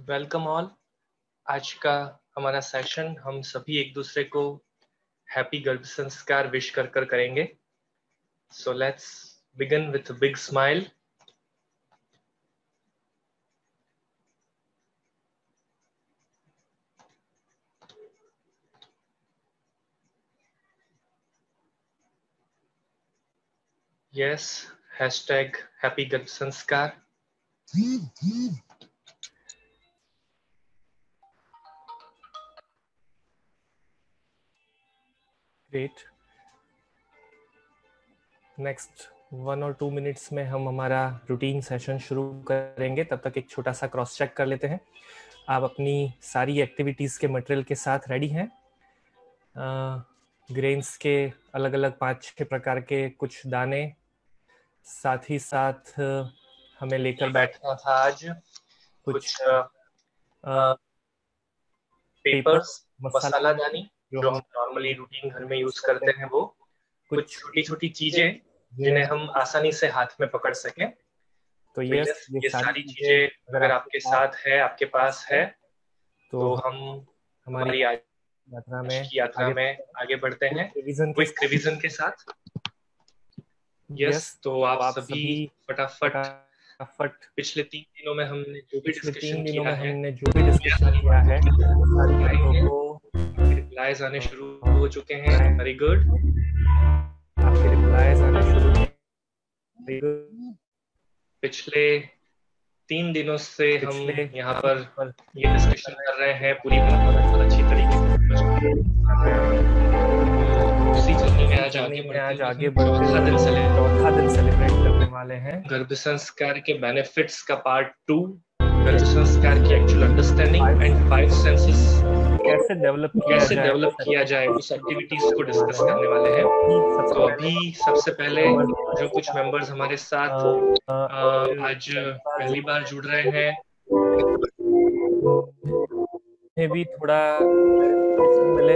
Welcome all. आज का हमारा सेशन हम सभी एक दूसरे को हैप्पी गर्भ संस्कार विश कर कर करेंगे। So let's begin with big smile. Yes, hashtag happy गर्भ संस्कार। ग्रेट। नेक्स्ट 1 और 2 मिनट्स में हम हमारा रूटीन सेशन शुरू करेंगे। तब तक एक छोटा सा क्रॉस चेक कर लेते हैं। आप अपनी सारी एक्टिविटीज़ के मटेरियल के साथ रेडी हैं? ग्रेन्स के अलग अलग 5-6 प्रकार के कुछ दाने, साथ ही साथ हमें लेकर बैठना था आज कुछ पेपर्स, मसाला दानी जो हम नॉर्मली रूटीन घर में यूज करते हैं, वो कुछ छोटी छोटी चीजें जिन्हें हम आसानी से हाथ में पकड़ सकें। तो ये सारी चीजें अगर आपके साथ है, आपके पास है, तो हम हमारी यात्रा में आगे बढ़ते हैं क्विक रिवीजन के साथ। यस, तो आप सभी फटाफट पिछले 3 दिनों में हमने जो भी डिस्कशन किया है सारी बातों को रिप्लाईज आने शुरू हो चुके हैं। वेरी गुड, आपके रिप्लाईज आने शुरू हो। Very good. पिछले 3 दिनों से हम यहाँ पर ये डिस्कशन कर रहे हैं पूरी बात बहुत अच्छी तरीके से। उसी जर्नी में आज आगे चौथा दिन सेलिब्रेट करने वाले हैं गर्भ संस्कार के बेनिफिट्स का पार्ट 2, गर्भ संस्कार की एक्चुअल अंडरस्टैंडिंग एंड 5 सेंसेस कैसे डेवलप किया जाए उस एक्टिविटीज को डिस्कस करने वाले हैं। तो अभी सबसे पहले जो कुछ मेंबर्स हमारे साथ आज पहली बार जुड़ रहे हैं, उन्हें भी थोड़ा मिले।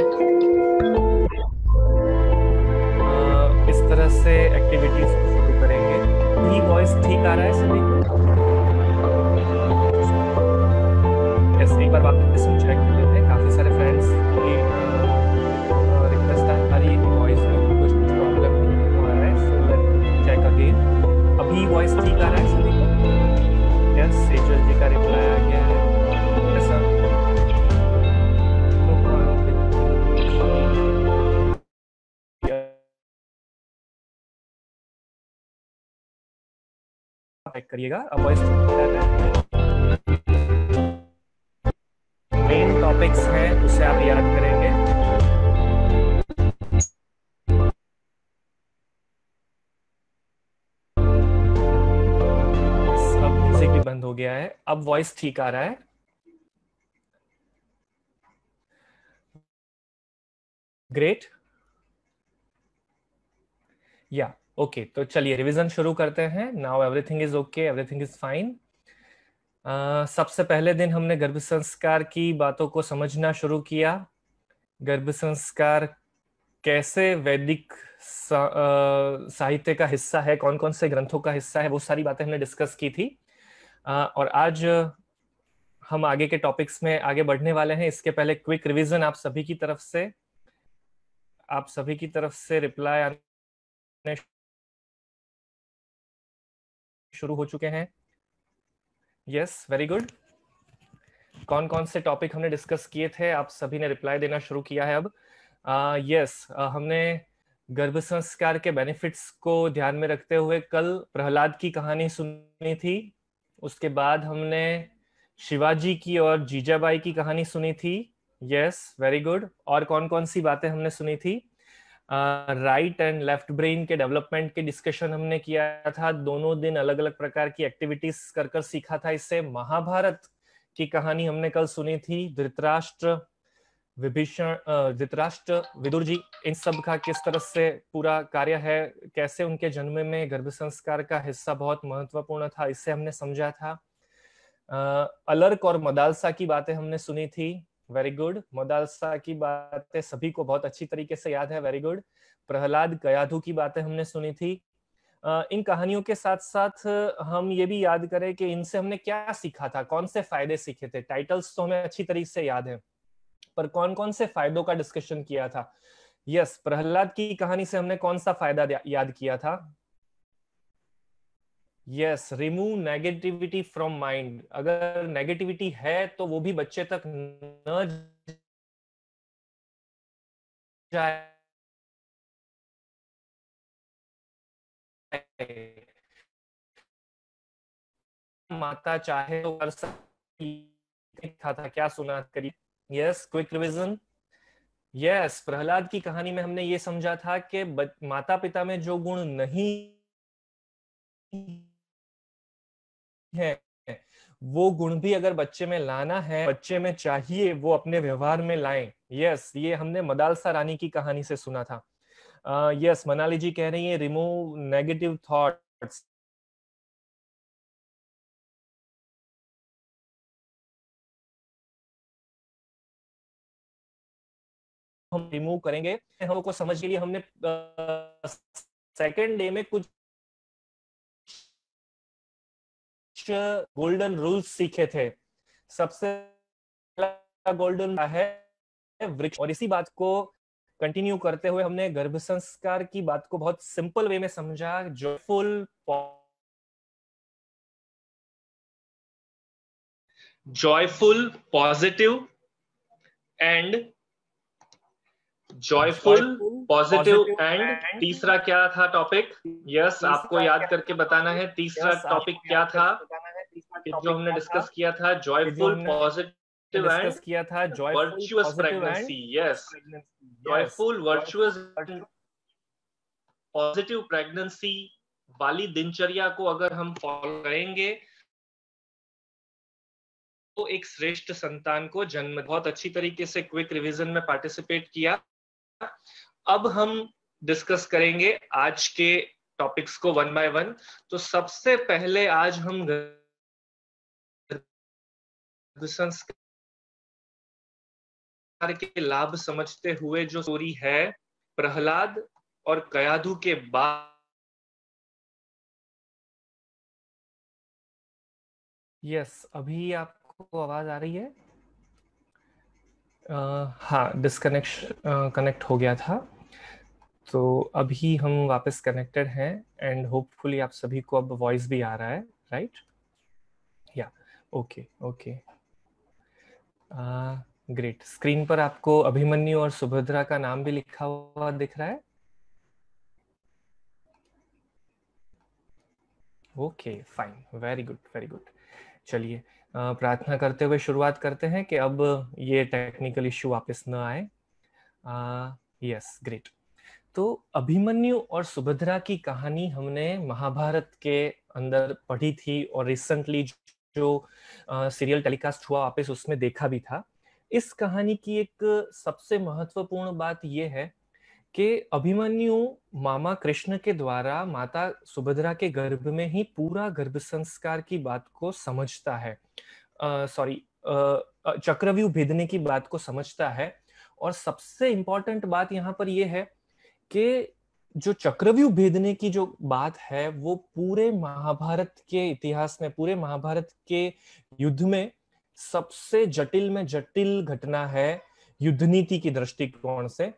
इस तरह से एक्टिविटीज शुरू करेंगे। ये वॉइस ठीक आ रहा है सभी को? एक बार वापस हम चेक कर लेते हैं। काफी सारे फ्रेंड्स की रिक्वेस्ट आ रही है कि वॉइस में कुछ प्रॉब्लम हो रहा है, सो लेट्स चेक अगेन। अभी वॉइस ठीक आ रहा है सभी को? यस, सेजल जी का रिप्लाई आ गया है। चेक करिएगा। अब वॉइस मेन टॉपिक्स हैं, उसे आप याद करेंगे। अब म्यूजिक भी बंद हो गया है, अब वॉइस ठीक आ रहा है। ग्रेट, या ओके। तो चलिए रिवीजन शुरू करते हैं। Now everything is okay, everything is fine. सबसे पहले दिन हमने गर्भ संस्कार की बातों को समझना शुरू किया। गर्भ संस्कार कैसे वैदिक साहित्य का हिस्सा है, कौन कौन से ग्रंथों का हिस्सा है, वो सारी बातें हमने डिस्कस की थी। और आज हम आगे के टॉपिक्स में आगे बढ़ने वाले हैं। इसके पहले क्विक रिवीजन आप सभी की तरफ से रिप्लाई आने शुरू हो चुके हैं। Yes, very good. कौन कौन से टॉपिक हमने डिस्कस किए थे, आप सभी ने रिप्लाई देना शुरू किया है अब। यस, हमने गर्भ संस्कार के बेनिफिट्स को ध्यान में रखते हुए कल प्रहलाद की कहानी सुनी थी। उसके बाद हमने शिवाजी की और जीजाबाई की कहानी सुनी थी। Yes, very good. और कौन कौन सी बातें हमने सुनी थी? राइट एंड लेफ्ट ब्रेन के डेवलपमेंट के डिस्कशन हमने किया था। दोनों दिन अलग अलग प्रकार की एक्टिविटीज कर कर सीखा था इससे। महाभारत की कहानी हमने कल सुनी थी। धृतराष्ट्र, विभीषण, धृतराष्ट्र, विदुर जी, इन सब का किस तरह से पूरा कार्य है, कैसे उनके जन्म में गर्भ संस्कार का हिस्सा बहुत महत्वपूर्ण था, इससे हमने समझा था। अलर्क और मदालसा की बातें हमने सुनी थी। Very good. मदालसा की बातें सभी को बहुत अच्छी तरीके से याद है। Very good. प्रहलाद, कयाधु की बातें हमने सुनी थी। इन कहानियों के साथ साथ हम ये भी याद करें कि इनसे हमने क्या सीखा था, कौन से फायदे सीखे थे। टाइटल्स तो हमें अच्छी तरीके से याद है, पर कौन कौन से फायदों का डिस्कशन किया था। यस, प्रहलाद की कहानी से हमने कौन सा फायदा याद किया था? Yes, remove negativity from mind. अगर नेगेटिविटी है तो वो भी बच्चे तक न जाए। माता चाहे तो कर सकती था क्या सुना करिए। Yes, quick revision. Yes, Prahlad की कहानी में हमने ये समझा था कि माता पिता में जो गुण नहीं है, वो गुण भी अगर बच्चे में लाना है, बच्चे में चाहिए, वो अपने व्यवहार में लाएं। यस, ये हमने मदालसा रानी की कहानी से सुना था। यस, मनाली जी कह रही है रिमूव नेगेटिव थॉट्स। हम रिमूव करेंगे। हम लोग को समझ के लिए हमने सेकेंड डे में कुछ गोल्डन रूल्स सीखे थे। सबसे पहला गोल्डन है वृक्ष, और इसी बात को कंटिन्यू करते हुए हमने गर्भ संस्कार की बात को बहुत सिंपल वे में समझा। Joyful, positive and joyful, positive and तीसरा क्या था टॉपिक? यस, आपको याद करके बताना है तीसरा टॉपिक क्या था जो हमने डिस्कस किया था। जॉयफुल, पॉजिटिव एंड किया था virtuous pregnancy. Yes, joyful, virtuous, positive pregnancy वाली दिनचर्या को अगर हम फॉलो करेंगे तो एक श्रेष्ठ संतान को जन्म। बहुत अच्छी तरीके से क्विक रिवीजन में पार्टिसिपेट किया। अब हम डिस्कस करेंगे आज के टॉपिक्स को वन बाय वन। तो सबसे पहले आज हम संस्कार के लाभ समझते हुए जो स्टोरी है प्रहलाद और कयाधु के बाद। यस, अभी आपको आवाज आ रही है? हाँ, कनेक्ट हो गया था, तो अभी हम वापस कनेक्टेड हैं एंड होपफुली आप सभी को अब वॉइस भी आ रहा है, राइट? या ओके ओके, ग्रेट। स्क्रीन पर आपको अभिमन्यु और सुभद्रा का नाम भी लिखा हुआ दिख रहा है? Okay fine, very good very good. चलिए, प्रार्थना करते हुए शुरुआत करते हैं कि अब ये टेक्निकल इश्यू वापस न आए। Yes, great. तो अभिमन्यु और सुभद्रा की कहानी हमने महाभारत के अंदर पढ़ी थी और रिसेंटली जो सीरियल टेलीकास्ट हुआ वापस उसमें देखा भी था। इस कहानी की एक सबसे महत्वपूर्ण बात यह है कि अभिमन्यु मामा कृष्ण के द्वारा माता सुभद्रा के गर्भ में ही पूरा गर्भ संस्कार की बात को समझता है, सॉरी, चक्रव्यूह भेदने की बात को समझता है। और सबसे इंपॉर्टेंट बात यहाँ पर यह है कि जो चक्रव्यूह भेदने की जो बात है वो पूरे महाभारत के इतिहास में, पूरे महाभारत के युद्ध में सबसे जटिल में जटिल घटना है युद्ध नीति की दृष्टिकोण से।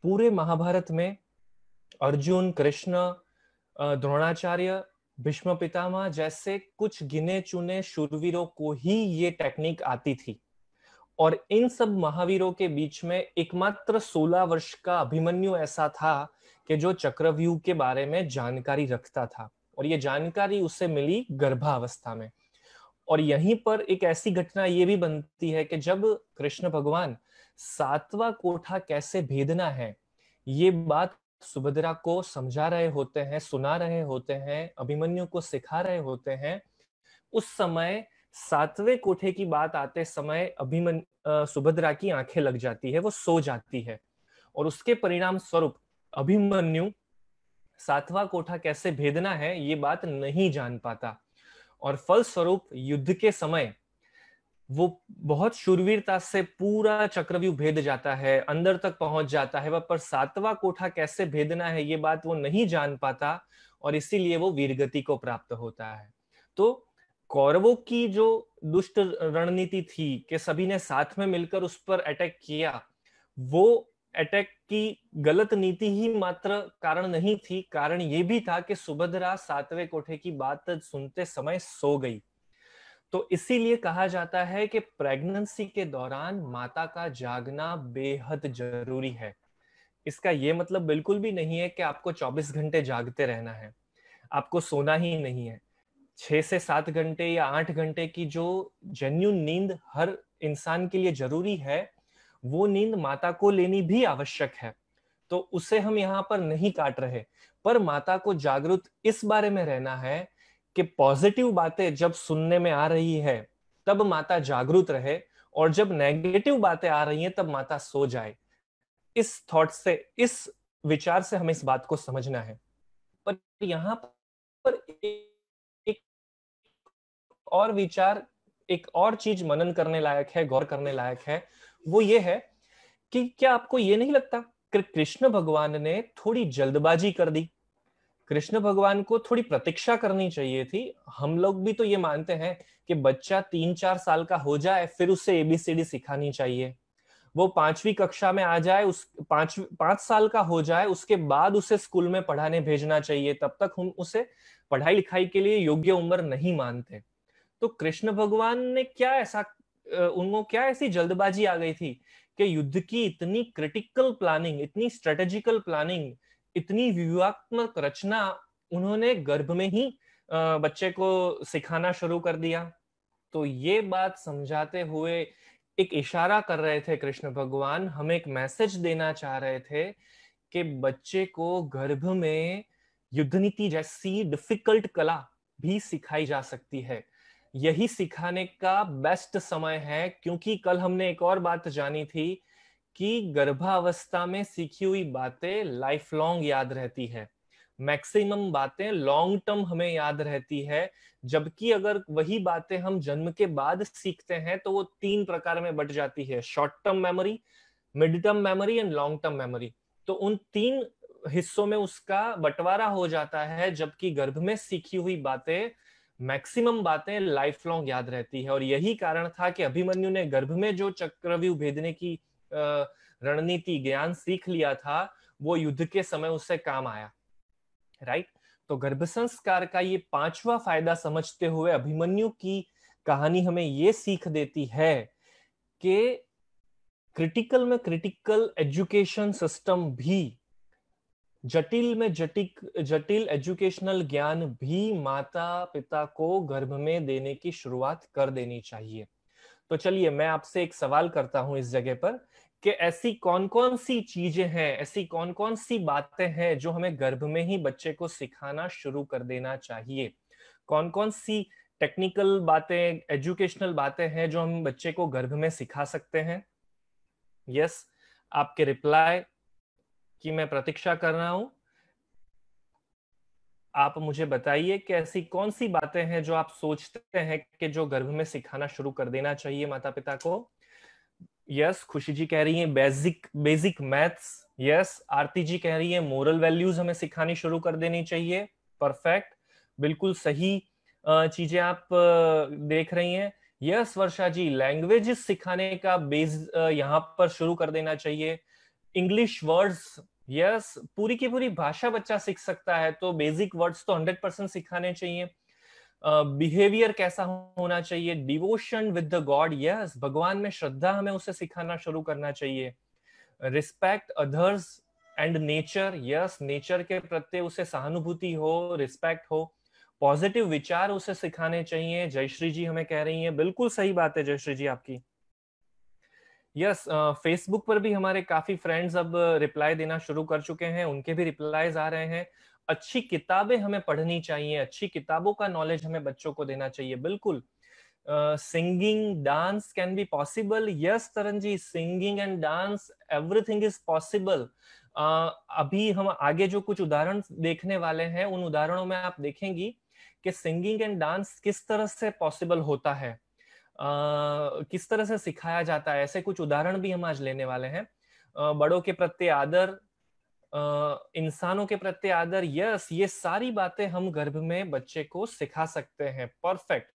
पूरे महाभारत में अर्जुन, कृष्ण, द्रोणाचार्य, भीष्म पितामह जैसे कुछ गिने चुने शूरवीरों को ही ये टेक्निक आती थी, और इन सब महावीरों के बीच में एकमात्र 16 वर्ष का अभिमन्यु ऐसा था कि जो चक्रव्यूह के बारे में जानकारी रखता था, और ये जानकारी उसे मिली गर्भावस्था में। और यहीं पर एक ऐसी घटना ये भी बनती है कि जब कृष्ण भगवान 7वां कोठा कैसे भेदना है ये बात सुभद्रा को समझा रहे होते हैं, सुना रहे होते हैं, अभिमन्यु को सिखा रहे होते हैं, उस समय 7वें कोठे की बात आते समय सुभद्रा की आंखें लग जाती है, वो सो जाती है, और उसके परिणाम स्वरूप अभिमन्यु 7वां कोठा कैसे भेदना है ये बात नहीं जान पाता, और फलस्वरूप युद्ध के समय वो बहुत शूरवीरता से पूरा चक्रव्यूह भेद जाता है, अंदर तक पहुंच जाता है, पर 7वां कोठा कैसे भेदना है ये बात वो नहीं जान पाता, और इसीलिए वो वीरगति को प्राप्त होता है। तो कौरवों की जो दुष्ट रणनीति थी कि सभी ने साथ में मिलकर उस पर अटैक किया, वो अटैक की गलत नीति ही मात्र कारण नहीं थी, कारण ये भी था कि सुभद्रा 7वें कोठे की बात सुनते समय सो गई। तो इसीलिए कहा जाता है कि प्रेगनेंसी के दौरान माता का जागना बेहद जरूरी है। इसका ये मतलब बिल्कुल भी नहीं है कि आपको 24 घंटे जागते रहना है, आपको सोना ही नहीं है। 6 से 7 घंटे या 8 घंटे की जो जेन्युइन नींद हर इंसान के लिए जरूरी है, वो नींद माता को लेनी भी आवश्यक है। तो उसे हम यहाँ पर नहीं काट रहे, पर माता को जागरूक इस बारे में रहना है कि पॉजिटिव बातें जब सुनने में आ रही है तब माता जागरूक रहे, और जब नेगेटिव बातें आ रही हैं तब माता सो जाए। इस थॉट से, इस विचार से हमें इस बात को समझना है। पर यहाँ पर एक और विचार, एक और चीज मनन करने लायक है, गौर करने लायक है, वो ये है कि क्या आपको ये नहीं लगता कि कृष्ण भगवान ने थोड़ी जल्दबाजी कर दी? कृष्ण भगवान को थोड़ी प्रतीक्षा करनी चाहिए थी। हम लोग भी तो ये मानते हैं कि बच्चा 3-4 साल का हो जाए फिर उसे एबीसीडी सिखानी चाहिए, वो 5वीं कक्षा में आ जाए, उस 5 साल का हो जाए, उसके बाद उसे स्कूल में पढ़ाने भेजना चाहिए, तब तक हम उसे पढ़ाई लिखाई के लिए योग्य उम्र नहीं मानते। तो कृष्ण भगवान ने क्या ऐसा, उनको क्या ऐसी जल्दबाजी आ गई थी कि युद्ध की इतनी क्रिटिकल प्लानिंग, इतनी स्ट्रेटेजिकल प्लानिंग, इतनी व्यूहात्मक रचना उन्होंने गर्भ में ही बच्चे को सिखाना शुरू कर दिया? तो ये बात समझाते हुए एक इशारा कर रहे थे कृष्ण भगवान, हमें एक मैसेज देना चाह रहे थे कि बच्चे को गर्भ में युद्ध नीति जैसी डिफिकल्ट कला भी सिखाई जा सकती है। यही सिखाने का बेस्ट समय है, क्योंकि कल हमने एक और बात जानी थी कि गर्भावस्था में सीखी हुई बातें लाइफ लॉन्ग याद रहती है। मैक्सिमम बातें लॉन्ग टर्म हमें याद रहती है, जबकि अगर वही बातें हम जन्म के बाद सीखते हैं तो वो 3 प्रकार में बट जाती है: short term memory, mid term memory and long term memory. तो उन 3 हिस्सों में उसका बंटवारा हो जाता है, जबकि गर्भ में सीखी हुई बातें, मैक्सिमम बातें लाइफ लॉन्ग याद रहती है। और यही कारण था कि अभिमन्यु ने गर्भ में जो चक्रव्यूह भेदने की रणनीति, ज्ञान सीख लिया था, वो युद्ध के समय उससे काम आया। राइट? तो गर्भ संस्कार का ये 5वां फायदा समझते हुए अभिमन्यु की कहानी हमें ये सीख देती है कि क्रिटिकल में क्रिटिकल एजुकेशन सिस्टम भी, जटिल में जटिल एजुकेशनल ज्ञान भी माता पिता को गर्भ में देने की शुरुआत कर देनी चाहिए। तो चलिए मैं आपसे एक सवाल करता हूं इस जगह पर कि ऐसी कौन कौन सी चीजें हैं, ऐसी कौन कौन सी बातें हैं जो हमें गर्भ में ही बच्चे को सिखाना शुरू कर देना चाहिए? कौन कौन सी टेक्निकल बातें, एजुकेशनल बातें हैं जो हम बच्चे को गर्भ में सिखा सकते हैं? यस, आपके रिप्लाई की मैं प्रतीक्षा कर रहा हूं। आप मुझे बताइए कि ऐसी कौन सी बातें हैं जो आप सोचते हैं कि जो गर्भ में सिखाना शुरू कर देना चाहिए माता पिता को? यस, खुशी जी कह रही हैं बेसिक बेसिक मैथ्स। यस, आरती जी कह रही है मोरल वैल्यूज हमें सिखानी शुरू कर देनी चाहिए। परफेक्ट, बिल्कुल सही चीजें आप देख रही हैं। यस वर्षा जी, लैंग्वेजेस सिखाने का बेस यहाँ पर शुरू कर देना चाहिए। इंग्लिश वर्ड्स, यस, पूरी की पूरी भाषा बच्चा सीख सकता है, तो बेसिक वर्ड्स तो 100% सिखाने चाहिए। बिहेवियर कैसा होना चाहिए, devotion with the God, yes, भगवान में श्रद्धा हमें उसे सिखाना शुरू करना चाहिए। Respect others and nature, yes, nature के प्रति उसे सहानुभूति हो, रिस्पेक्ट हो। पॉजिटिव विचार उसे सिखाने चाहिए। जयश्री जी हमें कह रही हैं, बिल्कुल सही बात है जयश्री जी आपकी। यस, फेसबुक पर भी हमारे काफी फ्रेंड्स अब रिप्लाई देना शुरू कर चुके हैं, उनके भी रिप्लाईज आ रहे हैं। अच्छी किताबें हमें पढ़नी चाहिए, अच्छी किताबों का नॉलेज हमें बच्चों को देना चाहिए, बिल्कुल। Singing dance can be possible, yes Taran ji, singing and dance everything is possible. अभी हम आगे जो कुछ उदाहरण देखने वाले हैं, उन उदाहरणों में आप देखेंगी कि सिंगिंग एंड डांस किस तरह से पॉसिबल होता है, किस तरह से सिखाया जाता है। ऐसे कुछ उदाहरण भी हम आज लेने वाले हैं। बड़ों के प्रति आदर, इंसानों के प्रति आदर, यस, ये सारी बातें हम गर्भ में बच्चे को सिखा सकते हैं। परफेक्ट।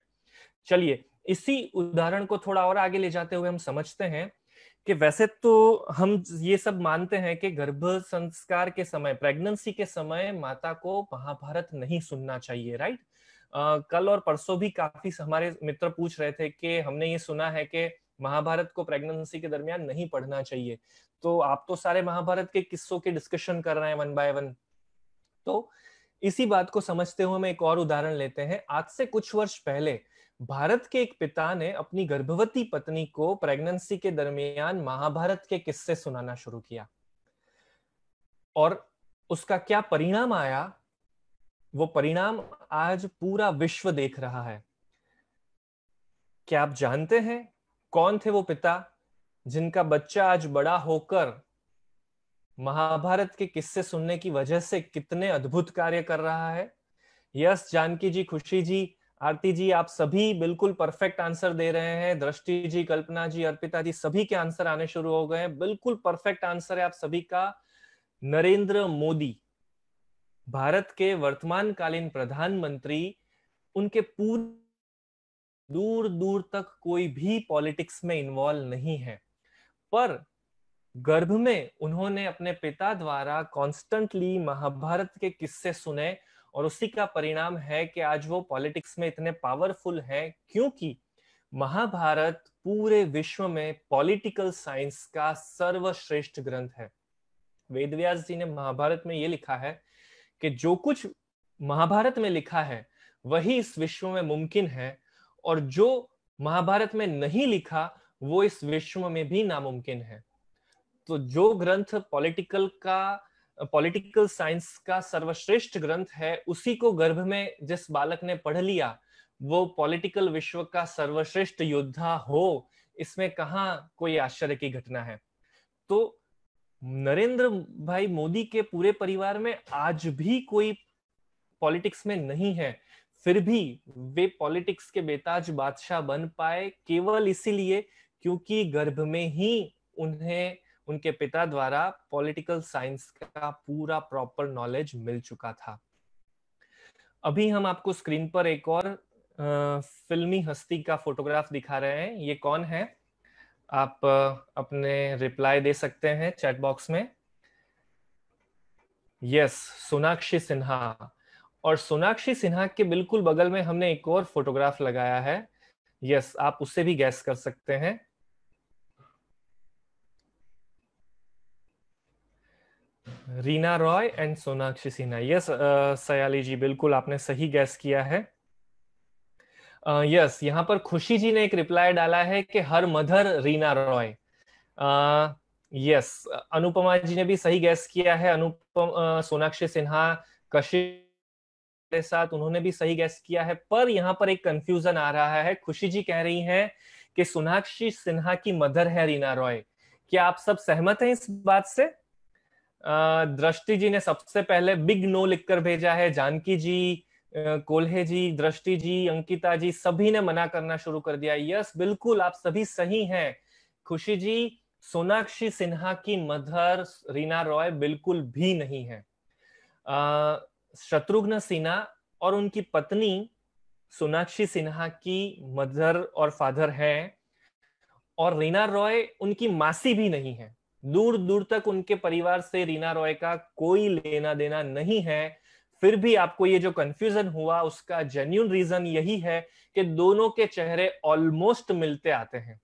चलिए इसी उदाहरण को थोड़ा और आगे ले जाते हुए हम समझते हैं कि वैसे तो हम ये सब मानते हैं कि गर्भ संस्कार के समय, प्रेगनेंसी के समय माता को महाभारत नहीं सुनना चाहिए, राइट? कल और परसों भी काफी हमारे मित्र पूछ रहे थे कि हमने ये सुना है कि महाभारत को प्रेगनेंसी के दरमियान नहीं पढ़ना चाहिए। तो आप तो सारे महाभारत के किस्सों के डिस्कशन कर रहे हैं वन बाय वन। तो इसी बात को समझते हुए हम एक और उदाहरण लेते हैं। आज से कुछ वर्ष पहले भारत के एक पिता ने अपनी गर्भवती पत्नी को प्रेगनेंसी के दरमियान महाभारत के किस्से सुनाना शुरू किया, और उसका क्या परिणाम आया, वो परिणाम आज पूरा विश्व देख रहा है। क्या आप जानते हैं कौन थे वो पिता जिनका बच्चा आज बड़ा होकर महाभारत के किस्से सुनने की वजह से कितने अद्भुत कार्य कर रहा है? यस, जानकी जी, खुशी जी, आरती जी, आप सभी बिल्कुल परफेक्ट आंसर दे रहे हैं। दृष्टि जी, कल्पना जी, अर्पिता जी, सभी के आंसर आने शुरू हो गए हैं। बिल्कुल परफेक्ट आंसर है आप सभी का। नरेंद्र मोदी, भारत के वर्तमान कालीन प्रधानमंत्री, उनके पूरे दूर दूर तक कोई भी पॉलिटिक्स में इन्वॉल्व नहीं है, पर गर्भ में उन्होंने अपने पिता द्वारा कॉन्स्टेंटली महाभारत के किस्से सुने, और उसी का परिणाम है कि आज वो पॉलिटिक्स में इतने पावरफुल हैं, क्योंकि महाभारत पूरे विश्व में पॉलिटिकल साइंस का सर्वश्रेष्ठ ग्रंथ है। वेदव्यास जी ने महाभारत में ये लिखा है कि जो कुछ महाभारत में लिखा है वही इस विश्व में मुमकिन है, और जो महाभारत में नहीं लिखा वो इस विश्व में भी नामुमकिन है। तो जो ग्रंथ पॉलिटिकल साइंस का सर्वश्रेष्ठ ग्रंथ है, उसी को गर्भ में जिस बालक ने पढ़ लिया वो पॉलिटिकल विश्व का सर्वश्रेष्ठ योद्धा हो, इसमें कहां कोई आश्चर्य की घटना है। तो नरेंद्र भाई मोदी के पूरे परिवार में आज भी कोई पॉलिटिक्स में नहीं है, फिर भी वे पॉलिटिक्स के बेताज बादशाह बन पाए केवल इसीलिए क्योंकि गर्भ में ही उन्हें उनके पिता द्वारा पॉलिटिकल साइंस का पूरा प्रॉपर नॉलेज मिल चुका था। अभी हम आपको स्क्रीन पर एक और फिल्मी हस्ती का फोटोग्राफ दिखा रहे हैं। ये कौन है? आप अपने रिप्लाई दे सकते हैं चैट बॉक्स में। यस, सोनाक्षी सिन्हा। और सोनाक्षी सिन्हा के बिल्कुल बगल में हमने एक और फोटोग्राफ लगाया है। यस, आप उससे भी गैस कर सकते हैं। रीना रॉय एंड सोनाक्षी सिन्हा। यस सयाली जी, बिल्कुल आपने सही गैस किया है। यस, यहाँ पर खुशी जी ने एक रिप्लाई डाला है कि her mother Reena Roy. Yes, Anupama ji ने भी सही गैस किया है। सोनाक्षी सिन्हा कशिश के साथ उन्होंने भी सही गैस किया है, पर यहाँ पर एक कंफ्यूजन आ रहा है। खुशी जी कह रही हैं कि सोनाक्षी सिन्हा की मदर है रीना रॉय। क्या आप सब सहमत हैं इस बात से? दृष्टि जी ने सबसे पहले बिग नो लिखकर भेजा है। जानकी जी, कोल्हे जी, दृष्टि जी, अंकिता जी, सभी ने मना करना शुरू कर दिया। यस, बिल्कुल आप सभी सही हैं। खुशी जी, सोनाक्षी सिन्हा की मदर रीना रॉय बिल्कुल भी नहीं है। शत्रुघ्न सिन्हा और उनकी पत्नी सोनाक्षी सिन्हा की मदर और फादर हैं, और रीना रॉय उनकी मासी भी नहीं है। दूर दूर तक उनके परिवार से रीना रॉय का कोई लेना देना नहीं है। फिर भी आपको ये जो कंफ्यूजन हुआ उसका जेन्युइन रीजन यही है कि दोनों के चेहरे ऑलमोस्ट मिलते आते हैं।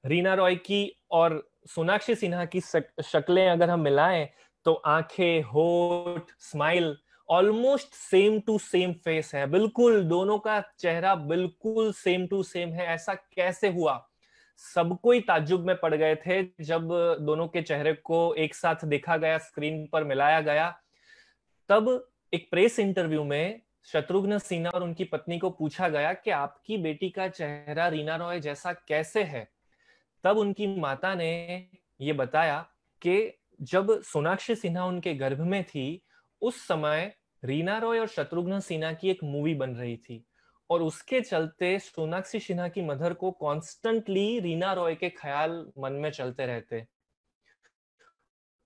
रीना रॉय की और सोनाक्षी सिन्हा की शक्लें अगर हम मिलाएं तो आंखें, होठ, smile almost same to same face है। बिल्कुल दोनों का चेहरा बिल्कुल सेम टू सेम है। ऐसा कैसे हुआ? सब कोई ताज्जुब में पड़ गए थे जब दोनों के चेहरे को एक साथ देखा गया, स्क्रीन पर मिलाया गया। तब एक प्रेस इंटरव्यू में शत्रुघ्न सिन्हा और उनकी पत्नी को पूछा गया कि आपकी बेटी का चेहरा रीना रॉय जैसा कैसे है। तब उनकी माता ने ये बताया कि जब सोनाक्षी सिन्हा उनके गर्भ में थी उस समय रीना रॉय और शत्रुघ्न सिन्हा की एक मूवी बन रही थी, और उसके चलते सोनाक्षी सिन्हा की मदर को कॉन्स्टेंटली रीना रॉय के ख्याल मन में चलते रहते।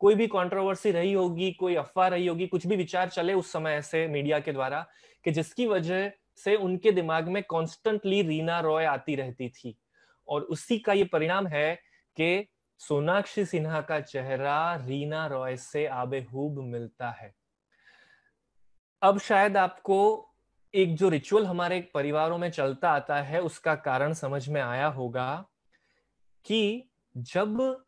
कोई भी कंट्रोवर्सी रही होगी, कोई अफवाह रही होगी, कुछ भी विचार चले उस समय ऐसे मीडिया के द्वारा कि जिसकी वजह से उनके दिमाग में कॉन्स्टेंटली रीना रॉय आती रहती थी। और उसी का ये परिणाम है कि सोनाक्षी सिन्हा का चेहरा रीना रॉय से आबेहूब मिलता है। अब शायद आपको एक जो रिचुअल हमारे परिवारों में चलता आता है उसका कारण समझ में आया होगा कि जब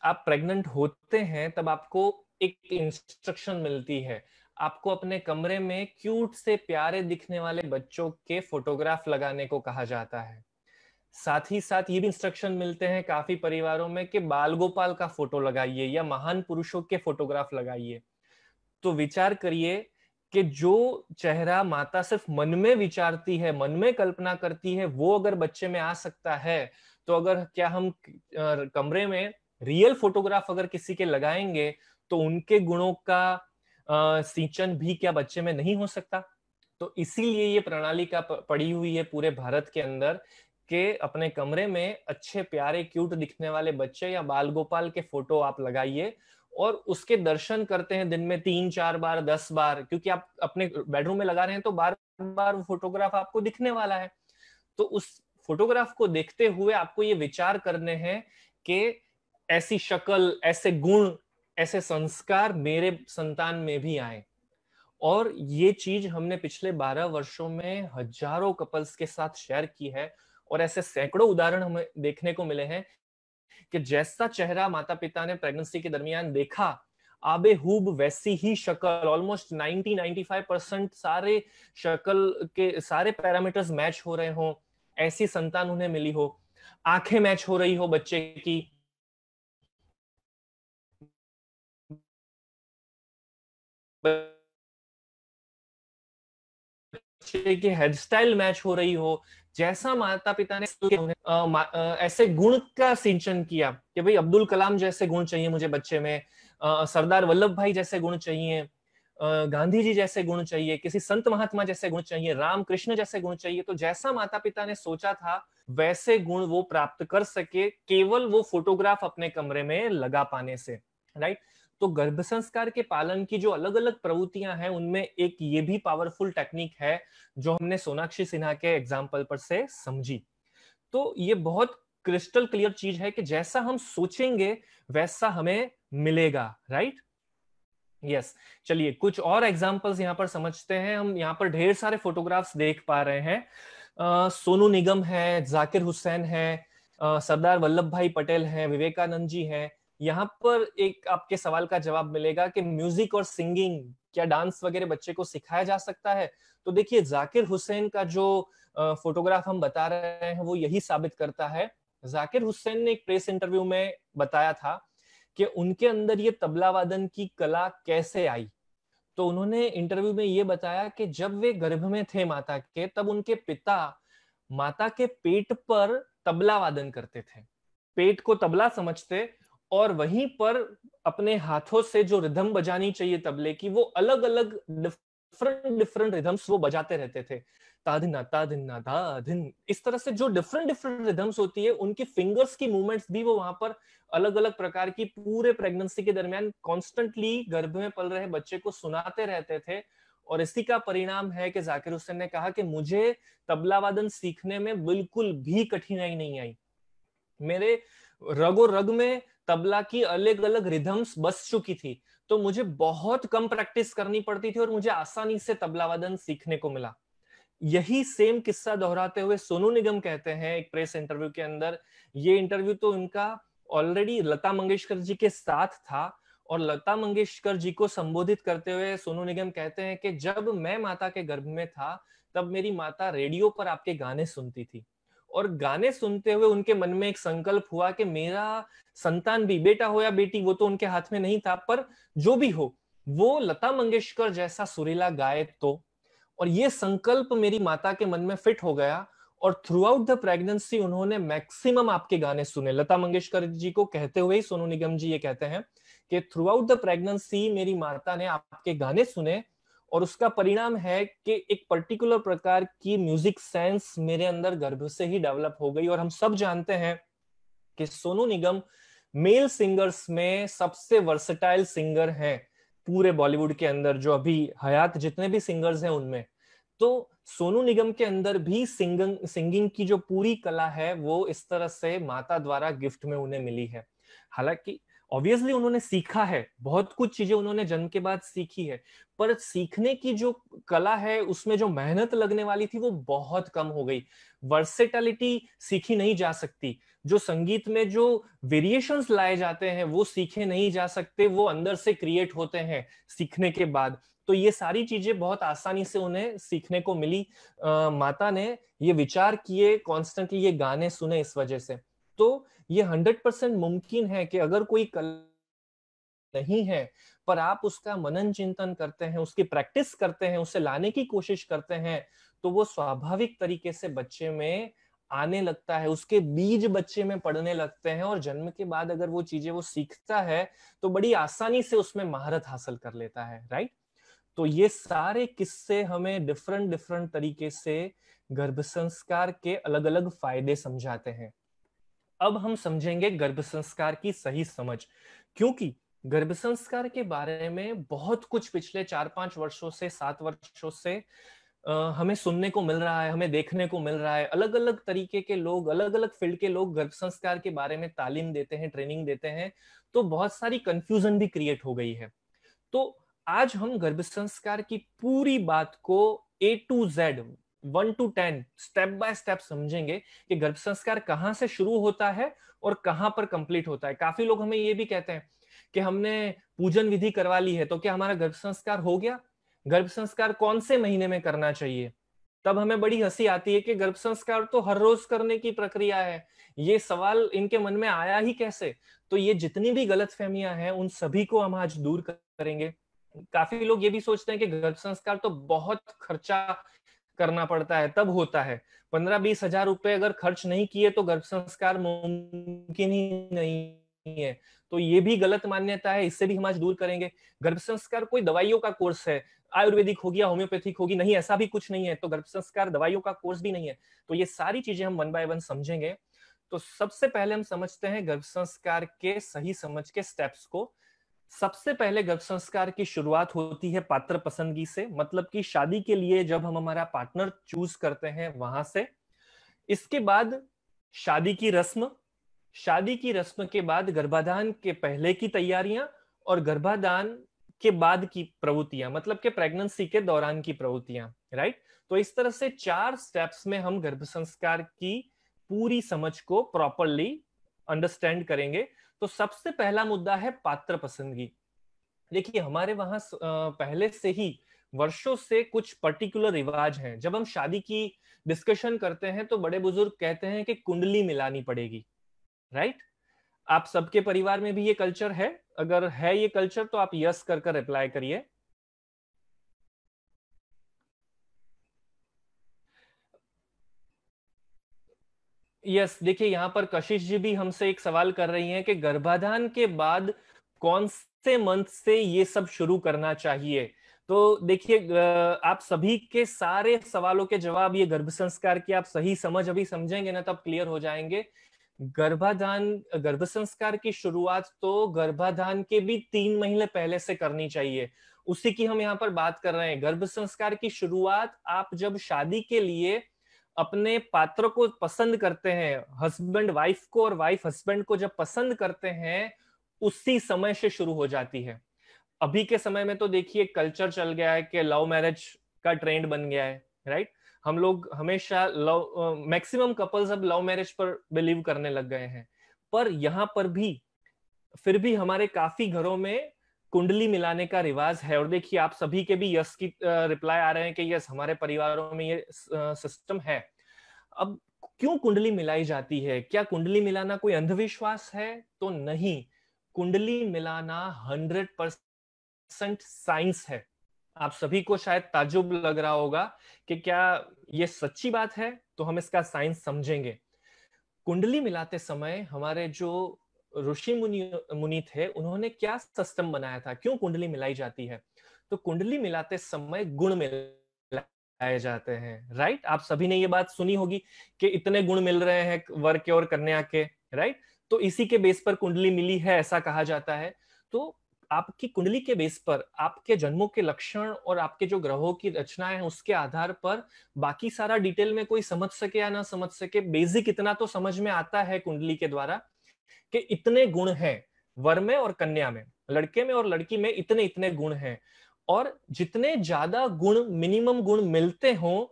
आप प्रेग्नेंट होते हैं तब आपको एक इंस्ट्रक्शन मिलती है, आपको अपने कमरे में क्यूट से प्यारे दिखने वाले बच्चों के फोटोग्राफ लगाने को कहा जाता है। साथ ही साथ ये भी इंस्ट्रक्शन मिलते हैं काफी परिवारों में कि बाल गोपाल का फोटो लगाइए या महान पुरुषों के फोटोग्राफ लगाइए। तो विचार करिए कि जो चेहरा माता सिर्फ मन में विचारती है, मन में कल्पना करती है, वो अगर बच्चे में आ सकता है, तो अगर क्या हम कमरे में रियल फोटोग्राफ अगर किसी के लगाएंगे तो उनके गुणों का सिंचन भी क्या बच्चे में नहीं हो सकता? तो इसीलिए ये प्रणाली का पड़ी हुई है पूरे भारत के अंदर कि अपने कमरे में अच्छे प्यारे क्यूट दिखने वाले बच्चे या बाल गोपाल के फोटो आप लगाइए और उसके दर्शन करते हैं दिन में 3-4 बार, 10 बार, क्योंकि आप अपने बेडरूम में लगा रहे हैं तो बार बार फोटोग्राफ आपको दिखने वाला है। तो उस फोटोग्राफ को देखते हुए आपको ये विचार करने हैं कि ऐसी शक्ल, ऐसे गुण, ऐसे संस्कार मेरे संतान में भी आए। और ये चीज हमने पिछले 12 वर्षों में हजारों कपल्स के साथ शेयर की है और ऐसे सैकड़ों उदाहरण हमें देखने को मिले हैं कि जैसा चेहरा माता पिता ने प्रेगनेंसी के दरमियान देखा, आबेहूब वैसी ही शक्ल, ऑलमोस्ट 90-95% सारे शक्ल के सारे पैरामीटर्स मैच हो रहे हो, ऐसी संतान उन्हें मिली हो, आंखें मैच हो रही हो बच्चे की, बच्चे की हेयर स्टाइल मैच हो रही हो, जैसा माता पिता ने ऐसे गुण का सिंचन किया कि भाई अब्दुल कलाम जैसे गुण चाहिए मुझे बच्चे में, सरदार वल्लभ भाई जैसे गुण चाहिए, गांधी जी जैसे गुण चाहिए, किसी संत महात्मा जैसे गुण चाहिए, राम कृष्ण जैसे गुण चाहिए। तो जैसा माता पिता ने सोचा था वैसे गुण वो प्राप्त कर सके केवल वो फोटोग्राफ अपने कमरे में लगा पाने से, राइट। तो गर्भ संस्कार के पालन की जो अलग अलग प्रवृत्तियां हैं उनमें एक ये भी पावरफुल टेक्निक है जो हमने सोनाक्षी सिन्हा के एग्जाम्पल पर से समझी। तो ये बहुत क्रिस्टल क्लियर चीज है कि जैसा हम सोचेंगे वैसा हमें मिलेगा, राइट। यस, चलिए कुछ और एग्जांपल्स यहां पर समझते हैं। हम यहां पर ढेर सारे फोटोग्राफ्स देख पा रहे हैं। सोनू निगम है, जाकिर हुसैन है, सरदार वल्लभ भाई पटेल हैं, विवेकानंद जी हैं। यहाँ पर एक आपके सवाल का जवाब मिलेगा कि म्यूजिक और सिंगिंग, क्या डांस वगैरह बच्चे को सिखाया जा सकता है? तो देखिए जाकिर हुसैन का जो फोटोग्राफ हम बता रहे हैं वो यही साबित करता है। जाकिर हुसैन ने एक प्रेस इंटरव्यू में बताया था कि उनके अंदर ये तबला वादन की कला कैसे आई। तो उन्होंने इंटरव्यू में ये बताया कि जब वे गर्भ में थे माता के, तब उनके पिता माता के पेट पर तबला वादन करते थे, पेट को तबला समझते और वहीं पर अपने हाथों से जो रिदम बजानी चाहिए तबले की, वो अलग अलग डिफरेंट डिफरेंट रिदम्स वो बजाते रहते थे। ताधिना ताधिना धाधिन, इस तरह से जो डिफरेंट डिफरेंट रिदम्स होती है उनकी फिंगर्स की मूवमेंट्स भी वो वहां पर अलग अलग प्रकार की पूरे प्रेगनेंसी के दरमियान कॉन्स्टेंटली गर्भ में पल रहे बच्चे को सुनाते रहते थे। और इसी का परिणाम है कि जाकिर हुसैन ने कहा कि मुझे तबला वादन सीखने में बिल्कुल भी कठिनाई नहीं आई। मेरे रगो रग में तबला की अलग अलग रिदम्स बस चुकी थी, तो मुझे बहुत कम प्रैक्टिस करनी पड़ती थी और मुझे आसानी से तबला वादन सीखने को मिला। यही सेम किस्सा दोहराते हुए सोनू निगम कहते हैं एक प्रेस इंटरव्यू के अंदर, ये इंटरव्यू तो इनका ऑलरेडी लता मंगेशकर जी के साथ था, और लता मंगेशकर जी को संबोधित करते हुए सोनू निगम कहते हैं कि जब मैं माता के गर्भ में था तब मेरी माता रेडियो पर आपके गाने सुनती थी, और गाने सुनते हुए उनके मन में एक संकल्प हुआ कि मेरा संतान भी, बेटा हो या बेटी वो तो उनके हाथ में नहीं था, पर जो भी हो वो लता मंगेशकर जैसा सुरीला गाए तो। और ये संकल्प मेरी माता के मन में फिट हो गया और थ्रू आउट द प्रेगनेंसी उन्होंने मैक्सिमम आपके गाने सुने। लता मंगेशकर जी को कहते हुए ही सोनू निगम जी ये कहते हैं कि थ्रू आउट द प्रेगनेंसी मेरी माता ने आपके गाने सुने और उसका परिणाम है कि एक पर्टिकुलर प्रकार की म्यूजिक सेंस मेरे अंदर गर्भ से ही डेवलप हो गई। और हम सब जानते हैं कि सोनू निगम मेल सिंगर्स में सबसे वर्सेटाइल सिंगर हैं पूरे बॉलीवुड के अंदर, जो अभी हयात जितने भी सिंगर्स हैं उनमें। तो सोनू निगम के अंदर भी सिंगिंग की जो पूरी कला है वो इस तरह से माता द्वारा गिफ्ट में उन्हें मिली है। हालांकि ऑब्वियसली उन्होंने सीखा है, बहुत कुछ चीजें उन्होंने जन्म के बाद सीखी है, पर सीखने की जो कला है उसमें जो मेहनत लगने वाली थी वो बहुत कम हो गई। वर्सेटैलिटी सीखी नहीं जा सकती, जो संगीत में जो वेरिएशंस लाए जाते हैं वो सीखे नहीं जा सकते, वो अंदर से क्रिएट होते हैं सीखने के बाद। तो ये सारी चीजें बहुत आसानी से उन्हें सीखने को मिली। माता ने ये विचार किए, कॉन्स्टेंटली ये गाने सुने इस वजह से। तो ये 100% मुमकिन है कि अगर कोई कला नहीं है पर आप उसका मनन चिंतन करते हैं, उसकी प्रैक्टिस करते हैं, उसे लाने की कोशिश करते हैं, तो वो स्वाभाविक तरीके से बच्चे में आने लगता है, उसके बीज बच्चे में पड़ने लगते हैं, और जन्म के बाद अगर वो चीजें वो सीखता है तो बड़ी आसानी से उसमें महारत हासिल कर लेता है, राइट। तो ये सारे किस्से हमें डिफरेंट डिफरेंट तरीके से गर्भ संस्कार के अलग अलग फायदे समझाते हैं। अब हम समझेंगे गर्भ संस्कार की सही समझ, क्योंकि गर्भ संस्कार के बारे में बहुत कुछ पिछले 4-5 वर्षों से, 7 वर्षों से हमें सुनने को मिल रहा है, हमें देखने को मिल रहा है। अलग अलग तरीके के लोग, अलग अलग फील्ड के लोग गर्भ संस्कार के बारे में तालीम देते हैं, ट्रेनिंग देते हैं, तो बहुत सारी कंफ्यूजन भी क्रिएट हो गई है। तो आज हम गर्भ संस्कार की पूरी बात को A to Z, 1 to 10 step by step समझेंगे कि गर्भ संस्कार कहां से शुरू होता है और कहां पर कंप्लीट होता है। काफी लोग हमें ये भी कहते हैं कि हमने पूजन विधि करवा ली है तो क्या हमारा गर्भ संस्कार हो गया? गर्भ संस्कार कौन से महीने में करना चाहिए? तब हमें बड़ी हंसी आती है कि गर्भ संस्कार तो हर रोज करने की प्रक्रिया है। ये सवाल इनके मन में आया ही कैसे? तो ये जितनी भी गलतफहमियां हैं उन सभी को हम आज दूर करेंगे। काफी लोग ये भी सोचते हैं कि गर्भ संस्कार तो बहुत खर्चा करना पड़ता है तब होता है। 15-20 हजार रुपए अगर खर्च नहीं किए तो गर्भ संस्कार मुमकिन ही नहीं है। तो ये भी गलत मान्यता है, इससे भी हम आज दूर करेंगे। गर्भ संस्कार कोई दवाइयों का कोर्स है, आयुर्वेदिक होगी या होम्योपैथिक होगी, नहीं, ऐसा भी कुछ नहीं है। तो गर्भ संस्कार दवाइयों का कोर्स भी नहीं है। तो ये सारी चीजें हम 1 बाय 1 समझेंगे। तो सबसे पहले हम समझते हैं गर्भ संस्कार के सही समझ के स्टेप्स को। सबसे पहले गर्भ संस्कार की शुरुआत होती है पात्र पसंदगी से, मतलब कि शादी के लिए जब हम हमारा पार्टनर चूज करते हैं वहां से। इसके बाद शादी की रस्म, शादी की रस्म के बाद गर्भाधान के पहले की तैयारियां, और गर्भाधान के बाद की प्रवृत्तियां, मतलब कि प्रेगनेंसी के दौरान की प्रवृत्तियां, राइट। तो इस तरह से 4 स्टेप्स में हम गर्भ संस्कार की पूरी समझ को प्रॉपरली अंडरस्टैंड करेंगे। तो सबसे पहला मुद्दा है पात्र पसंदगी। देखिए हमारे वहां पहले से ही वर्षों से कुछ पर्टिकुलर रिवाज हैं। जब हम शादी की डिस्कशन करते हैं तो बड़े बुजुर्ग कहते हैं कि कुंडली मिलानी पड़ेगी, राइट। आप सबके परिवार में भी ये कल्चर है? अगर है ये कल्चर तो आप यस कर रिप्लाई करिए। यस, देखिए यहाँ पर कशिश जी भी हमसे एक सवाल कर रही हैं कि गर्भाधान के बाद कौन से मंथ से ये सब शुरू करना चाहिए। तो देखिए आप सभी के सारे सवालों के जवाब ये गर्भ संस्कार की आप सही समझ अभी समझेंगे ना तब क्लियर हो जाएंगे। गर्भाधान, गर्भ संस्कार की शुरुआत तो गर्भाधान के भी 3 महीने पहले से करनी चाहिए। उसी की हम यहाँ पर बात कर रहे हैं। गर्भ संस्कार की शुरुआत आप जब शादी के लिए अपने पात्र को पसंद करते हैं, हस्बैंड वाइफ को और वाइफ हस्बैंड को जब पसंद करते हैं, उसी समय से शुरू हो जाती है। अभी के समय में तो देखिए कल्चर चल गया है कि लव मैरिज का ट्रेंड बन गया है, राइट। हम लोग हमेशा लव, मैक्सिमम कपल्स अब लव मैरिज पर बिलीव करने लग गए हैं। पर यहां पर भी फिर भी हमारे काफी घरों में कुंडली मिलाने का रिवाज है। और देखिए आप सभी के भी यस की रिप्लाई आ रहे हैं कि यस हमारे परिवारों में ये सिस्टम है। अब क्यों कुंडली मिलाई जाती है? क्या कुंडली मिलाना कोई अंधविश्वास है? तो नहीं, कुंडली मिलाना 100% साइंस है। आप सभी को शायद ताज्जुब लग रहा होगा कि क्या ये सच्ची बात है, तो हम इसका साइंस समझेंगे। कुंडली मिलाते समय हमारे जो ऋषि मुनि मुनि थे उन्होंने क्या सिस्टम बनाया था, क्यों कुंडली मिलाई जाती है? तो कुंडली मिलाते समय गुण मिलाए जाते हैं, राइट। आप सभी ने ये बात सुनी होगी कि इतने गुण मिल रहे हैं वर के और कन्या के, राइट। तो इसी के बेस पर कुंडली मिली है ऐसा कहा जाता है। तो आपकी कुंडली के बेस पर आपके जन्मों के लक्षण और आपके जो ग्रहों की रचना है उसके आधार पर बाकी सारा डिटेल में कोई समझ सके या ना समझ सके, बेसिक इतना तो समझ में आता है कुंडली के द्वारा कि इतने गुण हैं वर में और कन्या में, लड़के में और लड़की में इतने इतने गुण हैं, और जितने ज्यादा गुण, मिनिमम गुण मिलते हों,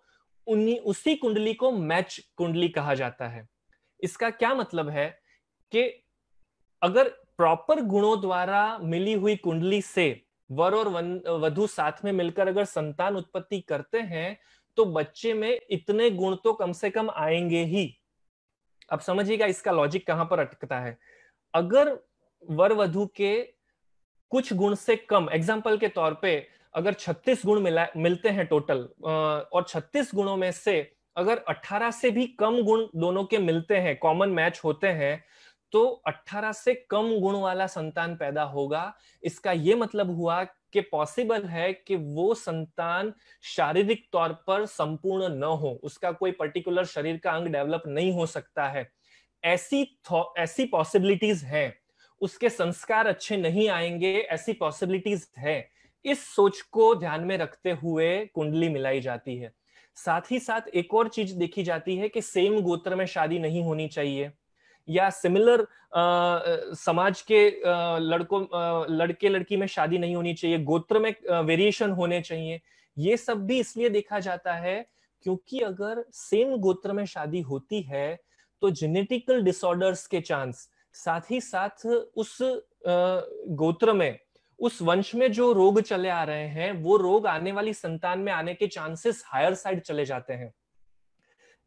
उन्हीं उसी कुंडली को मैच कुंडली कहा जाता है। इसका क्या मतलब है कि अगर प्रॉपर गुणों द्वारा मिली हुई कुंडली से वर और वधु साथ में मिलकर अगर संतान उत्पत्ति करते हैं तो बच्चे में इतने गुण तो कम से कम आएंगे ही। अब समझिएगा इसका लॉजिक कहां पर अटकता है। अगर वर वधु के कुछ गुण से कम, एग्जाम्पल के तौर पे अगर 36 गुण मिलते हैं टोटल, और 36 गुणों में से अगर 18 से भी कम गुण दोनों के मिलते हैं, कॉमन मैच होते हैं, तो 18 से कम गुण वाला संतान पैदा होगा। इसका यह मतलब हुआ कि पॉसिबल है कि वो संतान शारीरिक तौर पर संपूर्ण न हो, उसका कोई पर्टिकुलर शरीर का अंग डेवलप नहीं हो सकता है, ऐसी पॉसिबिलिटीज हैं। उसके संस्कार अच्छे नहीं आएंगे, ऐसी पॉसिबिलिटीज है। इस सोच को ध्यान में रखते हुए कुंडली मिलाई जाती है। साथ ही साथ एक और चीज देखी जाती है कि सेम गोत्र में शादी नहीं होनी चाहिए, या सिमिलर समाज के लड़के लड़की में शादी नहीं होनी चाहिए, गोत्र में वेरिएशन होने चाहिए। ये सब भी इसलिए देखा जाता है क्योंकि अगर सेम गोत्र में शादी होती है तो जेनेटिकल डिसऑर्डर्स के चांस, साथ ही साथ उस गोत्र में, उस वंश में जो रोग चले आ रहे हैं, वो रोग आने वाली संतान में आने के चांसेस हायर साइड चले जाते हैं।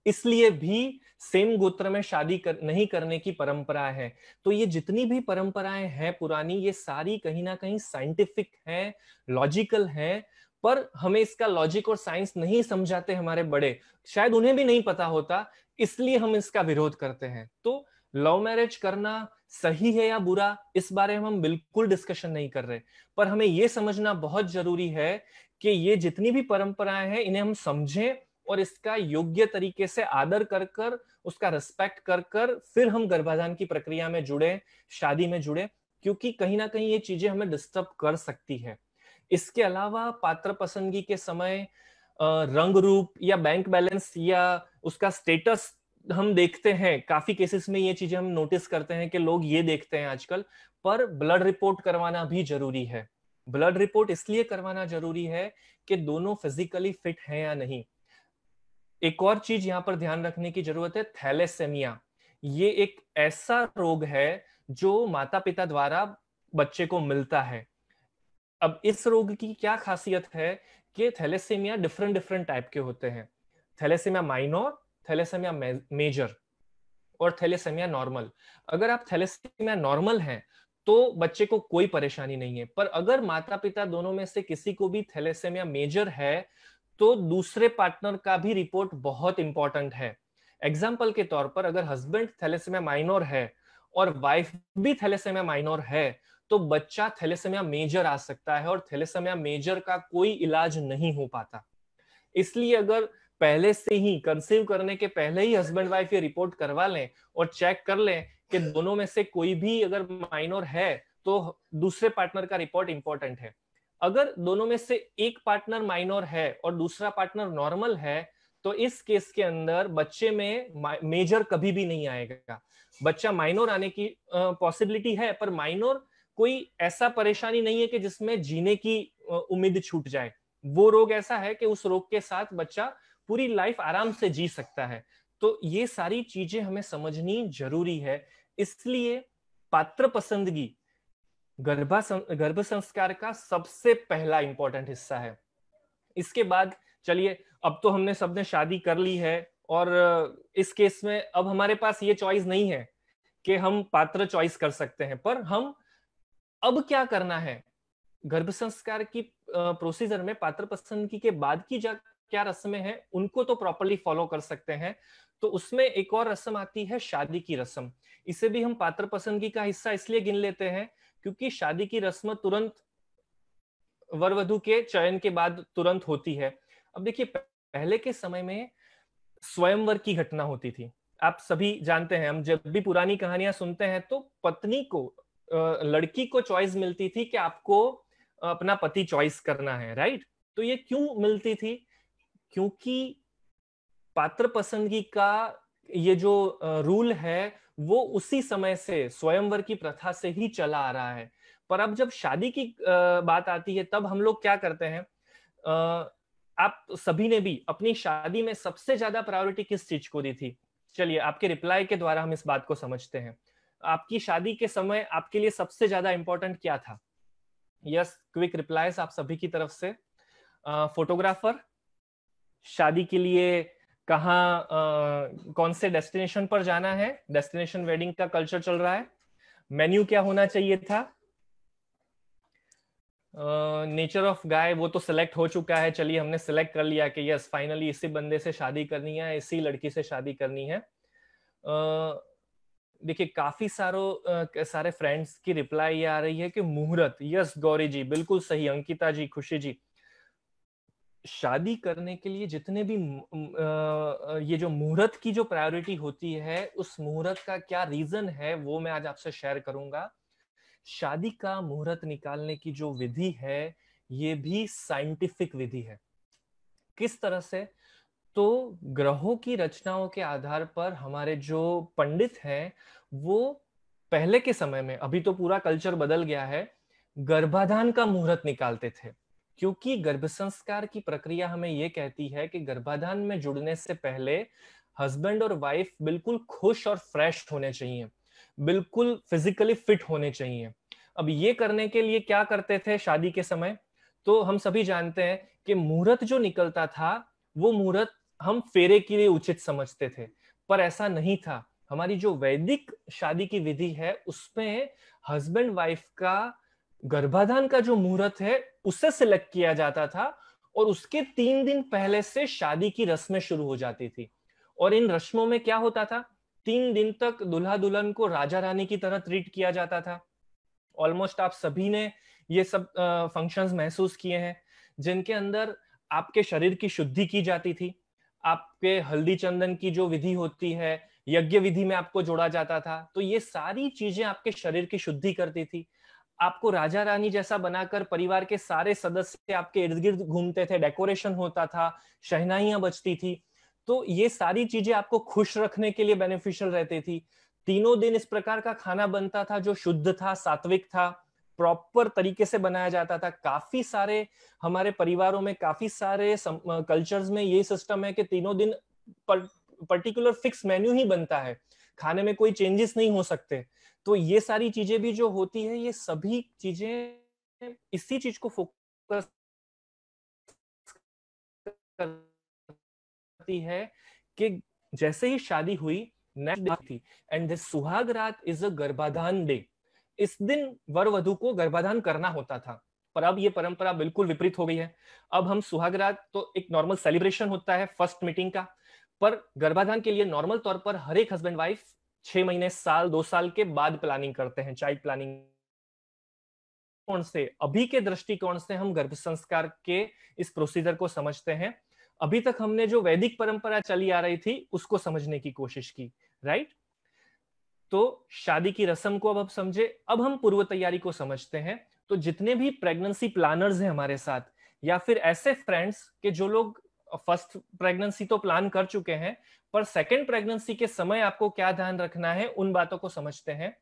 इसलिए भी सेम गोत्र में शादी नहीं करने की परंपरा है। तो ये जितनी भी परंपराएं हैं पुरानी, ये सारी कहीं ना कहीं साइंटिफिक हैं, लॉजिकल हैं, पर हमें इसका लॉजिक और साइंस नहीं समझाते हमारे बड़े, शायद उन्हें भी नहीं पता होता, इसलिए हम इसका विरोध करते हैं। तो लव मैरिज करना सही है या बुरा, इस बारे में हम बिल्कुल डिस्कशन नहीं कर रहे, पर हमें यह समझना बहुत जरूरी है कि ये जितनी भी परंपराएं हैं इन्हें हम समझें और इसका योग्य तरीके से आदर कर कर, उसका रिस्पेक्ट कर कर फिर हम गर्भाधान की प्रक्रिया में जुड़े, शादी में जुड़े, क्योंकि कहीं ना कहीं ये चीजें हमें डिस्टर्ब कर सकती है। इसके अलावा पात्र पसंदगी के समय रंग रूप या बैंक बैलेंस या उसका स्टेटस हम देखते हैं, काफी केसेस में ये चीजें हम नोटिस करते हैं कि लोग ये देखते हैं आजकल, पर ब्लड रिपोर्ट करवाना भी जरूरी है। ब्लड रिपोर्ट इसलिए करवाना जरूरी है कि दोनों फिजिकली फिट हैं या नहीं। एक और चीज यहां पर ध्यान रखने की जरूरत है, थैलेसेमिया। ये एक ऐसा रोग है जो माता पिता द्वारा बच्चे को मिलता है। अब इस रोग की क्या खासियत है कि थैलेसेमिया डिफरेंट डिफरेंट टाइप के होते हैं। थैलेसेमिया माइनर, थैलेसेमिया मेजर और थैलेसेमिया नॉर्मल। अगर आप थैलेसेमिया नॉर्मल हैं तो बच्चे को कोई परेशानी नहीं है, पर अगर माता पिता दोनों में से किसी को भी थैलेसेमिया मेजर है तो दूसरे पार्टनर का भी रिपोर्ट बहुत इंपॉर्टेंट है। एग्जाम्पल के तौर पर अगर हस्बैंड थैलेसेमिया माइनर है और वाइफ भी थैलेसेमिया माइनर है तो बच्चा थैलेसेमिया मेजर आ सकता है और थैलेसेमिया मेजर का कोई इलाज नहीं हो पाता। इसलिए अगर पहले से ही कंसीव करने के पहले ही हस्बैंड वाइफ ये रिपोर्ट करवा लें और चेक कर लें कि दोनों में से कोई भी अगर माइनर है तो दूसरे पार्टनर का रिपोर्ट इंपॉर्टेंट है। अगर दोनों में से एक पार्टनर माइनर है और दूसरा पार्टनर नॉर्मल है तो इस केस के अंदर बच्चे में मेजर कभी भी नहीं आएगा। बच्चा माइनर आने की पॉसिबिलिटी है, पर माइनर कोई ऐसा परेशानी नहीं है कि जिसमें जीने की उम्मीद छूट जाए। वो रोग ऐसा है कि उस रोग के साथ बच्चा पूरी लाइफ आराम से जी सकता है। तो ये सारी चीजें हमें समझनी जरूरी है। इसलिए पात्र पसंदगी गर्भ संस्कार का सबसे पहला इंपॉर्टेंट हिस्सा है। इसके बाद चलिए, अब तो हमने सबने शादी कर ली है और इस केस में अब हमारे पास ये चॉइस नहीं है कि हम पात्र चॉइस कर सकते हैं, पर हम अब क्या करना है, गर्भ संस्कार की प्रोसीजर में पात्र पसंदगी के बाद की क्या रस्में हैं उनको तो प्रॉपर्ली फॉलो कर सकते हैं। तो उसमें एक और रस्म आती है, शादी की रस्म। इसे भी हम पात्र पसंदगी का हिस्सा इसलिए गिन लेते हैं क्योंकि शादी की रस्म तुरंत वर वधु के चयन के बाद तुरंत होती है। अब देखिए, पहले के समय में स्वयंवर की घटना होती थी। आप सभी जानते हैं, हम जब भी पुरानी कहानियां सुनते हैं तो पत्नी को, लड़की को चॉइस मिलती थी कि आपको अपना पति चॉइस करना है, राइट? तो ये क्यों मिलती थी? क्योंकि पात्र पसंदगी का ये जो रूल है वो उसी समय से, स्वयंवर की प्रथा से ही चला आ रहा है। पर अब जब शादी की बात आती है तब हम लोग क्या करते हैं? आप सभी ने भी अपनी शादी में सबसे ज्यादा प्रायोरिटी किस चीज को दी थी? चलिए, आपके रिप्लाई के द्वारा हम इस बात को समझते हैं। आपकी शादी के समय आपके लिए सबसे ज्यादा इंपॉर्टेंट क्या था? यस, क्विक रिप्लाईज आप सभी की तरफ से। फोटोग्राफर, शादी के लिए कहाँ, कौन से डेस्टिनेशन पर जाना है? डेस्टिनेशन वेडिंग का कल्चर चल रहा है। मेन्यू क्या होना चाहिए था? नेचर ऑफ गाय, वो तो सिलेक्ट हो चुका है। चलिए, हमने सिलेक्ट कर लिया कि यस, फाइनली इसी बंदे से शादी करनी है, इसी लड़की से शादी करनी है। देखिए, काफी सारे फ्रेंड्स की रिप्लाई आ रही है कि मुहूर्त। यस गौरी जी, बिल्कुल सही। अंकिता जी, खुशी जी, शादी करने के लिए जितने भी ये जो मुहूर्त की जो प्रायोरिटी होती है, उस मुहूर्त का क्या रीजन है वो मैं आज आपसे शेयर करूंगा। शादी का मुहूर्त निकालने की जो विधि है ये भी साइंटिफिक विधि है। किस तरह से? तो ग्रहों की रचनाओं के आधार पर हमारे जो पंडित हैं वो पहले के समय में, अभी तो पूरा कल्चर बदल गया है, गर्भाधान का मुहूर्त निकालते थे। क्योंकि गर्भ संस्कार की प्रक्रिया हमें ये कहती है कि गर्भाधान में जुड़ने से पहले हस्बैंड और वाइफ बिल्कुल खुश और फ्रेश होने चाहिए, बिल्कुल फिजिकली फिट होने चाहिए। अब ये करने के लिए क्या करते थे शादी के समय? तो हम सभी जानते हैं कि मुहूर्त जो निकलता था वो मुहूर्त हम फेरे के लिए उचित समझते थे, पर ऐसा नहीं था। हमारी जो वैदिक शादी की विधि है उसमें हस्बैंड वाइफ का गर्भाधान का जो मुहूर्त है उसे सिलेक्ट किया जाता था, और उसके 3 दिन पहले से शादी की रस्में शुरू हो जाती थी। और इन रस्मों में क्या होता था? 3 दिन तक दुल्हा दुल्हन को राजा रानी की तरह ट्रीट किया जाता था। ऑलमोस्ट आप सभी ने ये सब फंक्शंस महसूस किए हैं, जिनके अंदर आपके शरीर की शुद्धि की जाती थी। आपके हल्दी चंदन की जो विधि होती है, यज्ञ विधि में आपको जोड़ा जाता था। तो ये सारी चीजें आपके शरीर की शुद्धि करती थी। आपको राजा रानी जैसा बनाकर परिवार के सारे सदस्य आपके इर्द गिर्द घूमते थे, डेकोरेशन होता था, शहनाइयां बजती थी। तो ये सारी चीजें आपको खुश रखने के लिए बेनिफिशियल रहती थी। तीनों दिन इस प्रकार का खाना बनता था जो शुद्ध था, सात्विक था, प्रॉपर तरीके से बनाया जाता था। काफी सारे हमारे परिवारों में, काफी सारे कल्चर्स में ये सिस्टम है कि तीनों दिन पर्टिकुलर फिक्स मेन्यू ही बनता है, खाने में कोई चेंजेस नहीं हो सकते। तो ये सारी चीजें भी जो होती है, ये सभी चीजें इसी चीज को फोकस करती है कि जैसे ही शादी हुई, नेक्स्ट डे थी, एंड दिस सुहाग रात इज अ गर्भाधान डे। इस दिन वर वधु को गर्भाधान करना होता था। पर अब ये परंपरा बिल्कुल विपरीत हो गई है। अब हम सुहाग रात तो एक नॉर्मल सेलिब्रेशन होता है फर्स्ट मीटिंग का, पर गर्भाधान के लिए नॉर्मल तौर पर हर एक हस्बैंड वाइफ 6 महीने, साल, 2 साल के बाद प्लानिंग करते हैं, चाइल्ड प्लानिंग। से, अभी के दृष्टिकोण से हम गर्भ संस्कार के इस प्रोसीजर को समझते हैं। अभी तक हमने जो वैदिक परंपरा चली आ रही थी उसको समझने की कोशिश की, राइट? तो शादी की रस्म को अब समझे, अब हम पूर्व तैयारी को समझते हैं। तो जितने भी प्रेगनेंसी प्लानर्स हैं हमारे साथ, या फिर ऐसे फ्रेंड्स के जो लोग फर्स्ट प्रेगनेंसी तो प्लान कर चुके हैं, पर सेकेंड प्रेगनेंसी के समय आपको क्या ध्यान रखना है, उन बातों को समझते हैं।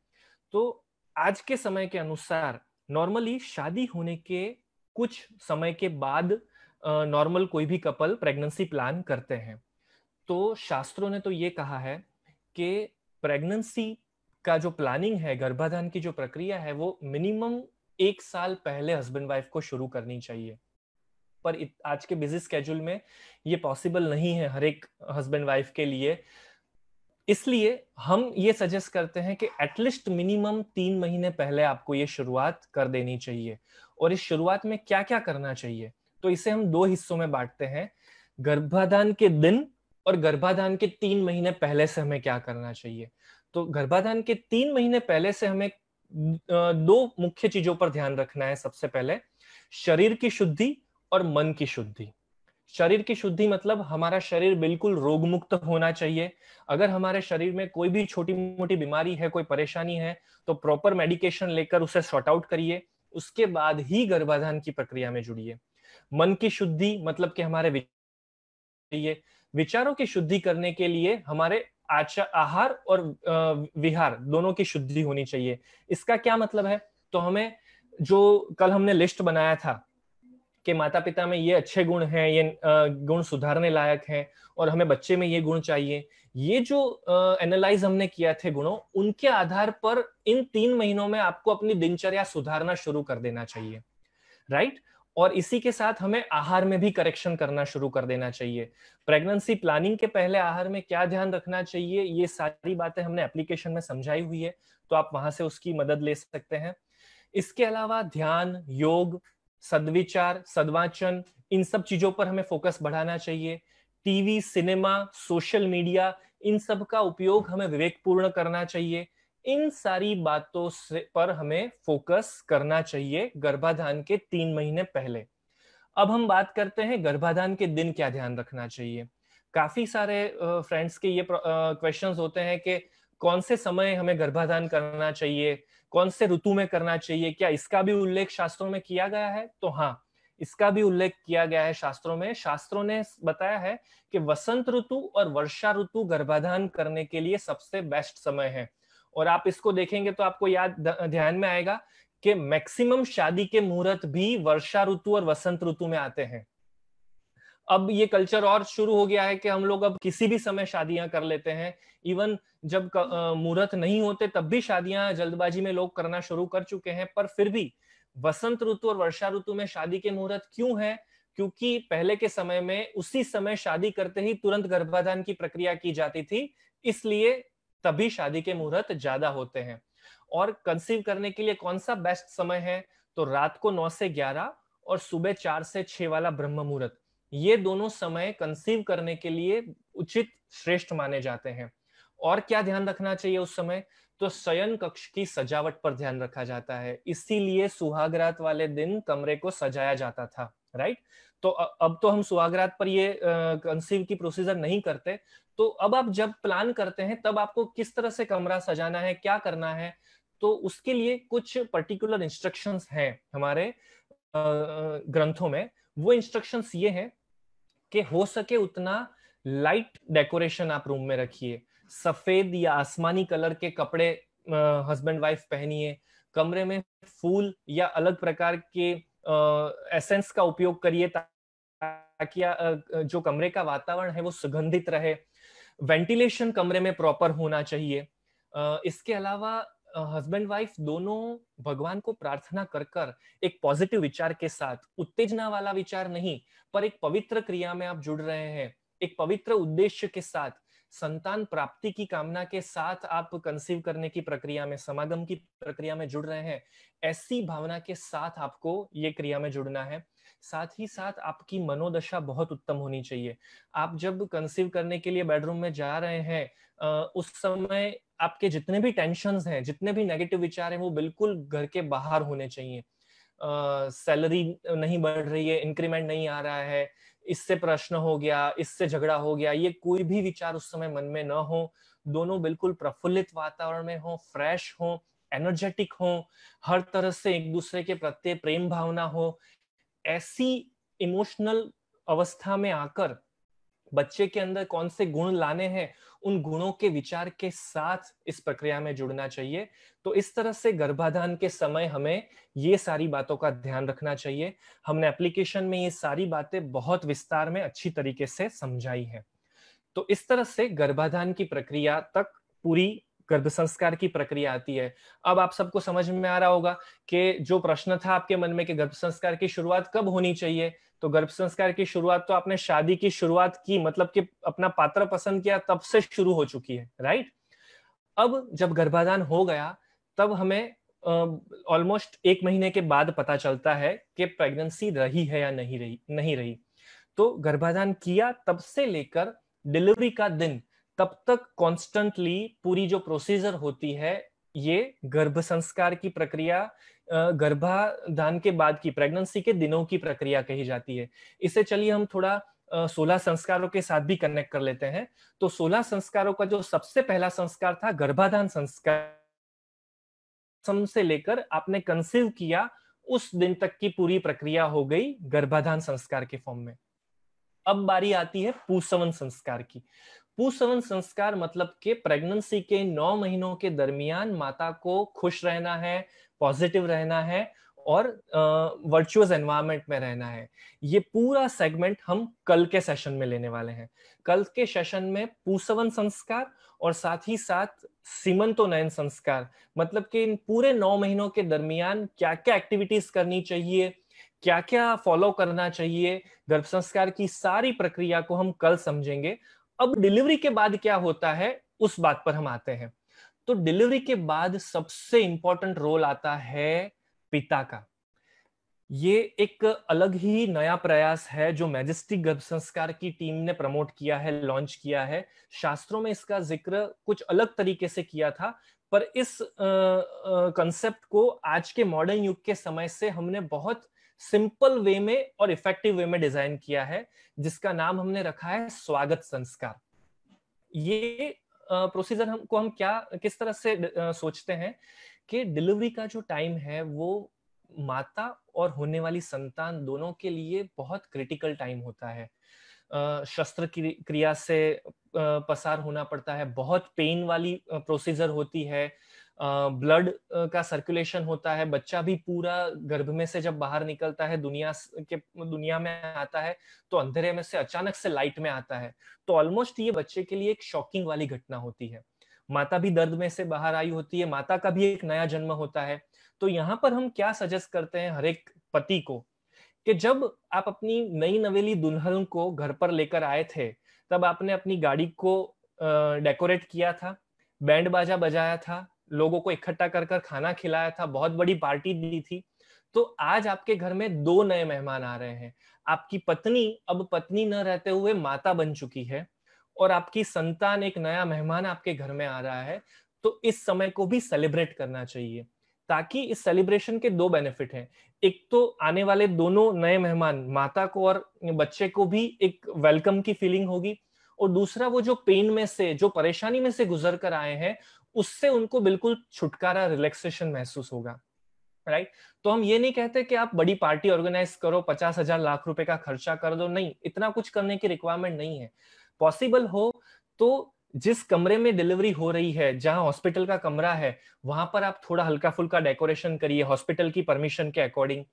तो आज के समय के अनुसार नॉर्मली शादी होने के कुछ समय के बाद नॉर्मल कोई भी कपल प्रेगनेंसी प्लान करते हैं। तो शास्त्रों ने तो ये कहा है कि प्रेगनेंसी का जो प्लानिंग है, गर्भाधान की जो प्रक्रिया है, वो मिनिमम 1 साल पहले हस्बैंड वाइफ को शुरू करनी चाहिए। पर आज के बिजी स्केड्यूल में ये पॉसिबल नहीं है हर एक हस्बैंड वाइफ के लिए। इसलिए हम ये सजेस्ट करते हैं कि एटलीस्ट मिनिमम 3 महीने पहले आपको ये शुरुआत कर देनी चाहिए। और इस शुरुआत में क्या क्या करना चाहिए, तो इसे हम 2 हिस्सों में बांटते हैं। गर्भाधान के दिन और गर्भाधान के 3 महीने पहले से हमें क्या करना चाहिए। तो गर्भाधान के 3 महीने पहले से हमें 2 मुख्य चीजों पर ध्यान रखना है। सबसे पहले शरीर की शुद्धि और मन की शुद्धि। शरीर की शुद्धि मतलब हमारा शरीर बिल्कुल रोग मुक्त होना चाहिए। अगर हमारे शरीर में कोई भी छोटी मोटी बीमारी है, कोई परेशानी है, तो प्रॉपर मेडिकेशन लेकर उसे सॉर्ट आउट करिए, उसके बाद ही गर्भाधान की प्रक्रिया में जुड़िए। मन की शुद्धि मतलब कि हमारे विचारों की शुद्धि करने के लिए हमारे आहार और विहार दोनों की शुद्धि होनी चाहिए। इसका क्या मतलब है? तो हमें जो कल हमने लिस्ट बनाया था कि माता पिता में ये अच्छे गुण हैं, ये गुण सुधारने लायक हैं और हमें बच्चे में ये गुण चाहिए, ये जो एनालाइज हमने किया थे गुणों, उनके आधार पर इन 3 महीनों में आपको अपनी दिनचर्या सुधारना शुरू कर देना चाहिए, राइट? और इसी के साथ हमें आहार में भी करेक्शन करना शुरू कर देना चाहिए। प्रेगनेंसी प्लानिंग के पहले आहार में क्या ध्यान रखना चाहिए, ये सारी बातें हमने एप्लीकेशन में समझाई हुई है, तो आप वहां से उसकी मदद ले सकते हैं। इसके अलावा ध्यान, योग, सद्विचार, सद्वाचन, इन सब चीजों पर हमें फोकस बढ़ाना चाहिए। टीवी, सिनेमा, सोशल मीडिया, इन सब का उपयोग हमें विवेकपूर्ण करना चाहिए। इन सारी बातों पर हमें फोकस करना चाहिए गर्भाधान के 3 महीने पहले। अब हम बात करते हैं गर्भाधान के दिन क्या ध्यान रखना चाहिए। काफी सारे फ्रेंड्स के ये क्वेश्चंस होते हैं कि कौन से समय हमें गर्भाधान करना चाहिए, कौन से ऋतु में करना चाहिए, क्या इसका भी उल्लेख शास्त्रों में किया गया है? तो हाँ, इसका भी उल्लेख किया गया है शास्त्रों में। शास्त्रों ने बताया है कि वसंत ऋतु और वर्षा ऋतु गर्भाधान करने के लिए सबसे बेस्ट समय है। और आप इसको देखेंगे तो आपको ध्यान में आएगा कि मैक्सिमम शादी के मुहूर्त भी वर्षा ऋतु और वसंत ऋतु में आते हैं। अब ये कल्चर और शुरू हो गया है कि हम लोग अब किसी भी समय शादियां कर लेते हैं। इवन जब मुहूर्त नहीं होते तब भी शादियां जल्दबाजी में लोग करना शुरू कर चुके हैं। पर फिर भी वसंत ऋतु और वर्षा ऋतु में शादी के मुहूर्त क्यों है? क्योंकि पहले के समय में उसी समय शादी करते ही तुरंत गर्भाधान की प्रक्रिया की जाती थी, इसलिए तभी शादी के मुहूर्त ज्यादा होते हैं। और कंसीव करने के लिए कौन सा बेस्ट समय है? तो रात को 9 से 11 और सुबह 4 से 6 वाला ब्रह्म मुहूर्त, ये दोनों समय कंसीव करने के लिए उचित, श्रेष्ठ माने जाते हैं। और क्या ध्यान रखना चाहिए उस समय? तो शयन कक्ष की सजावट पर ध्यान रखा जाता है, इसीलिए सुहागरात वाले दिन कमरे को सजाया जाता था, राइट? तो अब तो हम सुहागरात पर ये कंसीव की प्रोसीजर नहीं करते। तो अब आप जब प्लान करते हैं तब आपको किस तरह से कमरा सजाना है, क्या करना है, तो उसके लिए कुछ पर्टिकुलर इंस्ट्रक्शंस हैं हमारे ग्रंथों में। वो इंस्ट्रक्शंस ये हैं कि हो सके उतना लाइट डेकोरेशन आप रूम में रखिए। सफेद या आसमानी कलर के कपड़े हस्बैंड वाइफ पहनिए। कमरे में फूल या अलग प्रकार के एसेंस का उपयोग करिए ताकि जो कमरे का वातावरण है वो सुगंधित रहे। वेंटिलेशन कमरे में प्रॉपर होना चाहिए। इसके अलावा हस्बैंड वाइफ दोनों भगवान को प्रार्थना कर कर एक पॉजिटिव विचार के साथ, उत्तेजना वाला विचार नहीं, पर एक पवित्र क्रिया में आप जुड़ रहे हैं, एक पवित्र उद्देश्य के साथ, संतान प्राप्ति की कामना के साथ आप कंसीव करने की प्रक्रिया में, समागम की प्रक्रिया में जुड़ रहे हैं, ऐसी भावना के साथ आपको ये क्रिया में जुड़ना है। साथ ही साथ आपकी मनोदशा बहुत उत्तम होनी चाहिए। आप जब कंसीव करने के लिए बेडरूम में जा रहे हैं, उस समय आपके जितने भी टेंशन्स हैं, जितने भी नेगेटिव विचार हैं, वो बिल्कुल घर के बाहर होने चाहिए। सैलरी नहीं बढ़ रही है, इंक्रीमेंट नहीं आ रहा है, इससे प्रश्न हो गया, इससे झगड़ा हो गया, ये कोई भी विचार उस समय मन में न हो। दोनों बिल्कुल प्रफुल्लित वातावरण में हो, फ्रेश हो, एनर्जेटिक हो, हर तरह से एक दूसरे के प्रति प्रेम भावना हो। ऐसी इमोशनल अवस्था में आकर बच्चे के अंदर कौन से गुण लाने हैं, उन गुणों के विचार के साथ इस प्रक्रिया में जुड़ना चाहिए। तो इस तरह से गर्भाधान के समय हमें ये सारी बातों का ध्यान रखना चाहिए। हमने एप्लीकेशन में ये सारी बातें बहुत विस्तार में अच्छी तरीके से समझाई हैं। तो इस तरह से गर्भाधान की प्रक्रिया तक पूरी गर्भ संस्कार की प्रक्रिया आती है। अब आप सबको समझ में आ रहा होगा कि जो प्रश्न था आपके मन में कि गर्भ संस्कार की शुरुआत कब होनी चाहिए, तो गर्भ संस्कार की शुरुआत तो आपने शादी की शुरुआत की, मतलब कि अपना पात्र पसंद किया तब से शुरू हो चुकी है, राइट? अब जब गर्भाधान हो गया तब हमें ऑलमोस्ट 1 महीने के बाद पता चलता है कि प्रेगनेंसी रही है या नहीं रही। तो गर्भाधान किया तब से लेकर डिलीवरी का दिन तब तक कॉन्स्टेंटली पूरी जो प्रोसीजर होती है, ये गर्भ संस्कार की प्रक्रिया, गर्भाधान के बाद की प्रेगनेंसी के दिनों की प्रक्रिया कही जाती है। इसे चलिए हम थोड़ा 16 संस्कारों के साथ भी कनेक्ट कर लेते हैं। तो 16 संस्कारों का जो सबसे पहला संस्कार था गर्भाधान संस्कार, से लेकर आपने कंसीव किया उस दिन तक की पूरी प्रक्रिया हो गई गर्भाधान संस्कार के फॉर्म में। अब बारी आती है पुंसवन संस्कार की। पुंसवन संस्कार मतलब कि प्रेगनेंसी के 9 महीनों के दरमियान माता को खुश रहना है, पॉजिटिव रहना है और वर्चुअस एनवायरनमेंट में रहना है। ये पूरा सेगमेंट हम कल के सेशन में लेने वाले हैं। कल के सेशन में पुंसवन संस्कार और साथ ही साथ सीमंतोनयन संस्कार, मतलब कि इन पूरे 9 महीनों के दरमियान क्या क्या एक्टिविटीज करनी चाहिए, क्या क्या फॉलो करना चाहिए, गर्भ संस्कार की सारी प्रक्रिया को हम कल समझेंगे। अब डिलीवरी के बाद क्या होता है उस बात पर हम आते हैं। तो डिलीवरी के बाद सबसे इंपॉर्टेंट रोल आता है पिता का। ये एक अलग ही नया प्रयास है जो मैजेस्टिक गर्भ संस्कार की टीम ने प्रमोट किया है, लॉन्च किया है। शास्त्रों में इसका जिक्र कुछ अलग तरीके से किया था, पर इस कंसेप्ट को आज के मॉडर्न युग के समय से हमने बहुत सिंपल वे में और इफेक्टिव वे में डिजाइन किया है, जिसका नाम हमने रखा है स्वागत संस्कार। ये प्रोसीजर हम क्या किस तरह से सोचते हैं कि डिलीवरी का जो टाइम है वो माता और होने वाली संतान दोनों के लिए बहुत क्रिटिकल टाइम होता है। शस्त्र क्रिया से पसार होना पड़ता है, बहुत पेन वाली प्रोसीजर होती है, ब्लड का सर्कुलेशन होता है, बच्चा भी पूरा गर्भ में से जब बाहर निकलता है दुनिया में आता है तो अंधेरे में से अचानक से लाइट में आता है। तो ऑलमोस्ट ये बच्चे के लिए एक शॉकिंग वाली घटना होती है। माता भी दर्द में से बाहर आई होती है, माता का भी एक नया जन्म होता है। तो यहाँ पर हम क्या सजेस्ट करते हैं हर एक पति को कि जब आप अपनी नई नवेली दुल्हन को घर पर लेकर आए थे, तब आपने अपनी गाड़ी को डेकोरेट किया था, बैंड बाजा बजाया था, लोगों को इकट्ठा कर कर खाना खिलाया था, बहुत बड़ी पार्टी दी थी। तो आज आपके घर में 2 नए मेहमान आ रहे हैं। आपकी पत्नी अब पत्नी न रहते हुए माता बन चुकी है और आपकी संतान, एक नया मेहमान आपके घर में आ रहा है। तो इस समय को भी सेलिब्रेट करना चाहिए, ताकि इस सेलिब्रेशन के 2 बेनिफिट हैं। एक तो आने वाले दोनों नए मेहमान, माता को और बच्चे को भी एक वेलकम की फीलिंग होगी, और दूसरा वो जो पेन में से, जो परेशानी में से गुजर कर आए हैं, उससे उनको बिल्कुल छुटकारा, रिलैक्सेशन महसूस होगा। राइट? तो हम ये नहीं कहते कि आप बड़ी पार्टी ऑर्गेनाइज करो, 50,000 लाख रुपए का खर्चा कर दो, नहीं, इतना कुछ करने की रिक्वायरमेंट नहीं है। पॉसिबल हो तो जिस कमरे में डिलीवरी हो रही है, जहां हॉस्पिटल का कमरा है, वहां पर आप थोड़ा हल्का फुल्का डेकोरेशन करिए हॉस्पिटल की परमिशन के अकॉर्डिंग।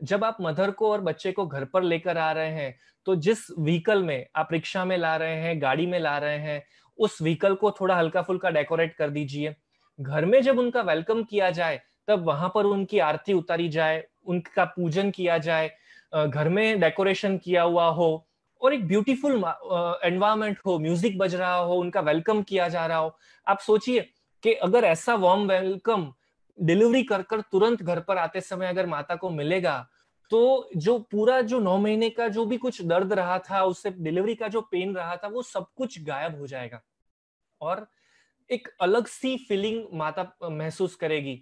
जब आप मदर को और बच्चे को घर पर लेकर आ रहे हैं, तो जिस व्हीकल में आप, रिक्शा में ला रहे हैं, गाड़ी में ला रहे हैं, उस व्हीकल को थोड़ा हल्का फुल्का डेकोरेट कर दीजिए। घर में जब उनका वेलकम किया जाए, तब वहां पर उनकी आरती उतारी जाए, उनका पूजन किया जाए, घर में डेकोरेशन किया हुआ हो और एक ब्यूटीफुल एनवायरनमेंट हो, म्यूजिक बज रहा हो, उनका वेलकम किया जा रहा हो। आप सोचिए कि अगर ऐसा वार्म वेलकम डिलीवरी कर कर तुरंत घर पर आते समय अगर माता को मिलेगा, तो जो पूरा जो 9 महीने का जो भी कुछ दर्द रहा था, उससे डिलीवरी का जो पेन रहा था, वो सब कुछ गायब हो जाएगा और एक अलग सी फीलिंग माता महसूस करेगी।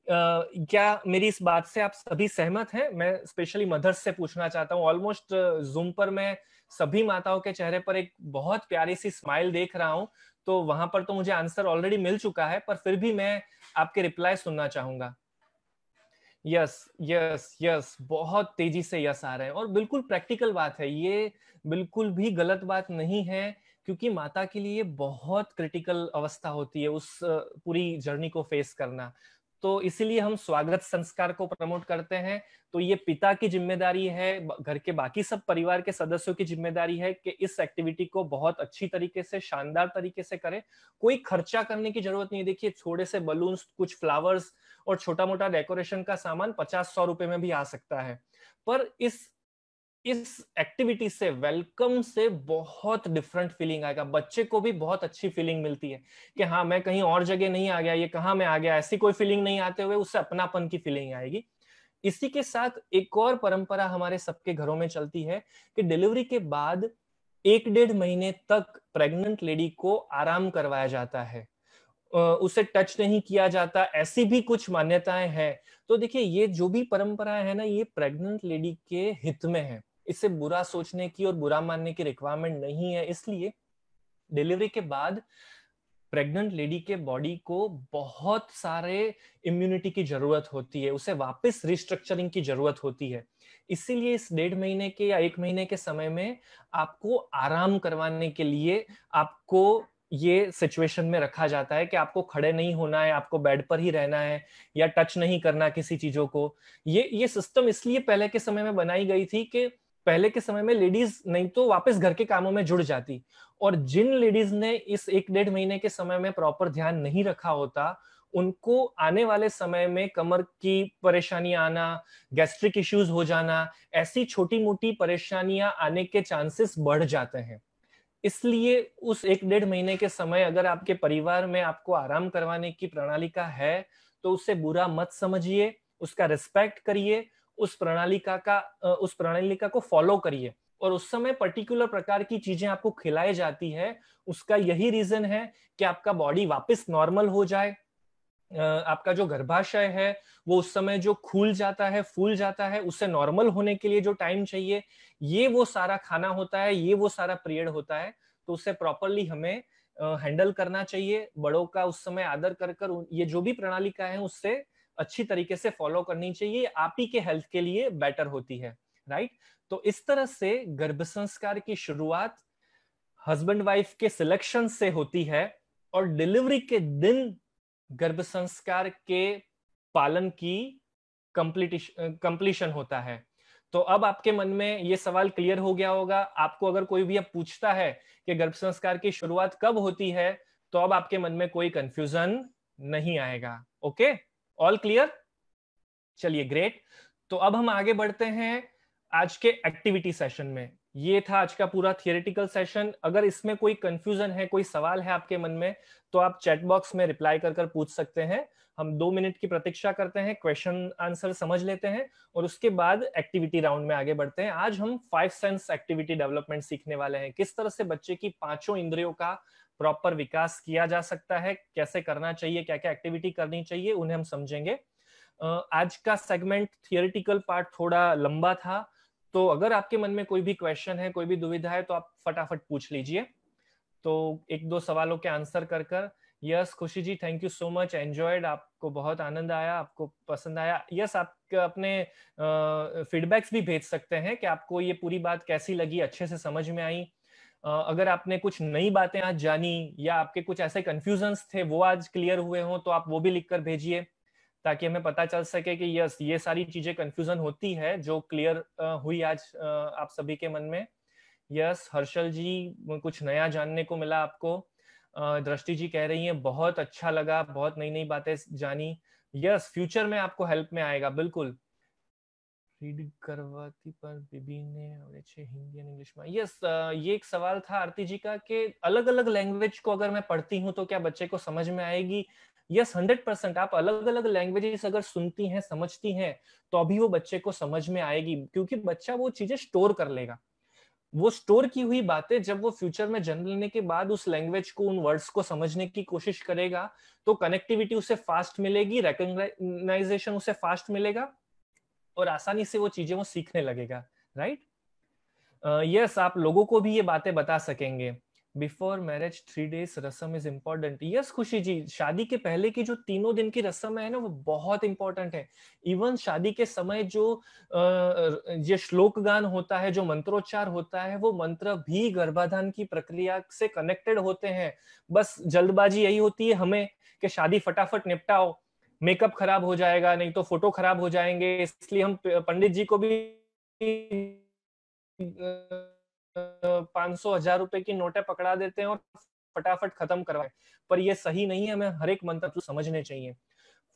क्या मेरी इस बात से आप सभी सहमत हैं? मैं स्पेशली मदर्स से पूछना चाहता हूँ। ऑलमोस्ट जूम पर मैं सभी माताओं के चेहरे पर एक बहुत प्यारी सी स्माइल देख रहा हूँ, तो वहां पर तो मुझे आंसर ऑलरेडी मिल चुका है, पर फिर भी मैं आपके रिप्लाई सुनना चाहूंगा। यस, यस, यस, बहुत तेजी से यस आ रहे हैं और बिल्कुल प्रैक्टिकल बात है ये, बिल्कुल भी गलत बात नहीं है, क्योंकि माता के लिए बहुत क्रिटिकल अवस्था होती है उस पूरी जर्नी को फेस करना। तो इसीलिए हम स्वागत संस्कार को प्रमोट करते हैं। तो ये पिता की जिम्मेदारी है, घर के बाकी सब परिवार के सदस्यों की जिम्मेदारी है कि इस एक्टिविटी को बहुत अच्छी तरीके से, शानदार तरीके से करें। कोई खर्चा करने की जरूरत नहीं। देखिए, थोड़े से बलून्स, कुछ फ्लावर्स और छोटा मोटा डेकोरेशन का सामान 50-100 रुपए में भी आ सकता है, पर इस एक्टिविटी से, वेलकम से बहुत डिफरेंट फीलिंग आएगा। बच्चे को भी बहुत अच्छी फीलिंग मिलती है कि हाँ, मैं कहीं और जगह नहीं आ गया, ये कहाँ मैं आ गया, ऐसी कोई फीलिंग नहीं आते हुए उससे अपनापन की फीलिंग आएगी। इसी के साथ एक और परंपरा हमारे सबके घरों में चलती है कि डिलीवरी के बाद 1-1.5 महीने तक प्रेग्नेंट लेडी को आराम करवाया जाता है, उसे टच नहीं किया जाता, ऐसी भी कुछ मान्यताएं हैं। तो देखिए, ये जो भी परंपराएं है ना, ये प्रेग्नेंट लेडी के हित में है। इससे बुरा सोचने की और बुरा मानने की रिक्वायरमेंट नहीं है। इसलिए डिलीवरी के बाद प्रेग्नेंट लेडी के बॉडी को बहुत सारे इम्यूनिटी की जरूरत होती है, उसे वापस रिस्ट्रक्चरिंग की जरूरत होती है। इसीलिए इस 1.5 महीने के या 1 महीने के समय में आपको आराम करवाने के लिए आपको ये सिचुएशन में रखा जाता है कि आपको खड़े नहीं होना है, आपको बेड पर ही रहना है या टच नहीं करना किसी चीजों को। ये सिस्टम इसलिए पहले के समय में बनाई गई थी कि पहले के समय में लेडीज नहीं तो वापस घर के कामों में जुड़ जाती, और जिन लेडीज ने इस 1-1.5 महीने के समय में प्रॉपर ध्यान नहीं रखा होता, उनको आने वाले समय में कमर की परेशानियां आना, गैस्ट्रिक इश्यूज हो जाना, ऐसी छोटी मोटी परेशानियां आने के चांसेस बढ़ जाते हैं। इसलिए उस 1-1.5 महीने के समय अगर आपके परिवार में आपको आराम करवाने की प्रणालिका है, तो उसे बुरा मत समझिए, उसका रिस्पेक्ट करिए, उस प्रणालिका को फॉलो करिए। और उस समय पर्टिकुलर प्रकार की चीजें आपको खिलाई जाती है, उसका यही रीजन है कि आपका बॉडी वापस नॉर्मल हो जाए। आपका जो गर्भाशय है वो उस समय जो खुल जाता है, फूल जाता है, उससे नॉर्मल होने के लिए जो टाइम चाहिए, ये वो सारा खाना होता है, ये वो सारा पीरियड होता है। तो उससे प्रॉपरली हमें हैंडल करना चाहिए, बड़ों का उस समय आदर कर कर ये जो भी प्रणालिका है उससे अच्छी तरीके से फॉलो करनी चाहिए, आप ही के हेल्थ के लिए बेटर होती है, राइट। तो इस तरह से गर्भ संस्कार की शुरुआत हस्बैंड वाइफ के सिलेक्शन से होती है, और डिलीवरी के दिन गर्भ संस्कार के पालन की कंप्लीशन होता है। तो अब आपके मन में ये सवाल क्लियर हो गया होगा। आपको अगर कोई भी अब पूछता है कि गर्भ संस्कार की शुरुआत कब होती है, तो अब आपके मन में कोई कंफ्यूजन नहीं आएगा। Okay, all clear? चलिए ग्रेट। तो अब हम आगे बढ़ते हैं आज के एक्टिविटी सेशन में। ये था आज का पूरा थियोरेटिकल सेशन। अगर इसमें कोई कंफ्यूजन है, कोई सवाल है आपके मन में, तो आप चैट बॉक्स में रिप्लाई कर पूछ सकते हैं। हम 2 मिनट की प्रतीक्षा करते हैं, क्वेश्चन आंसर समझ लेते हैं और उसके बाद एक्टिविटी राउंड में आगे बढ़ते हैं। आज हम 5 सेंस एक्टिविटी डेवलपमेंट सीखने वाले हैं। किस तरह से बच्चे की 5 इंद्रियों का प्रॉपर विकास किया जा सकता है, कैसे करना चाहिए, क्या क्या एक्टिविटी करनी चाहिए, उन्हें हम समझेंगे। आज का सेगमेंट थियोरेटिकल पार्ट थोड़ा लंबा था, तो अगर आपके मन में कोई भी क्वेश्चन है, कोई भी दुविधा है, तो आप फटाफट पूछ लीजिए। तो 1-2 सवालों के आंसर कर yes Khushi ji, thank you so much, enjoyed, आपको बहुत आनंद आया, आपको पसंद आया। यस, आप अपने फीडबैक्स भी भेज सकते हैं कि आपको ये पूरी बात कैसी लगी, अच्छे से समझ में आई। अगर आपने कुछ नई बातें आज जानी या आपके कुछ ऐसे कंफ्यूजन्स थे वो आज क्लियर हुए हों, तो आप वो भी लिखकर भेजिए, ताकि हमें पता चल सके कि यस ये सारी चीजें कंफ्यूजन होती है जो क्लियर हुई आज आप सभी के मन में। यस हर्षल जी, कुछ नया जानने को मिला आपको। दृष्टि जी कह रही हैं बहुत अच्छा लगा, बहुत नई नई बातें जानी। यस, फ्यूचर में आपको हेल्प में आएगा, बिल्कुल। रीड करवाती पर बीबी ने और अच्छे हिंदी एंड इंग्लिश में। यस, ये एक सवाल था आरती जी का कि अलग अलग लैंग्वेज को अगर मैं पढ़ती हूँ तो क्या बच्चे को समझ में आएगी? यस, 100%। आप अलग अलग लैंग्वेजेस अगर सुनती हैं, समझती हैं, तो अभी वो बच्चे को समझ में आएगी, क्योंकि बच्चा वो चीजें स्टोर कर लेगा। वो स्टोर की हुई बातें जब वो फ्यूचर में जन्म लेने के बाद उस लैंग्वेज को, उन वर्ड्स को समझने की कोशिश करेगा, तो कनेक्टिविटी उसे फास्ट मिलेगी, रिकॉग्नाइजेशन उसे फास्ट मिलेगा और आसानी से वो चीजें वो सीखने लगेगा, राइट। यस, आप लोगों को भी ये बातें बता सकेंगे। बिफोर मैरिज 3 days रस्म इज इम्पोर्टेंट। यस खुशी जी, शादी के पहले की जो 3 दिन की रस्म है ना, वो बहुत इंपॉर्टेंट है। इवन शादी के समय जो ये श्लोक गान होता है, जो मंत्रोच्चार होता है, वो मंत्र भी गर्भाधान की प्रक्रिया से कनेक्टेड होते हैं। बस जल्दबाजी यही होती है हमें कि शादी फटाफट निपटाओ, मेकअप खराब हो जाएगा, नहीं तो फोटो खराब हो जाएंगे, इसलिए हम पंडित जी को भी 500,000 रुपए की नोटें पकड़ा देते हैं और फटाफट खत्म करवाए। पर ये सही नहीं है, हमें हर एक मंत्र तो समझने चाहिए।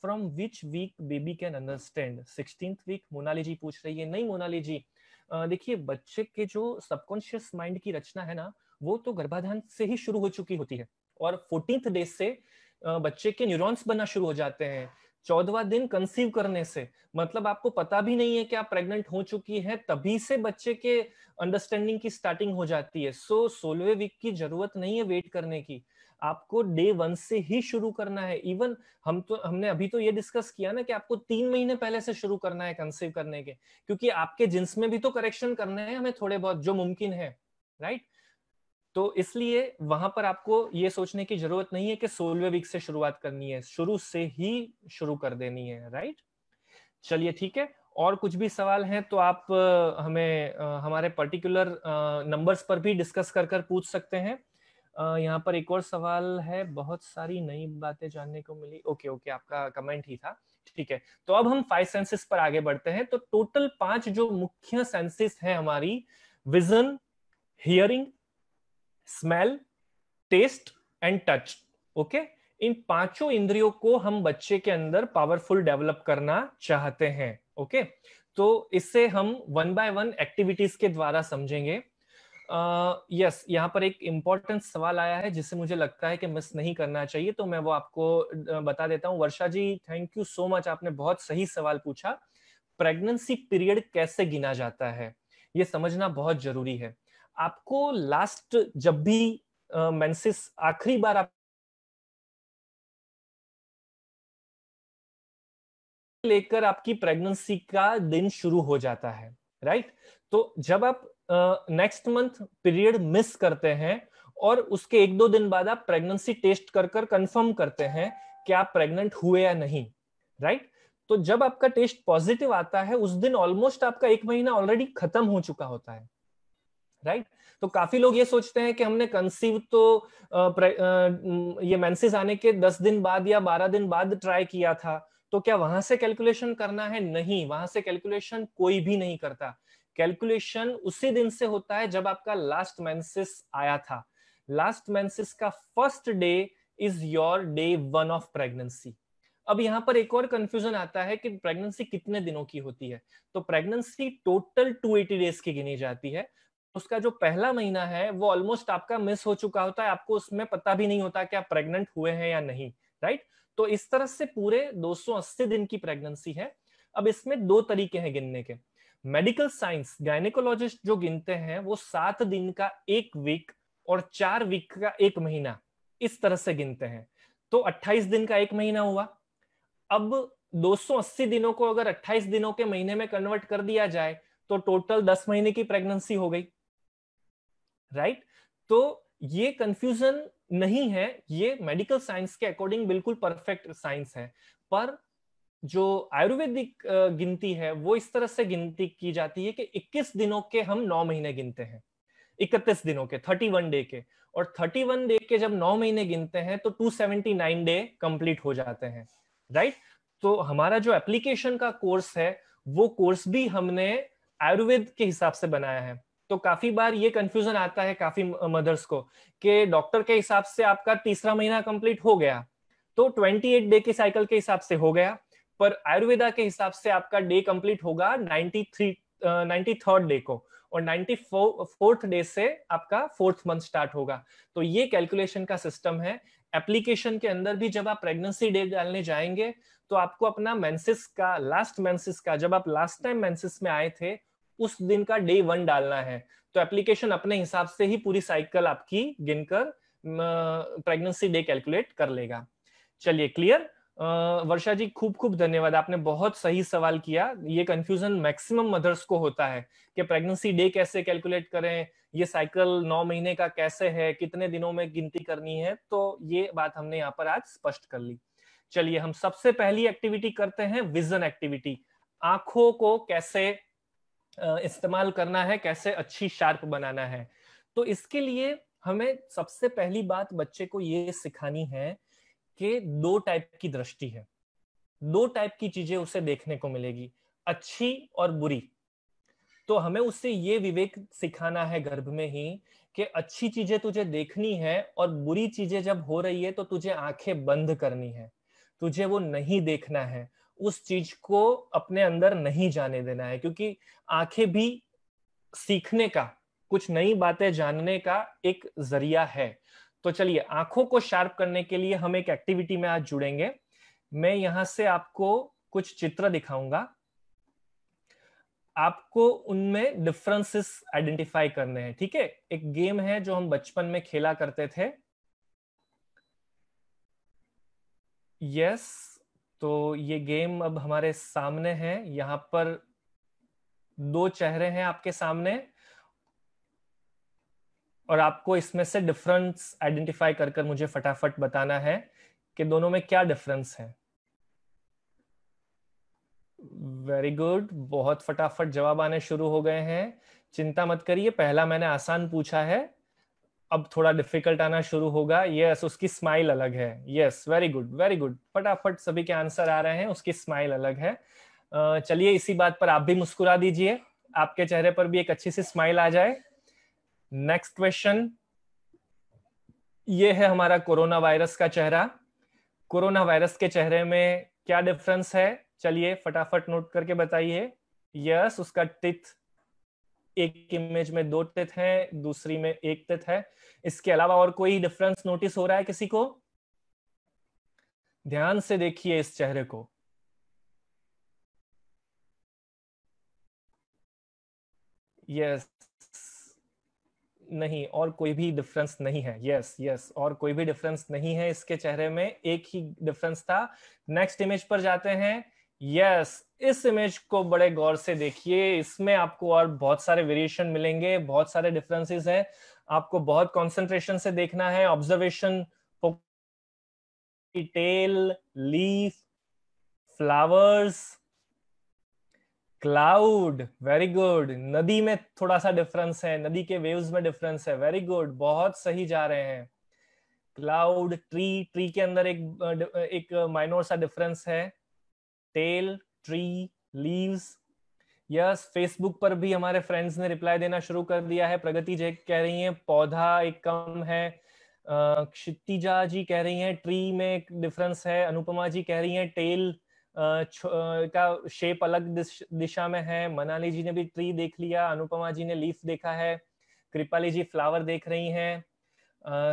From which week baby can understand? 16th week Monali ji पूछ रही है। नहीं मोनाली जी, देखिए बच्चे के जो सबकॉन्शियस माइंड की रचना है ना, वो तो गर्भाधान से ही शुरू हो चुकी होती है, और 14th डे से बच्चे के न्यूरॉन्स बनना शुरू हो जाते हैं। 14वां दिन कंसीव करने से, मतलब आपको पता भी नहीं है कि आप प्रेग्नेंट हो चुकी हैं, तभी से बच्चे के अंडरस्टैंडिंग की स्टार्टिंग हो जाती है। सो 16वें वीक की जरूरत नहीं है वेट करने की। आपको डे 1 से ही शुरू करना है। इवन हमने अभी तो ये डिस्कस किया ना कि आपको 3 महीने पहले से शुरू करना है कंसीव करने के, क्योंकि आपके जिन्स में भी तो करेक्शन करने हैं हमें थोड़े बहुत जो मुमकिन है, राइट। तो इसलिए वहां पर आपको ये सोचने की जरूरत नहीं है कि 16वें वीक से शुरुआत करनी है, शुरू से ही शुरू कर देनी है, राइट। चलिए ठीक है, और कुछ भी सवाल हैं तो आप हमें हमारे पर्टिकुलर नंबर्स पर भी डिस्कस कर पूछ सकते हैं। यहाँ पर एक और सवाल है, बहुत सारी नई बातें जानने को मिली। ओके ओके, आपका कमेंट ही था, ठीक है। तो अब हम 5 सेंसेस पर आगे बढ़ते हैं। तो टोटल 5 जो मुख्य सेंसेस हैं हमारी, vision, hearing, smell, taste and touch. Okay, इन पांचों इंद्रियों को हम बच्चे के अंदर पावरफुल डेवलप करना चाहते हैं। ओके, तो इससे हम 1 बाय 1 एक्टिविटीज के द्वारा समझेंगे। यस, यहाँ पर एक इंपॉर्टेंट सवाल आया है जिसे मुझे लगता है कि मिस नहीं करना चाहिए, तो मैं वो आपको बता देता हूँ। वर्षा जी, थैंक यू सो मच, आपने बहुत सही सवाल पूछा। प्रेगनेंसी पीरियड कैसे गिना जाता है, ये समझना बहुत जरूरी है। आपको लास्ट जब भी मेंसेस आखिरी बार आप लेकर आपकी प्रेगनेंसी का दिन शुरू हो जाता है, राइट। तो जब आप नेक्स्ट मंथ पीरियड मिस करते हैं और उसके 1-2 दिन बाद आप प्रेगनेंसी टेस्ट कर कंफर्म करते हैं कि आप प्रेग्नेंट हुए या नहीं, राइट। तो जब आपका टेस्ट पॉजिटिव आता है उस दिन ऑलमोस्ट आपका 1 महीना ऑलरेडी खत्म हो चुका होता है, राइट। तो काफी लोग ये सोचते हैं कि हमने कंसीव तो ये मेंसेस आने के 10 दिन बाद या 12 दिन बाद ट्राई किया था, तो क्या वहां से कैलकुलेशन करना है? नहीं, वहां से कैलकुलेशन कोई भी नहीं करता। कैलकुलेशन उसी दिन से होता है जब आपका लास्ट मेंसेस आया था। लास्ट मेंसेस का first day is your day 1 of pregnancy. अब यहां पर एक और कंफ्यूजन आता है कि प्रेगनेंसी कितने दिनों की होती है। तो प्रेगनेंसी टोटल 280 डेज की गिनी जाती है। उसका जो पहला महीना है वो ऑलमोस्ट आपका मिस हो चुका होता है, आपको उसमें पता भी नहीं होता कि आप प्रेग्नेंट हुए हैं या नहीं, राइट। तो इस तरह से पूरे 280 दिन की प्रेगनेंसी है। अब इसमें 2 तरीके हैं गिनने के। मेडिकल साइंस गायनेकोलॉजिस्ट जो गिनते हैं वो 7 दिन का 1 वीक और 4 वीक का 1 महीना, इस तरह से गिनते हैं। तो 28 दिन का 1 महीना हुआ। अब 280 दिनों को अगर 28 दिनों के महीने में कन्वर्ट कर दिया जाए तो टोटल 10 महीने की प्रेगनेंसी हो गई, राइट। तो ये कंफ्यूजन नहीं है, ये मेडिकल साइंस के अकॉर्डिंग बिल्कुल परफेक्ट साइंस है। पर जो आयुर्वेदिक गिनती है वो इस तरह से गिनती की जाती है कि 21 दिनों के हम 9 महीने गिनते हैं, 31 दिनों के, 31 डे के। और 31 डे के जब 9 महीने गिनते हैं तो 279 डे कंप्लीट हो जाते हैं, राइट। तो हमारा जो एप्लीकेशन का कोर्स है वो कोर्स भी हमने आयुर्वेद के हिसाब से बनाया है। तो काफी बार ये कंफ्यूजन आता है काफी मदर्स को कि डॉक्टर के हिसाब से आपका तीसरा महीना कंप्लीट हो गया तो 28 डे के साइकिल के हिसाब से हो गया, पर आयुर्वेदा के हिसाब से आपका डे कंप्लीट होगा 93rd डे को, और 94th डे से आपका 4th मंथ स्टार्ट होगा। तो ये कैलकुलेशन का सिस्टम है। एप्लीकेशन के अंदर भी जब आप प्रेगनेंसी डे डालने जाएंगे तो आपको अपना मेंसेस का, लास्ट मेंसेस का, जब आप लास्ट टाइम मेंसेस में आए थे उस दिन का डे 1 डालना है। तो एप्लीकेशन अपने हिसाब से ही पूरी साइकिल आपकी गिनकर प्रेगनेंसी डे कैलकुलेट कर लेगा। चलिए, क्लियर। वर्षा जी, खूब खूब धन्यवाद, आपने बहुत सही सवाल किया। ये कंफ्यूजन मैक्सिमम मदर्स को होता है कि प्रेगनेंसी डे कैसे कैलकुलेट करें, ये साइकिल 9 महीने का कैसे है, कितने दिनों में गिनती करनी है। तो ये बात हमने यहाँ पर आज स्पष्ट कर ली। चलिए, हम सबसे पहली एक्टिविटी करते हैं विजन एक्टिविटी। आंखों को कैसे इस्तेमाल करना है, कैसे अच्छी शार्प बनाना है। तो इसके लिए हमें सबसे पहली बात बच्चे को ये सिखानी है कि 2 टाइप की दृष्टि है, 2 टाइप की चीजें उसे देखने को मिलेगी, अच्छी और बुरी। तो हमें उससे ये विवेक सिखाना है गर्भ में ही कि अच्छी चीजें तुझे देखनी है और बुरी चीजें जब हो रही है तो तुझे आंखें बंद करनी है, तुझे वो नहीं देखना है, उस चीज को अपने अंदर नहीं जाने देना है। क्योंकि आंखें भी सीखने का, कुछ नई बातें जानने का एक जरिया है। तो चलिए, आंखों को शार्प करने के लिए हम एक एक्टिविटी में आज जुड़ेंगे। मैं यहां से आपको कुछ चित्र दिखाऊंगा, आपको उनमें डिफरेंसेस आइडेंटिफाई करने हैं, ठीक है। एक गेम है जो हम बचपन में खेला करते थे, यस, तो ये गेम अब हमारे सामने है। यहाँ पर 2 चेहरे हैं आपके सामने और आपको इसमें से डिफरेंस आइडेंटिफाई कर कर मुझे फटाफट बताना है कि दोनों में क्या डिफरेंस है। वेरी गुड, बहुत फटाफट जवाब आने शुरू हो गए हैं। चिंता मत करिए, पहला मैंने आसान पूछा है, अब थोड़ा डिफिकल्ट आना शुरू होगा। यस, उसकी स्माइल अलग है। Yes, very good very good, फटाफट सभी के आंसर आ रहे हैं, उसकी स्माइल अलग है। चलिए इसी बात पर आप भी मुस्कुरा दीजिए, आपके चेहरे पर भी एक अच्छी सी स्माइल आ जाए। नेक्स्ट क्वेश्चन, ये है हमारा कोरोना वायरस का चेहरा। कोरोना वायरस के चेहरे में क्या डिफरेंस है? चलिए फटाफट नोट करके बताइए। यस, उसका टिथ, एक इमेज में 2 टिथ हैं, दूसरी में 1 टिथ है। इसके अलावा और कोई डिफरेंस नोटिस हो रहा है किसी को? ध्यान से देखिए इस चेहरे को। यस, नहीं, और कोई भी डिफरेंस नहीं है। यस यस, और कोई भी डिफरेंस नहीं है इसके चेहरे में, एक ही डिफरेंस था। नेक्स्ट इमेज पर जाते हैं। यस, इस इमेज को बड़े गौर से देखिए, इसमें आपको और बहुत सारे वेरिएशन मिलेंगे, बहुत सारे डिफरेंसेस हैं। आपको बहुत कंसंट्रेशन से देखना है। Observation, tail, leaf, flowers, cloud, very good. नदी में थोड़ा सा डिफरेंस है, नदी के वेव्स में डिफरेंस है। वेरी गुड, बहुत सही जा रहे हैं। क्लाउड, ट्री, ट्री के अंदर एक माइनर सा डिफरेंस है। Tail, tree, leaves. Yes, Facebook पर भी हमारे फ्रेंड्स ने रिप्लाई देना शुरू कर दिया है। प्रगति जी कह रही हैं पौधा एक कम है। क्षितिजा जी कह रही हैं ट्री में एक डिफरेंस है। अनुपमा जी कह रही हैं टेल का शेप अलग दिशा में है। मनाली जी ने भी ट्री देख लिया, अनुपमा जी ने लीफ देखा है। कृपाली जी फ्लावर देख रही हैं।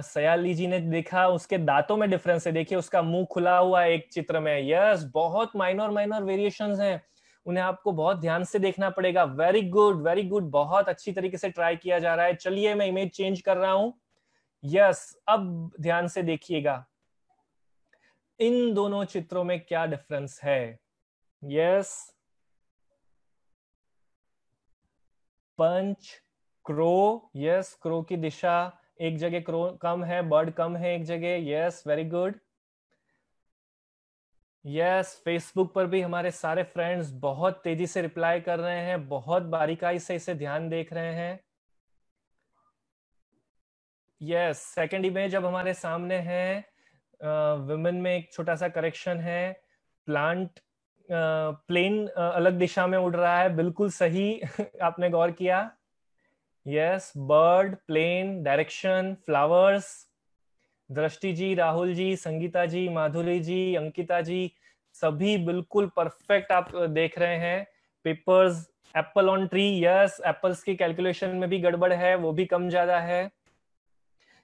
सयाली जी ने देखा उसके दांतों में डिफरेंस है, देखिए उसका मुंह खुला हुआ है एक चित्र में। यस, बहुत माइनर माइनर वेरिएशंस हैं, उन्हें आपको बहुत ध्यान से देखना पड़ेगा। वेरी गुड वेरी गुड, बहुत अच्छी तरीके से ट्राई किया जा रहा है। चलिए मैं इमेज चेंज कर रहा हूं। यस, अब ध्यान से देखिएगा इन दोनों चित्रों में क्या डिफरेंस है। यस, पंच, क्रो। यस, क्रो की दिशा, एक जगह क्रो कम है, बर्ड कम है एक जगह। Yes, very good. Yes, Facebook पर भी हमारे सारे फ्रेंड्स बहुत तेजी से रिप्लाई कर रहे हैं, बहुत बारीकाई से इसे ध्यान देख रहे हैं। यस, सेकंड इमेज अब हमारे सामने है। विमेन में एक छोटा सा करेक्शन है। प्लांट, प्लेन अलग दिशा में उड़ रहा है, बिल्कुल सही आपने गौर किया। Yes, bird, plane, direction, flowers. Drishti ji, Rahul ji, Sangeeta जी, माधुरी जी, अंकिता जी, सभी बिल्कुल परफेक्ट आप देख रहे हैं। Papers, Apple on tree. Yes, apples की कैलकुलेशन में भी गड़बड़ है, वो भी कम ज्यादा है।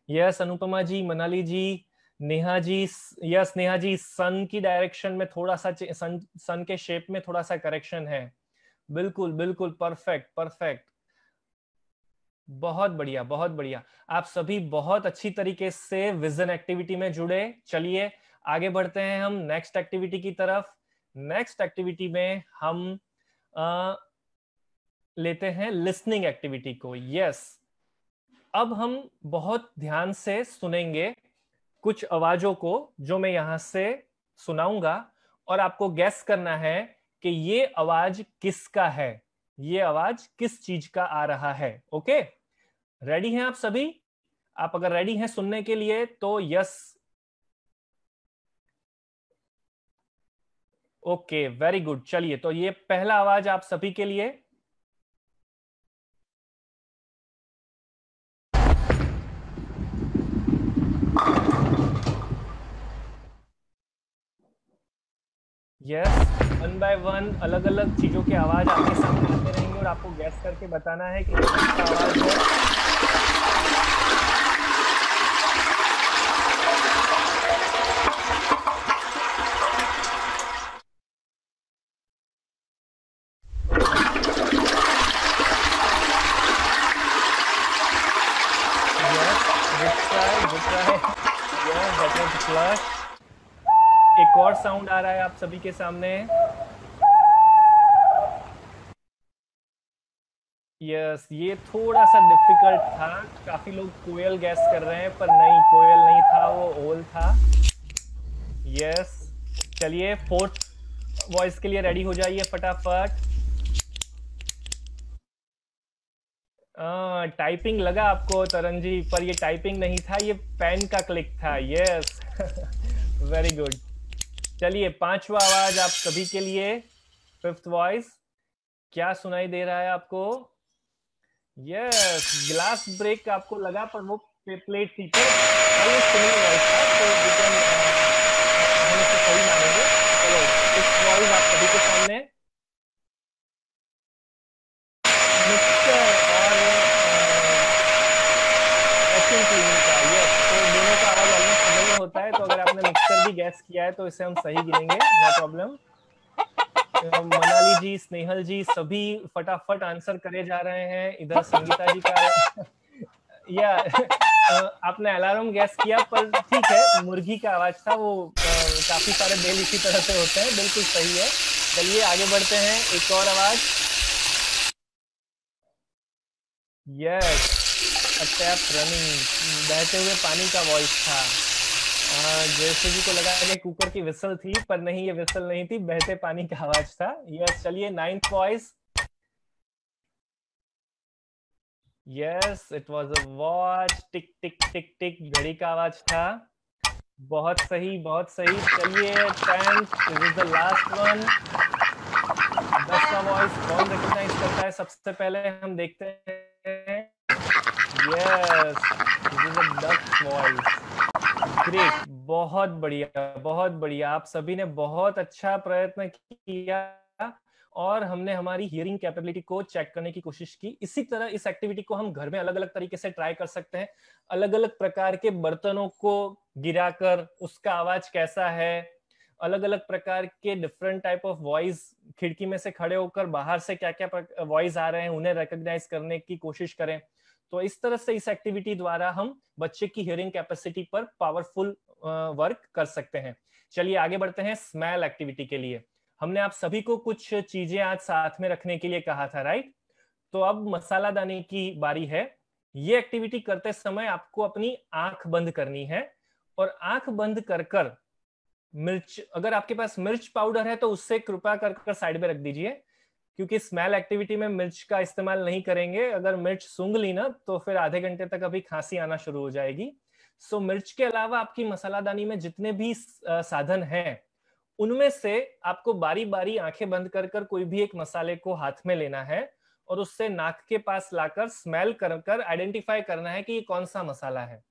यस, अनुपमा जी, मनाली जी, नेहा जी। यस, नेहा जी, सन की डायरेक्शन में थोड़ा सा सन के शेप में थोड़ा सा करेक्शन है। बिल्कुल बिल्कुल, परफेक्ट परफेक्ट, बहुत बढ़िया बहुत बढ़िया। आप सभी बहुत अच्छी तरीके से विजन एक्टिविटी में जुड़े। चलिए आगे बढ़ते हैं हम नेक्स्ट एक्टिविटी की तरफ। नेक्स्ट एक्टिविटी में हम लेते हैं लिसनिंग एक्टिविटी को। यस, अब हम बहुत ध्यान से सुनेंगे कुछ आवाजों को जो मैं यहां से सुनाऊंगा, और आपको गैस करना है कि ये आवाज किसका है, ये आवाज किस चीज का आ रहा है। ओके, रेडी हैं आप सभी? आप अगर रेडी हैं सुनने के लिए तो यस। Okay, very good. चलिए, तो ये पहला आवाज आप सभी के लिए। यस, वन बाय वन अलग अलग चीजों के आवाज आपके सामने आते रहेंगे और आपको गैस करके बताना है कि कौन सा आवाज है। Yes, good try good try. Yes, that was flush. एक साउंड आ रहा है आप सभी के सामने? यस, ये थोड़ा सा डिफिकल्ट था। काफी लोग कोयल गैस कर रहे हैं, पर नहीं, कोयल नहीं था, वो ओल था। यस, चलिए फोर्थ वॉइस के लिए रेडी हो जाइए फटाफट। टाइपिंग लगा आपको तरन जी, पर ये टाइपिंग नहीं था, ये पेन का क्लिक था। Yes, very good. चलिए पांचवा आवाज आप सभी के लिए, फिफ्थ वॉइस। क्या सुनाई दे रहा है आपको? यस, ग्लास ब्रेक आपको लगा, पर वो प्लेट थी, तो सिमिलर वॉइस था, तो वी कैन हम इसे सही मानेंगे। चलो सिक्स्थ वॉइस आप सभी के सामने, मिक्सर और वैक्यूम क्लीनर का। यस, तो दोनों का आवाज ऑलमोस्ट सिमिलर होता है, तो अगर आपने मिक्सर भी गैस किया है तो इसे हम सही गिनेंगे, नो प्रॉब्लम। मनाली जी, स्नेहल जी सभी फटाफट आंसर करे जा रहे हैं। इधर संगीता जी का या आपने अलार्म गैस किया, पर ठीक है, मुर्गी का आवाज था वो। काफी सारे बेल इसी तरह से होते हैं, बिल्कुल सही है। चलिए आगे बढ़ते हैं, एक और आवाज। यस, अ टैप रनिंग, बहते हुए पानी का वॉइस था। जैसे जी को लगा कि कुकर की विसल थी, पर नहीं, ये विसल नहीं थी, बहते पानी का आवाज था। यस, चलिए ninth voice. Yes, it was a watch, tick tick tick tick, घड़ी का आवाज था। बहुत सही, बहुत सही। चलिए 10th, this is the last one. 10वां वॉइस कौन रिकॉग्नाइज करता है सबसे पहले, हम देखते हैं। Yes, this is a duck voice. Great, बहुत बढ़िया, बहुत बढ़िया। आप सभी ने बहुत अच्छा प्रयत्न किया, और हमने हमारी हियरिंग कैपेबिलिटी को चेक करने की कोशिश की। इसी तरह इस एक्टिविटी को हम घर में अलग अलग तरीके से ट्राई कर सकते हैं। अलग अलग प्रकार के बर्तनों को गिराकर उसका आवाज कैसा है, अलग अलग प्रकार के डिफरेंट टाइप ऑफ वॉइस, खिड़की में से खड़े होकर बाहर से क्या क्या वॉइस आ रहे हैं, उन्हें रिकॉग्नाइज करने की कोशिश करें। तो इस तरह से इस एक्टिविटी द्वारा हम बच्चे की हियरिंग कैपेसिटी पर पावरफुल वर्क कर सकते हैं। चलिए आगे बढ़ते हैं स्मेल एक्टिविटी के लिए। हमने आप सभी को कुछ चीजें आज साथ में रखने के लिए कहा था, राइट? तो अब मसाला दाने की बारी है। ये एक्टिविटी करते समय आपको अपनी आंख बंद करनी है, और आंख बंद कर कर मिर्च, अगर आपके पास मिर्च पाउडर है तो उससे कृपया कर साइड में रख दीजिए, क्योंकि स्मेल एक्टिविटी में मिर्च का इस्तेमाल नहीं करेंगे। अगर मिर्च सूंघ ली ना, तो फिर आधे घंटे तक अभी खांसी आना शुरू हो जाएगी। सो मिर्च के अलावा आपकी मसालादानी में जितने भी साधन हैं, उनमें से आपको बारी बारी आंखें बंद कर कर कोई भी एक मसाले को हाथ में लेना है, और उससे नाक के पास लाकर स्मेल कर कर आइडेंटिफाई करना है कि ये कौन सा मसाला है।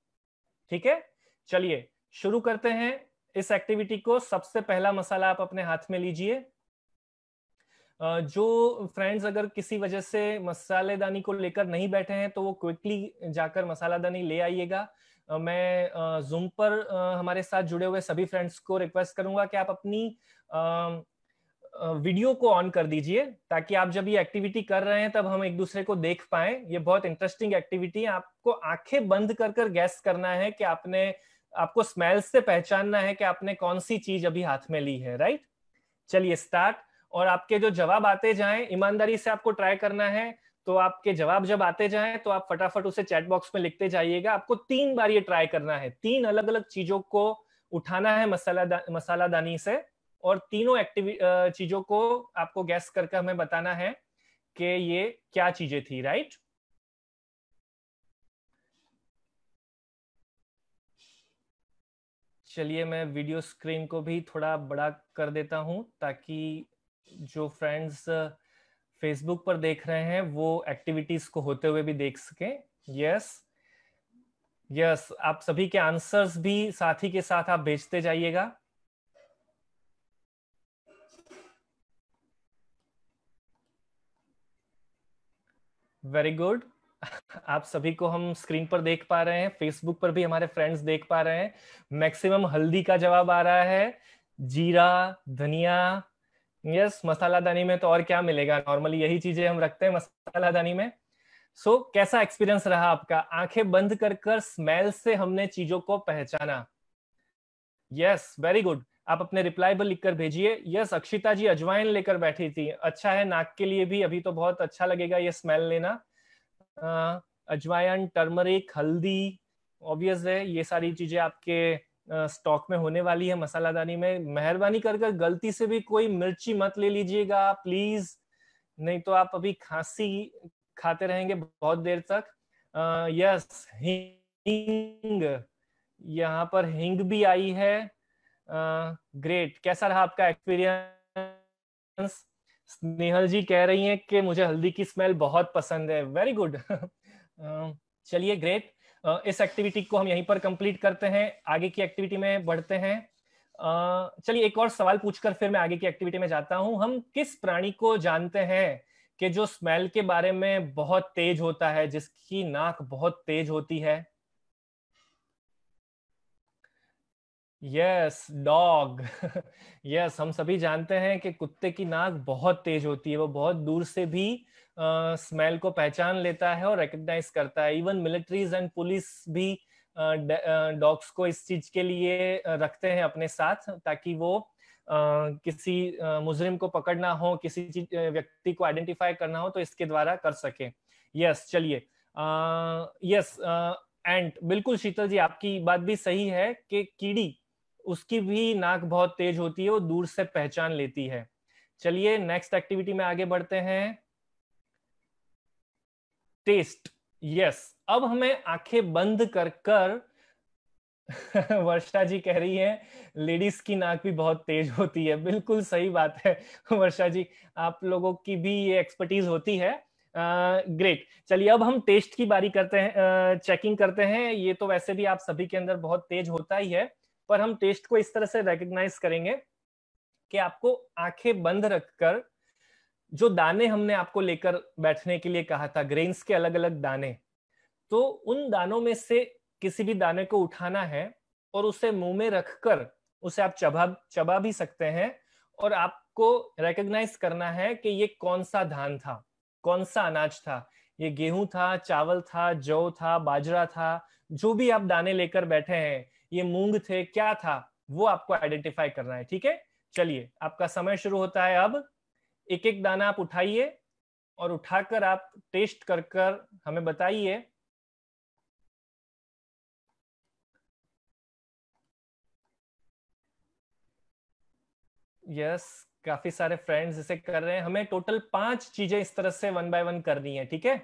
ठीक है, चलिए शुरू करते हैं इस एक्टिविटी को। सबसे पहला मसाला आप अपने हाथ में लीजिए। जो फ्रेंड्स अगर किसी वजह से मसालेदानी को लेकर नहीं बैठे हैं, तो वो क्विकली जाकर मसालादानी ले आइएगा। मैं जूम पर हमारे साथ जुड़े हुए सभी फ्रेंड्स को रिक्वेस्ट करूंगा कि आप अपनी वीडियो को ऑन कर दीजिए, ताकि आप जब ये एक्टिविटी कर रहे हैं तब हम एक दूसरे को देख पाए। ये बहुत इंटरेस्टिंग एक्टिविटी है। आपको आंखें बंद कर कर गैस करना है कि आपको स्मेल से पहचानना है कि आपने कौन सी चीज अभी हाथ में ली है, राइट? चलिए स्टार्ट। और आपके जो जवाब आते जाएं, ईमानदारी से आपको ट्राई करना है। तो आपके जवाब जब आते जाएं तो आप फटाफट उसे चैट बॉक्स में लिखते जाइएगा। आपको 3 बार ये ट्राई करना है, 3 अलग अलग चीजों को उठाना है मसालादानी से, और तीनों चीजों को आपको गैस करके हमें बताना है कि ये क्या चीजें थी, राइट? चलिए मैं वीडियो स्क्रीन को भी थोड़ा बड़ा कर देता हूं, ताकि जो फ्रेंड्स फेसबुक पर देख रहे हैं वो एक्टिविटीज को होते हुए भी देख सकें। यस, यस, आप सभी के आंसर्स भी साथ ही के साथ आप भेजते जाइएगा। Very good. आप सभी को हम स्क्रीन पर देख पा रहे हैं, फेसबुक पर भी हमारे फ्रेंड्स देख पा रहे हैं। मैक्सिमम हल्दी का जवाब आ रहा है, जीरा, धनिया। यस, मसालादानी में तो और क्या मिलेगा, नॉर्मली यही चीजें हम रखते हैं मसालादानी में। सो कैसा एक्सपीरियंस रहा आपका? आंखें बंद कर कर स्मेल से हमने चीजों को पहचाना। Yes, very good. आप अपने रिप्लाई पर लिखकर भेजिए। यस, अक्षिता जी अजवाइन लेकर बैठी थी, अच्छा है नाक के लिए भी, अभी तो बहुत अच्छा लगेगा ये स्मेल लेना। अजवाइन, टर्मरिक, हल्दी, ऑब्वियस है ये सारी चीजें आपके स्टॉक में होने वाली है मसालादानी में। मेहरबानी कर गलती से भी कोई मिर्ची मत ले लीजिएगा प्लीज, नहीं तो आप अभी खांसी खाते रहेंगे बहुत देर तक। यस, हींग, यहाँ पर हींग भी आई है। ग्रेट, कैसा रहा आपका एक्सपीरियंस? स्नेहल जी कह रही हैं कि मुझे हल्दी की स्मेल बहुत पसंद है, वेरी गुड। चलिए ग्रेट, इस एक्टिविटी को हम यहीं पर कंप्लीट करते हैं, आगे की एक्टिविटी में बढ़ते हैं। चलिए एक और सवाल पूछकर फिर मैं आगे की एक्टिविटी में जाता हूं। हम किस प्राणी को जानते हैं कि जो स्मेल के बारे में बहुत तेज होता है, जिसकी नाक बहुत तेज होती है? Yes, dog. यस, हम सभी जानते हैं कि कुत्ते की नाक बहुत तेज होती है, वो बहुत दूर से भी स्मेल को पहचान लेता है और रिकग्नाइज करता है। इवन मिलिट्रीज एंड पुलिस भी डॉग्स को इस चीज के लिए रखते हैं अपने साथ, ताकि वो किसी मुजरिम को पकड़ना हो, किसी व्यक्ति को आइडेंटिफाई करना हो तो इसके द्वारा कर सके। यस, चलिए, यस, एंड बिल्कुल शीतल जी आपकी बात भी सही है कि कीड़ी, उसकी भी नाक बहुत तेज होती है, वो दूर से पहचान लेती है। चलिए नेक्स्ट एक्टिविटी में आगे बढ़ते हैं। टेस्ट, यस, अब हमें आंखें बंद कर कर वर्षा जी कह रही है लेडीज की नाक भी बहुत तेज होती है, बिल्कुल सही बात है। वर्षा जी, आप लोगों की भी ये एक्सपर्टीज होती है। ग्रेट, चलिए अब हम टेस्ट की बारी करते हैं, चेकिंग करते हैं। ये तो वैसे भी आप सभी के अंदर बहुत तेज होता ही है, पर हम टेस्ट को इस तरह से रिकॉग्नाइज करेंगे कि आपको आंखें बंद रखकर जो दाने हमने आपको लेकर बैठने के लिए कहा था, ग्रेन्स के अलग अलग दाने, तो उन दानों में से किसी भी दाने को उठाना है और उसे मुंह में रखकर उसे आप चबा चबा भी सकते हैं, और आपको रिकॉग्नाइज करना है कि ये कौन सा धान था, कौन सा अनाज था। ये गेहूं था, चावल था, जौ था, बाजरा था, जो भी आप दाने लेकर बैठे हैं, ये मूंग थे, क्या था, वो आपको आइडेंटिफाई करना है। ठीक है, चलिए आपका समय शुरू होता है अब। एक एक दाना आप उठाइए और उठाकर आप टेस्ट कर कर हमें बताइए। यस, काफी सारे फ्रेंड्स इसे कर रहे हैं। हमें टोटल 5 चीजें इस तरह से वन बाय वन करनी है, ठीक है?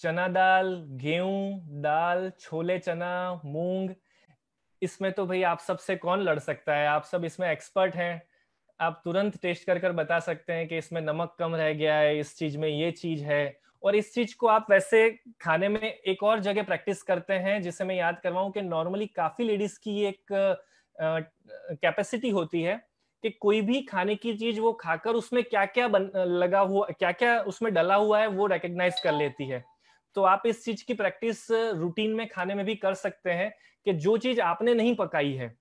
चना दाल, गेहूं दाल, छोले चना, मूंग। इसमें तो भाई आप सबसे कौन लड़ सकता है, आप सब इसमें एक्सपर्ट हैं। आप तुरंत टेस्ट कर कर बता सकते हैं कि इसमें नमक कम रह गया है, इस चीज में ये चीज है। और इस चीज को आप वैसे खाने में एक और जगह प्रैक्टिस करते हैं, जिसे मैं याद करवाऊं कि नॉर्मली काफी लेडीज की एक कैपेसिटी होती है कि कोई भी खाने की चीज वो खाकर उसमें क्या क्या लगा हुआ, क्या क्या उसमें डला हुआ है, वो रिकग्नाइज कर लेती है। तो आप इस चीज की प्रैक्टिस रूटीन में खाने में भी कर सकते हैं कि जो चीज आपने नहीं पकाई है,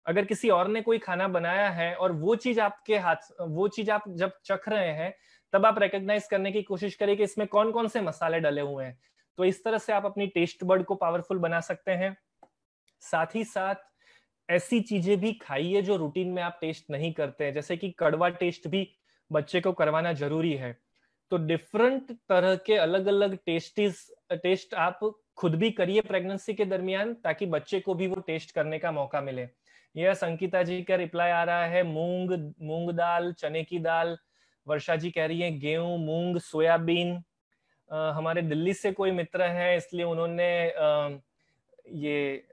अगर किसी और ने कोई खाना बनाया है और वो चीज आपके हाथ, वो चीज आप जब चख रहे हैं, तब आप रिकॉग्नाइज करने की कोशिश करें कि इसमें कौन कौन से मसाले डले हुए हैं। तो इस तरह से आप अपनी टेस्ट बर्ड को पावरफुल बना सकते हैं। साथ ही साथ ऐसी चीजें भी खाइए जो रूटीन में आप टेस्ट नहीं करते हैं, जैसे कि कड़वा टेस्ट भी बच्चे को करवाना जरूरी है। तो डिफरेंट तरह के अलग अलग टेस्ट आप खुद भी करिए प्रेगनेंसी के दरमियान, ताकि बच्चे को भी वो टेस्ट करने का मौका मिले। यस, अंकिता जी का रिप्लाई आ रहा है, मूंग मूंग दाल, चने की दाल। वर्षा जी कह रही है गेहूं, मूंग, सोयाबीन। हमारे दिल्ली से कोई मित्र हैं, इसलिए उन्होंने ये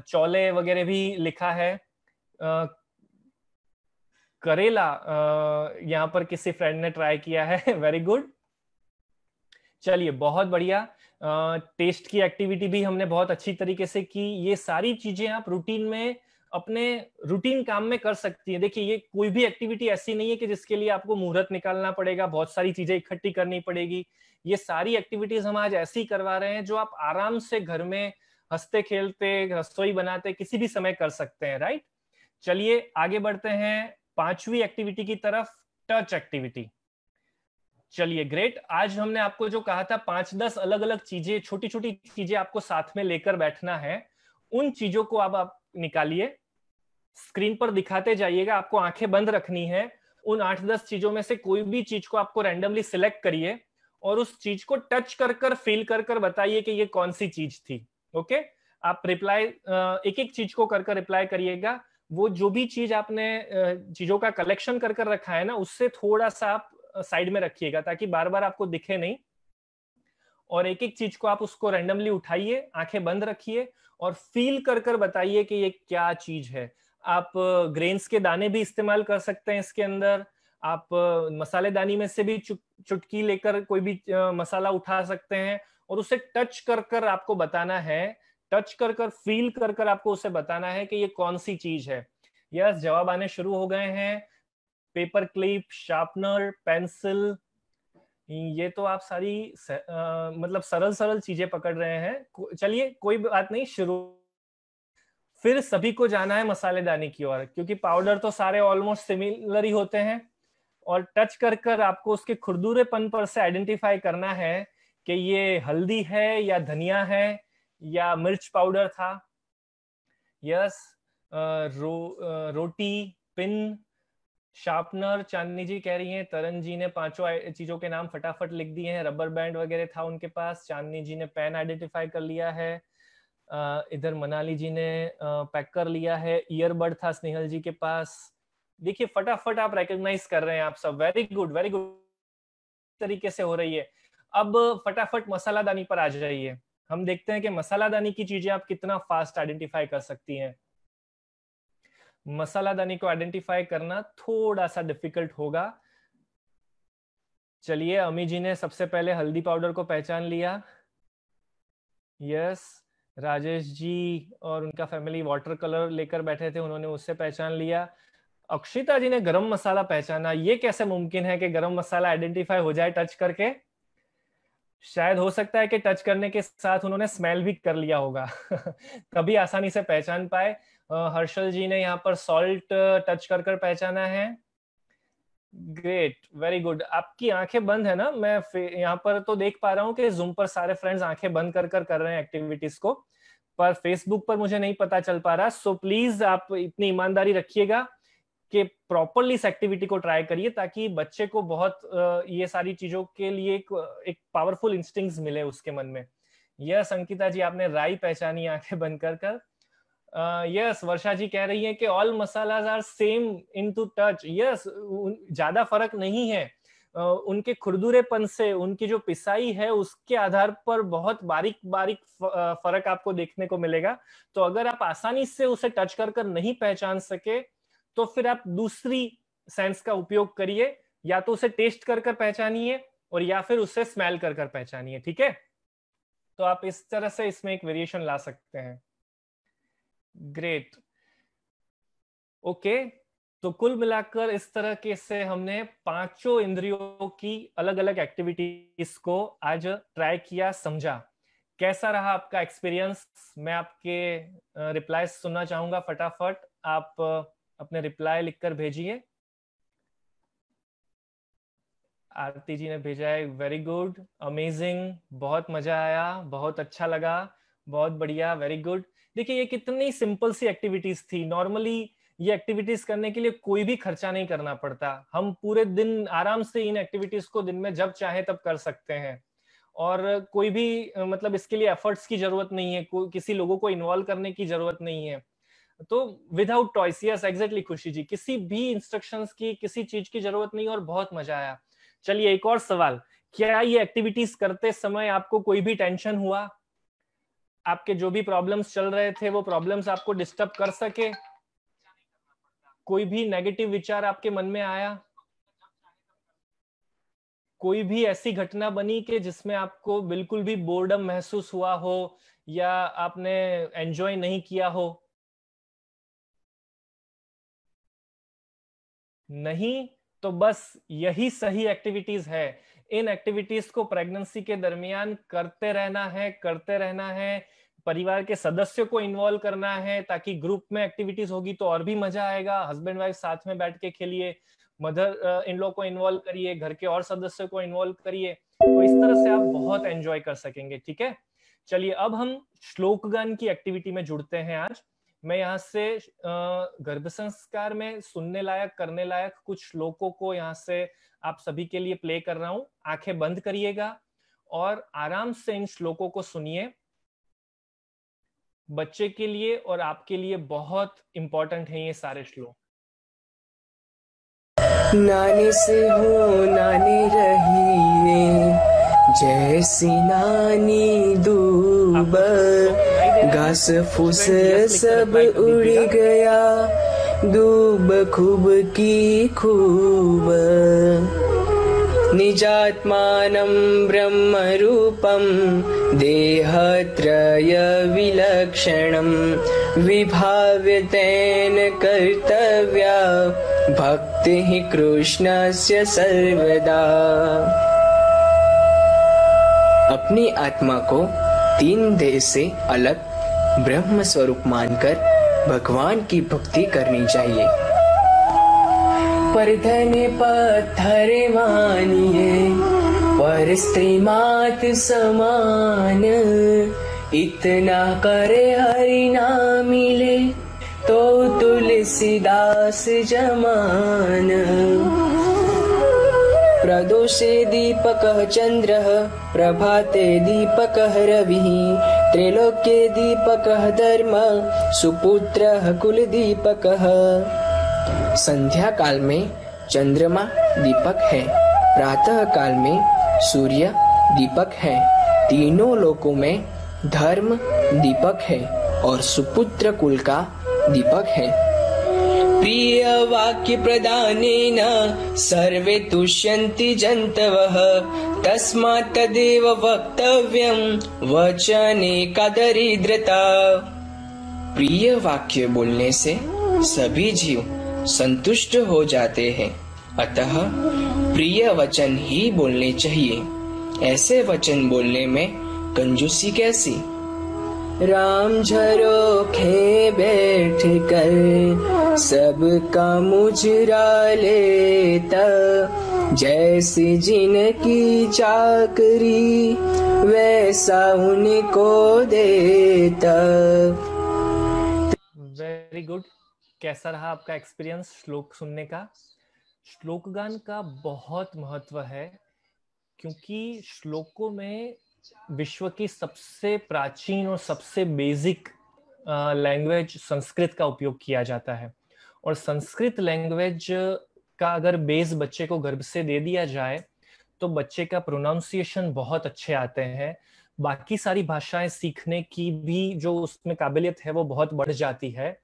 चौले वगैरह भी लिखा है। करेला यहाँ पर किसी फ्रेंड ने ट्राई किया है। वेरी गुड, चलिए बहुत बढ़िया। टेस्ट की एक्टिविटी भी हमने बहुत अच्छी तरीके से की। ये सारी चीजें आप रूटीन में अपने रूटीन काम में कर सकती है। देखिए, ये कोई भी एक्टिविटी ऐसी नहीं है कि जिसके लिए आपको मुहूर्त निकालना पड़ेगा, बहुत सारी चीजें इकट्ठी करनी पड़ेगी। ये सारी एक्टिविटीज हम आज ऐसी करवा रहे हैं जो आप आराम से घर में हंसते खेलते, रसोई बनाते किसी भी समय कर सकते हैं, राइट? चलिए आगे बढ़ते हैं 5वीं एक्टिविटी की तरफ, टच एक्टिविटी। चलिए ग्रेट, आज हमने आपको जो कहा था 5-10 अलग अलग चीजें, छोटी छोटी चीजें आपको साथ में लेकर बैठना है। उन चीजों को अब आप निकालिए स्क्रीन पर दिखाते जाइएगा, आपको आंखें बंद रखनी है। उन 8-10 चीजों में से कोई भी चीज को आपको रैंडमली सिलेक्ट करिए और उस चीज को टच कर कर फील कर कर बताइए कि ये कौन सी चीज थी। ओके, आप रिप्लाई एक एक चीज को कर कर रिप्लाई करिएगा। वो जो भी चीज आपने चीजों का कलेक्शन कर कर रखा है ना, उससे थोड़ा सा आप साइड में रखिएगा ताकि बार बार आपको दिखे नहीं। और एक एक चीज को आप उसको रैंडमली उठाइए, आंखें बंद रखिए और फील कर कर बताइए कि ये क्या चीज है। आप ग्रेन्स के दाने भी इस्तेमाल कर सकते हैं इसके अंदर। आप मसालेदानी में से भी चुटकी लेकर कोई भी मसाला उठा सकते हैं और उसे टच कर कर आपको बताना है, टच कर कर फील कर कर आपको उसे बताना है कि ये कौन सी चीज है। यस, जवाब आने शुरू हो गए हैं। पेपर क्लिप, शार्पनर, पेंसिल, ये तो आप सारी मतलब सरल सरल चीजें पकड़ रहे हैं। चलिए कोई बात नहीं, शुरू। फिर सभी को जाना है मसालेदानी की ओर, क्योंकि पाउडर तो सारे ऑलमोस्ट सिमिलर ही होते हैं। और टच कर कर आपको उसके खुरदुरेपन पर से आइडेंटिफाई करना है कि ये हल्दी है या धनिया है या मिर्च पाउडर था। यस, रोटी, पिन, शार्पनर, चांदनी जी कह रही हैं। तरन जी ने 5 चीजों के नाम फटाफट लिख दिए हैं। रबर बैंड वगैरह था उनके पास। चांदनी जी ने पेन आइडेंटिफाई कर लिया है। इधर मनाली जी ने पैक कर लिया है। ईयरबड था स्नेहल जी के पास। देखिए फटाफट आप रिकॉग्नाइज कर रहे हैं आप सब। वेरी गुड, वेरी गुड तरीके से हो रही है। अब फटाफट मसालादानी पर आ जाइए। हम देखते हैं कि मसालादानी की चीजें आप कितना फास्ट आइडेंटिफाई कर सकती हैं। मसालादानी को आइडेंटिफाई करना थोड़ा सा डिफिकल्ट होगा। चलिए, अमी जी ने सबसे पहले हल्दी पाउडर को पहचान लिया। यस, राजेश जी और उनका फैमिली वाटर कलर लेकर बैठे थे, उन्होंने उससे पहचान लिया। अक्षिता जी ने गरम मसाला पहचाना। ये कैसे मुमकिन है कि गरम मसाला आइडेंटिफाई हो जाए टच करके? शायद हो सकता है कि टच करने के साथ उन्होंने स्मेल भी कर लिया होगा तभी आसानी से पहचान पाए। हर्षल जी ने यहाँ पर सॉल्ट टच कर कर पहचाना है। Great, very good. आपकी आंखें बंद है ना? मैं यहाँ पर तो देख पा रहा हूँ कि जूम पर सारे फ्रेंड्स आंखें बंद कर रहे हैं एक्टिविटीज को, पर फेसबुक पर मुझे नहीं पता चल पा रहा। सो प्लीज आप इतनी ईमानदारी रखिएगा कि प्रॉपरली इस एक्टिविटी को ट्राई करिए ताकि बच्चे को बहुत ये सारी चीजों के लिए एक पावरफुल इंस्टिंक्ट्स मिले उसके मन में। यस, अंकिता जी आपने राई पहचानी आंखें बंद कर। यस, वर्षा जी कह रही है कि all masalas are same in to touch. Yes, ज्यादा फर्क नहीं है। उनके खुरदुरेपन से, उनकी जो पिसाई है उसके आधार पर बहुत बारीक बारीक फर्क आपको देखने को मिलेगा। तो अगर आप आसानी से उसे टच कर कर नहीं पहचान सके तो फिर आप दूसरी सेंस का उपयोग करिए, या तो उसे टेस्ट कर कर पहचानिए और या फिर उसे स्मेल कर कर पहचानिए। ठीक है, तो आप इस तरह से इसमें एक वेरिएशन ला सकते हैं। Great, okay. तो कुल मिलाकर इस तरह के से हमने पांचों इंद्रियों की अलग अलग एक्टिविटीज को आज ट्राई किया, समझा। कैसा रहा आपका एक्सपीरियंस? मैं आपके रिप्लाई सुनना चाहूंगा। फटाफट आप अपने रिप्लाई लिखकर भेजिए। आरती जी ने भेजा है, वेरी गुड, अमेजिंग, बहुत मजा आया, बहुत अच्छा लगा, बहुत बढ़िया, वेरी गुड। देखिए ये कितनी सिंपल सी एक्टिविटीज थी। नॉर्मली ये एक्टिविटीज करने के लिए कोई भी खर्चा नहीं करना पड़ता। हम पूरे दिन आराम से इन एक्टिविटीज को दिन में जब चाहे तब कर सकते हैं और कोई भी मतलब इसके लिए एफर्ट्स की जरूरत नहीं है, किसी लोगों को इन्वॉल्व करने की जरूरत नहीं है। तो विदाउट टॉयस, यस एग्जैक्टली खुशी जी, किसी भी इंस्ट्रक्शंस की, किसी चीज की जरूरत नहीं और बहुत मजा आया। चलिए एक और सवाल, क्या ये एक्टिविटीज करते समय आपको कोई भी टेंशन हुआ? आपके जो भी प्रॉब्लम्स चल रहे थे वो प्रॉब्लम्स आपको डिस्टर्ब कर सके? कोई भी नेगेटिव विचार आपके मन में आया? कोई भी ऐसी घटना बनी कि जिसमें आपको बिल्कुल भी बोर्डम महसूस हुआ हो या आपने एंजॉय नहीं किया हो? नहीं? तो बस यही सही एक्टिविटीज है। इन एक्टिविटीज को प्रेगनेंसी के दरमियान करते रहना है, करते रहना है। परिवार के सदस्यों को इन्वॉल्व करना है ताकि ग्रुप में एक्टिविटीज होगी तो और भी मजा आएगा। हस्बैंड वाइफ साथ में बैठ के खेलिए, मदर इन लॉ को इन्वॉल्व करिए, घर के और सदस्यों को इन्वॉल्व करिए, तो इस तरह से आप बहुत एंजॉय कर सकेंगे। ठीक है, चलिए अब हम श्लोक गान की एक्टिविटी में जुड़ते हैं आज। मैं यहाँ से गर्भ संस्कार में सुनने लायक, करने लायक कुछ श्लोकों को यहाँ से आप सभी के लिए प्ले कर रहा हूँ। आंखें बंद करिएगा और आराम से इन श्लोकों को सुनिए। बच्चे के लिए और आपके लिए बहुत इंपॉर्टेंट है ये सारे श्लोक। नानी से हो नानी रही जैसी नानी दूब, घास फूस सब उड़ गया, दूब खूब की खूब। निजात्मानं ब्रह्मरूपं देहत्रय विलक्षणं, विभाव्यतेन कर्तव्या भक्तिः कृष्णस्य सर्वदा। अपनी आत्मा को 3 देह से अलग ब्रह्म स्वरूप मानकर भगवान की भक्ति करनी चाहिए। पर धन पत्थर मानिए, पर स्त्री मात समान, इतना करे हरि ना मिले तो तुलसीदास जमान। प्रदोषे दीपकः चन्द्रः, प्रभाते दीपकः रविः, त्रैलोक्ये दीपकः धर्म, सुपुत्रः कुलदीपकः। संध्या काल में चंद्रमा दीपक है, प्रातः काल में सूर्य दीपक है, तीनों लोकों में धर्म दीपक है और सुपुत्र कुल का दीपक है। प्रिय वाक्य प्रदानेन सर्वे तुष्यन्ति जन्तवः, तस्मात् तदेव वक्तव्यं वचने का दरिद्रता। प्रिय वाक्य बोलने से सभी जीव संतुष्ट हो जाते हैं, अतः प्रिय वचन ही बोलने चाहिए। ऐसे वचन बोलने में कंजूसी कैसी। राम झरोखे बैठ कर सबका मुजरा लेता, जैसी जिनकी चाकरी वैसा उनको देता। Very good. कैसा रहा आपका एक्सपीरियंस श्लोक सुनने का? श्लोक गान का बहुत महत्व है, क्योंकि श्लोकों में विश्व की सबसे प्राचीन और सबसे बेसिक लैंग्वेज संस्कृत का उपयोग किया जाता है। और संस्कृत लैंग्वेज का अगर बेस बच्चे को गर्भ से दे दिया जाए तो बच्चे का प्रोनाउंसिएशन बहुत अच्छे आते हैं। बाकी सारी भाषाएं सीखने की भी जो उसमें काबिलियत है वो बहुत बढ़ जाती है।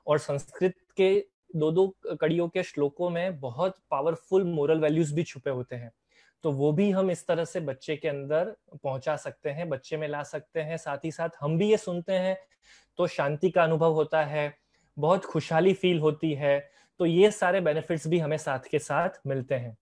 और संस्कृत के 2-2 कड़ियों के श्लोकों में बहुत पावरफुल मोरल वैल्यूज भी छुपे होते हैं, तो वो भी हम इस तरह से बच्चे के अंदर पहुंचा सकते हैं, बच्चे में ला सकते हैं। साथ ही साथ हम भी ये सुनते हैं तो शांति का अनुभव होता है, बहुत खुशहाली फील होती है। तो ये सारे बेनिफिट्स भी हमें साथ के साथ मिलते हैं।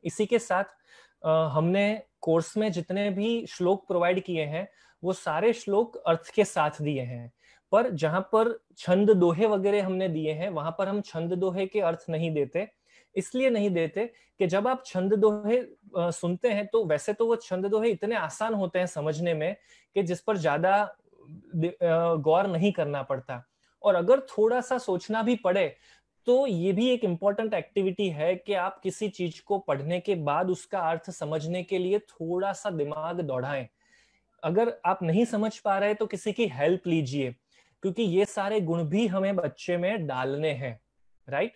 इसी के साथ हमने कोर्स में जितने भी श्लोक प्रोवाइड किए हैं वो सारे श्लोक अर्थ के साथ दिए हैं, पर जहां पर छंद दोहे वगैरह हमने दिए हैं वहां पर हम छंद दोहे के अर्थ नहीं देते। इसलिए नहीं देते कि जब आप छंद दोहे सुनते हैं तो वैसे तो वो छंद दोहे इतने आसान होते हैं समझने में कि जिस पर ज्यादा गौर नहीं करना पड़ता। और अगर थोड़ा सा सोचना भी पड़े तो ये भी एक इम्पॉर्टेंट एक्टिविटी है कि आप किसी चीज को पढ़ने के बाद उसका अर्थ समझने के लिए थोड़ा सा दिमाग दौड़ाएं। अगर आप नहीं समझ पा रहे तो किसी की हेल्प लीजिए, क्योंकि ये सारे गुण भी हमें बच्चे में डालने हैं, राइट।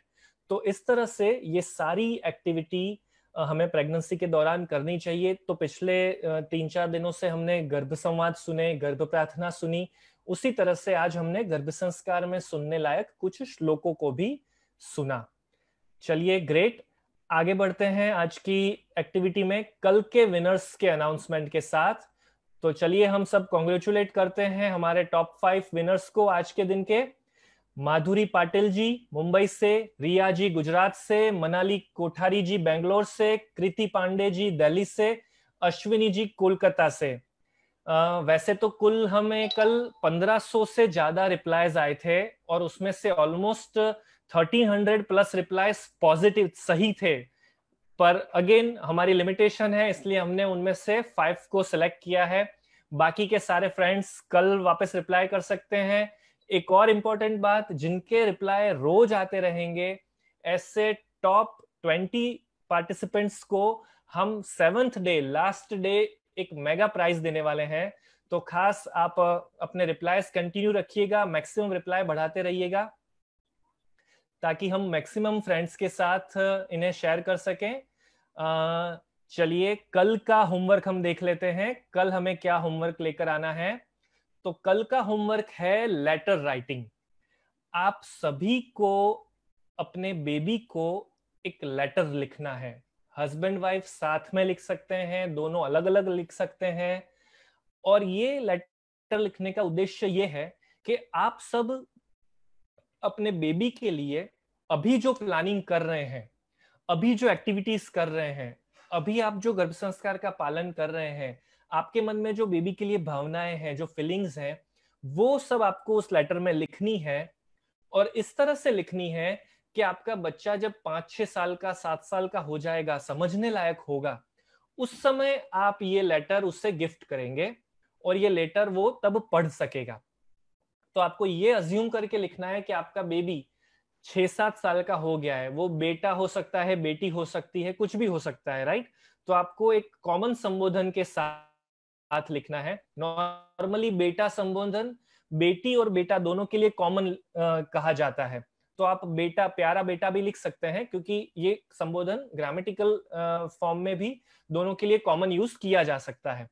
तो इस तरह से ये सारी एक्टिविटी हमें प्रेगनेंसी के दौरान करनी चाहिए। तो पिछले 3-4 दिनों से हमने गर्भ संवाद सुने, गर्भ प्रार्थना सुनी, उसी तरह से आज हमने गर्भ संस्कार में सुनने लायक कुछ श्लोकों को भी सुना। चलिए, ग्रेट। आगे बढ़ते हैं आज की एक्टिविटी में कल के विनर्स के अनाउंसमेंट के साथ। तो चलिए हम सब कॉन्ग्रेचुलेट करते हैं हमारे टॉप 5 विनर्स को आज के दिन के। माधुरी पाटिल जी मुंबई से, रिया जी गुजरात से, मनाली कोठारी जी बेंगलोर से, कृति पांडे जी दिल्ली से, अश्विनी जी कोलकाता से। वैसे तो कुल हमें कल 1500 से ज्यादा रिप्लाईज आए थे और उसमें से ऑलमोस्ट 1300 प्लस रिप्लाईज पॉजिटिव सही थे, पर अगेन हमारी लिमिटेशन है इसलिए हमने उनमें से 5 को सिलेक्ट किया है। बाकी के सारे फ्रेंड्स कल वापस रिप्लाई कर सकते हैं। एक और इम्पोर्टेंट बात, जिनके रिप्लाई रोज आते रहेंगे, ऐसे टॉप 20 पार्टिसिपेंट्स को हम 7th डे, लास्ट डे, एक मेगा प्राइज देने वाले हैं। तो खास आप अपने रिप्लाईज कंटिन्यू रखिएगा, मैक्सिमम रिप्लाई बढ़ाते रहिएगा, ताकि हम मैक्सिमम फ्रेंड्स के साथ इन्हें शेयर कर सकें। चलिए कल का होमवर्क हम देख लेते हैं, कल हमें क्या होमवर्क लेकर आना है। तो कल का होमवर्क है लेटर राइटिंग। आप सभी को अपने बेबी को एक लेटर लिखना है। हस्बैंड वाइफ साथ में लिख सकते हैं, दोनों अलग अलग लिख सकते हैं। और ये लेटर लिखने का उद्देश्य ये है कि आप सब अपने बेबी के लिए अभी जो प्लानिंग कर रहे हैं, अभी जो एक्टिविटीज कर रहे हैं, अभी आप जो गर्भ संस्कार का पालन कर रहे हैं, आपके मन में जो बेबी के लिए भावनाएं हैं, जो फीलिंग्स हैं, वो सब आपको उस लेटर में लिखनी है। और इस तरह से लिखनी है कि आपका बच्चा जब 5-6 साल का, 7 साल का हो जाएगा, समझने लायक होगा, उस समय आप ये लेटर उससे गिफ्ट करेंगे और ये लेटर वो तब पढ़ सकेगा। तो आपको ये अज्यूम करके लिखना है कि आपका बेबी 6-7 साल का हो गया है, वो बेटा हो सकता है, बेटी हो सकती है, कुछ भी हो सकता है, राइट। तो आपको एक कॉमन संबोधन के साथ लिखना है। नॉर्मली बेटा संबोधन बेटी और बेटा दोनों के लिए कॉमन कहा जाता है। तो आप बेटा, प्यारा बेटा भी लिख सकते हैं, क्योंकि ये संबोधन ग्रामेटिकल फॉर्म में भी दोनों के लिए कॉमन यूज किया जा सकता है।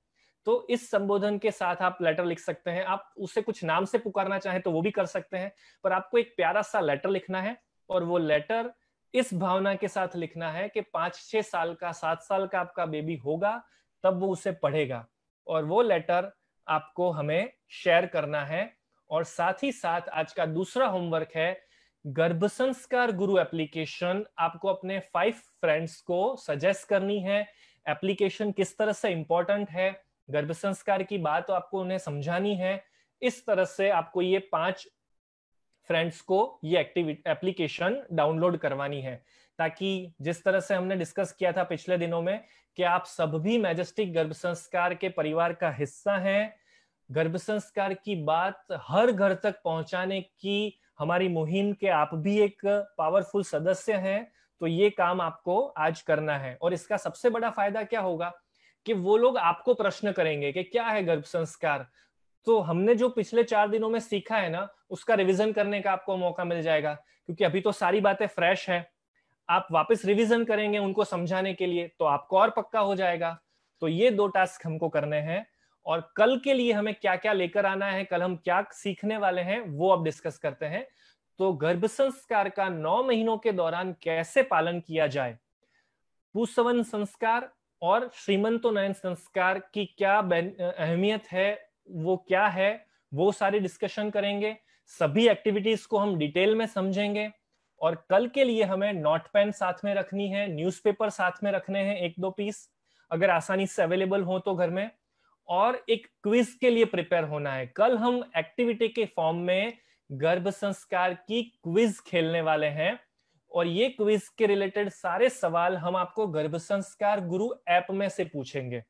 तो इस संबोधन के साथ आप लेटर लिख सकते हैं। आप उसे कुछ नाम से पुकारना चाहें तो वो भी कर सकते हैं, पर आपको एक प्यारा सा लेटर लिखना है। और वो लेटर इस भावना के साथ लिखना है कि 5-6 साल का, 7 साल का आपका बेबी होगा, तब वो उसे पढ़ेगा। और वो लेटर आपको हमें शेयर करना है। और साथ ही साथ आज का दूसरा होमवर्क है, गर्भ संस्कार गुरु एप्लीकेशन आपको अपने 5 फ्रेंड्स को सजेस्ट करनी है। एप्लीकेशन किस तरह से इंपॉर्टेंट है, गर्भ संस्कार की बात तो आपको उन्हें समझानी है। इस तरह से आपको ये 5 फ्रेंड्स को ये एप्लीकेशन डाउनलोड करवानी है, ताकि जिस तरह से हमने डिस्कस किया था पिछले दिनों में कि आप सब भी मैजेस्टिक गर्भ संस्कार के परिवार का हिस्सा हैं। गर्भ संस्कार की बात हर घर तक पहुंचाने की हमारी मुहिम के आप भी एक पावरफुल सदस्य हैं। तो ये काम आपको आज करना है। और इसका सबसे बड़ा फायदा क्या होगा कि वो लोग आपको प्रश्न करेंगे कि क्या है गर्भ संस्कार। तो हमने जो पिछले 4 दिनों में सीखा है ना, उसका रिवीजन करने का आपको मौका मिल जाएगा, क्योंकि अभी तो सारी बातें फ्रेश है। आप वापस रिवीजन करेंगे उनको समझाने के लिए, तो आपको और पक्का हो जाएगा। तो ये 2 टास्क हमको करने हैं। और कल के लिए हमें क्या क्या लेकर आना है, कल हम क्या सीखने वाले हैं, वो अब डिस्कस करते हैं। तो गर्भ संस्कार का 9 महीनों के दौरान कैसे पालन किया जाए, पुंसवन संस्कार और श्रीमंतोन्नयन संस्कार की क्या अहमियत है, वो क्या है, वो सारी डिस्कशन करेंगे। सभी एक्टिविटीज को हम डिटेल में समझेंगे। और कल के लिए हमें नोट पेन साथ में रखनी है, न्यूज़पेपर साथ में रखने हैं 1-2 पीस, अगर आसानी से अवेलेबल हो तो घर में। और एक क्विज के लिए प्रिपेयर होना है। कल हम एक्टिविटी के फॉर्म में गर्भ संस्कार की क्विज खेलने वाले हैं। और ये क्विज के रिलेटेड सारे सवाल हम आपको गर्भ संस्कार गुरु ऐप में से पूछेंगे,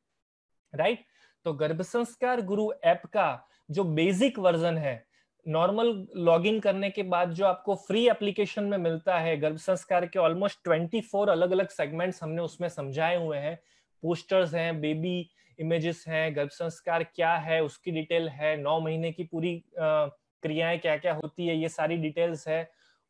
राइट। तो गर्भ संस्कार गुरु ऐप का जो बेसिक वर्जन है, नॉर्मल लॉगिन करने के बाद जो आपको फ्री एप्लीकेशन में मिलता है, गर्भ संस्कार के ऑलमोस्ट 24 अलग अलग सेगमेंट्स हमने उसमें समझाए हुए हैं। पोस्टर्स हैं, बेबी इमेजेस हैं, गर्भ संस्कार क्या है उसकी डिटेल है, 9 महीने की पूरी क्रियाएं क्या क्या होती है, ये सारी डिटेल्स है।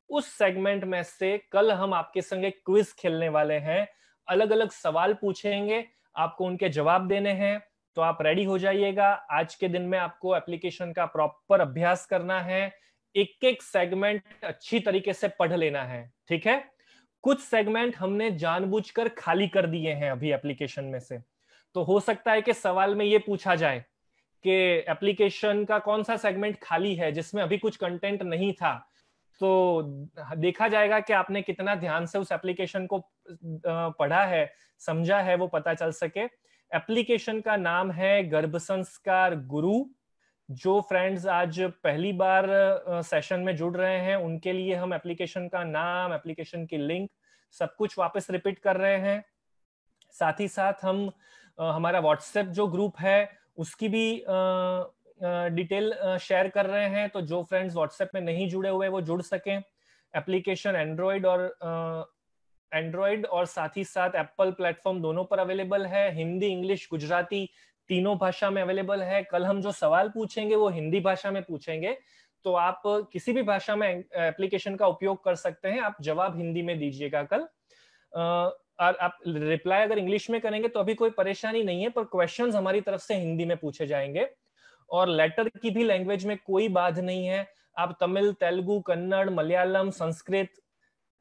उस सेगमेंट में से कल हम आपके संग एक क्विज खेलने वाले हैं। अलग अलग सवाल पूछेंगे, आपको उनके जवाब देने हैं। तो आप रेडी हो जाइएगा। आज के दिन में आपको एप्लीकेशन का प्रॉपर अभ्यास करना है, एक एक सेगमेंट अच्छी तरीके से पढ़ लेना है, ठीक है। कुछ सेगमेंट हमने जानबूझकर खाली कर दिए हैं अभी एप्लीकेशन में से। तो हो सकता है कि सवाल में ये पूछा जाए कि एप्लीकेशन का कौन सा सेगमेंट खाली है जिसमें अभी कुछ कंटेंट नहीं था। तो देखा जाएगा कि आपने कितना ध्यान से उस एप्लीकेशन को पढ़ा है, समझा है, वो पता चल सके। एप्लीकेशन का नाम है गर्भ संस्कार गुरु। जो फ्रेंड्स आज पहली बार सेशन में जुड़ रहे हैं, उनके लिए हम एप्लीकेशन का नाम, एप्लीकेशन की लिंक, सब कुछ वापस रिपीट कर रहे हैं। साथ ही साथ हम हमारा व्हाट्सएप जो ग्रुप है उसकी भी डिटेल शेयर कर रहे हैं, तो जो फ्रेंड्स व्हाट्सएप में नहीं जुड़े हुए वो जुड़ सकें। एप्लीकेशन एंड्रॉइड और साथ ही साथ एप्पल प्लेटफॉर्म दोनों पर अवेलेबल है। हिंदी, इंग्लिश, गुजराती तीनों भाषा में अवेलेबल है। कल हम जो सवाल पूछेंगे वो हिंदी भाषा में पूछेंगे, तो आप किसी भी भाषा में एप्लीकेशन का उपयोग कर सकते हैं। आप जवाब हिंदी में दीजिएगा कल। और आप रिप्लाई अगर इंग्लिश में करेंगे तो अभी कोई परेशानी नहीं है, पर क्वेश्चंस हमारी तरफ से हिंदी में पूछे जाएंगे। और लेटर की भी लैंग्वेज में कोई बाध नहीं है। आप तमिल, तेलुगु, कन्नड़, मलयालम, संस्कृत,